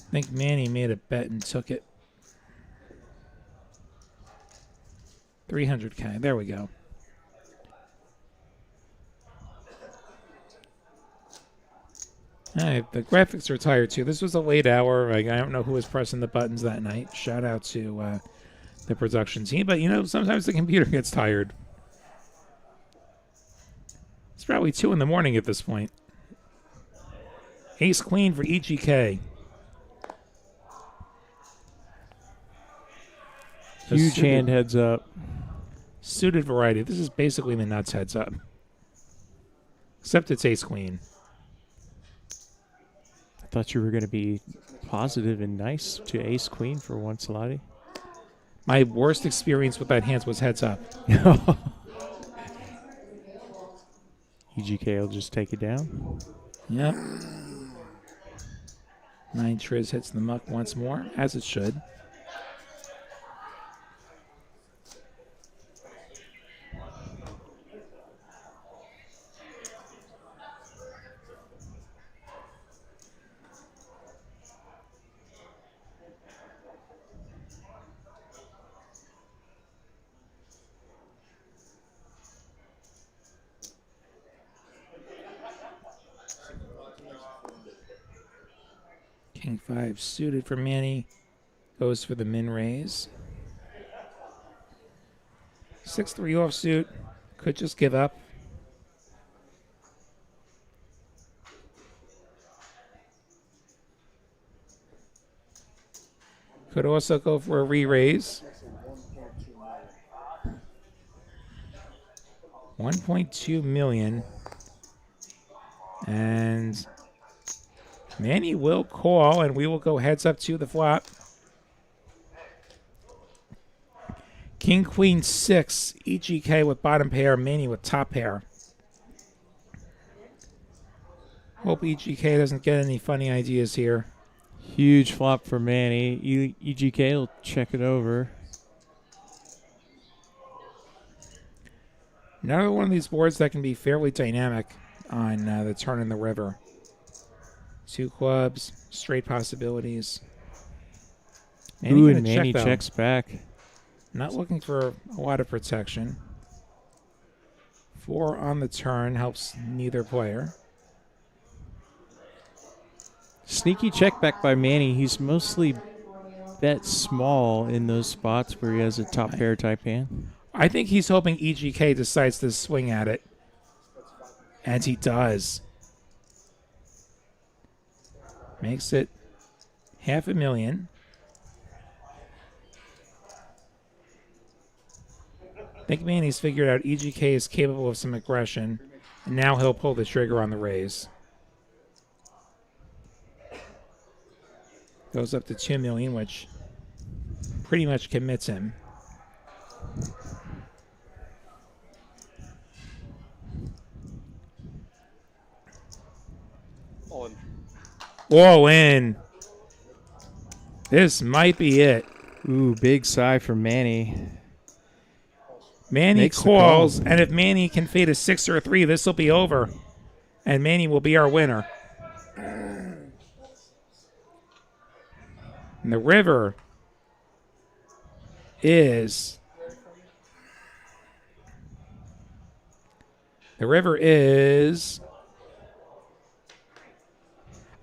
I think Manny made a bet and took it. 300K. There we go. All right, the graphics are tired too. This was a late hour. I don't know who was pressing the buttons that night. Shout out to the production team. But, you know, sometimes the computer gets tired. It's probably 2 in the morning at this point. Ace Queen for EGK. Huge hand heads up. Suited variety. This is basically the nuts heads up. Except it's Ace Queen. I thought you were going to be positive and nice to Ace Queen for once, Lottie. My worst experience with that hand was heads up. EGK will just take it down. Yep. 9 Triz hits the muck once more, as it should. King 5 suited for Manny. Goes for the min raise. 6-3 offsuit. Could just give up. Could also go for a re-raise. 1.2 million. And Manny will call, and we will go heads up to the flop. King, Queen, 6. EGK with bottom pair. Manny with top pair. Hope EGK doesn't get any funny ideas here. Huge flop for Manny. EGK will check it over. Another one of these boards that can be fairly dynamic on the turn in the river. 2 clubs, straight possibilities. Ooh, and Manny checks back. Not looking for a lot of protection. 4 on the turn helps neither player. Sneaky check back by Manny. He's mostly bet small in those spots where he has a top pair type hand. I think he's hoping EGK decides to swing at it. And he does. Makes it $500,000. I think Manny's figured out EGK is capable of some aggression, and now he'll pull the trigger on the raise. Goes up to $2 million, which pretty much commits him. All in. This might be it. Ooh, big sigh for Manny. Manny Makes the calls, call. and if Manny can fade a 6 or a 3, this will be over. And Manny will be our winner. And the river is... The river is...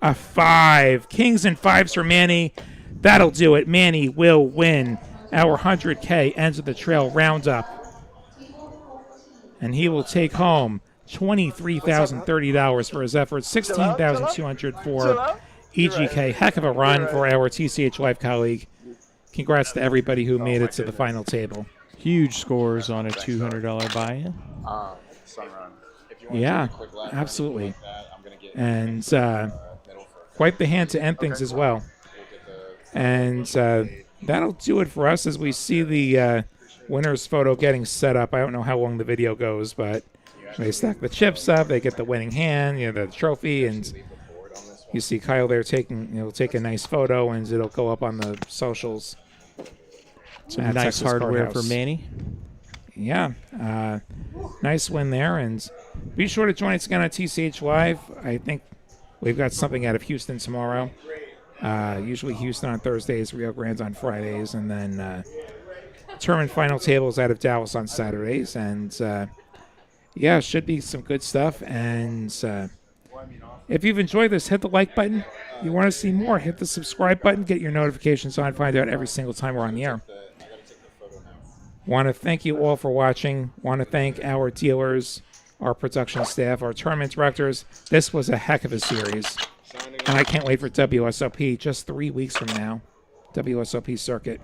a 5. Kings and 5s for Manny. That'll do it. Manny will win our 100K ends of the trail roundup. And he will take home $23,030 for his efforts, $16,200 for EGK. Heck of a run for our TCH Life colleague. Congrats to everybody who made it to the final table. Huge scores on a $200 buy-in. Yeah, absolutely. And quite the hand to end things as well. And that'll do it for us as we see the winner's photo getting set up. I don't know how long the video goes, but they stack the chips up, they get the winning hand, the trophy, and you see Kyle there taking, take a nice photo, and it'll go up on the socials. Some nice Texas hardware Card House. for Manny. Yeah, nice win there, and be sure to join us again on TCH Live. I think we've got something out of Houston tomorrow. Usually Houston on Thursdays, Rio Grande on Fridays, and then tournament final tables out of Dallas on Saturdays. And yeah, should be some good stuff. And if you've enjoyed this, hit the like button. You want to see more, hit the subscribe button, get your notifications on, find out every single time we're on the air. Want to thank you all for watching. Want to thank our dealers, our production staff, our tournament directors. This was a heck of a series. And I can't wait for WSOP just 3 weeks from now. WSOP circuit.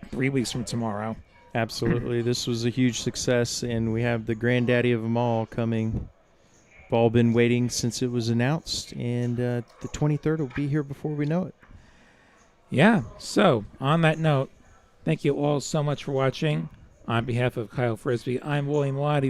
3 weeks from tomorrow. Absolutely. This was a huge success, and we have the granddaddy of them all coming. We've all been waiting since it was announced, and the 23rd will be here before we know it. Yeah, so on that note, thank you all so much for watching. On behalf of Kyle Frisbee, I'm William Lottie.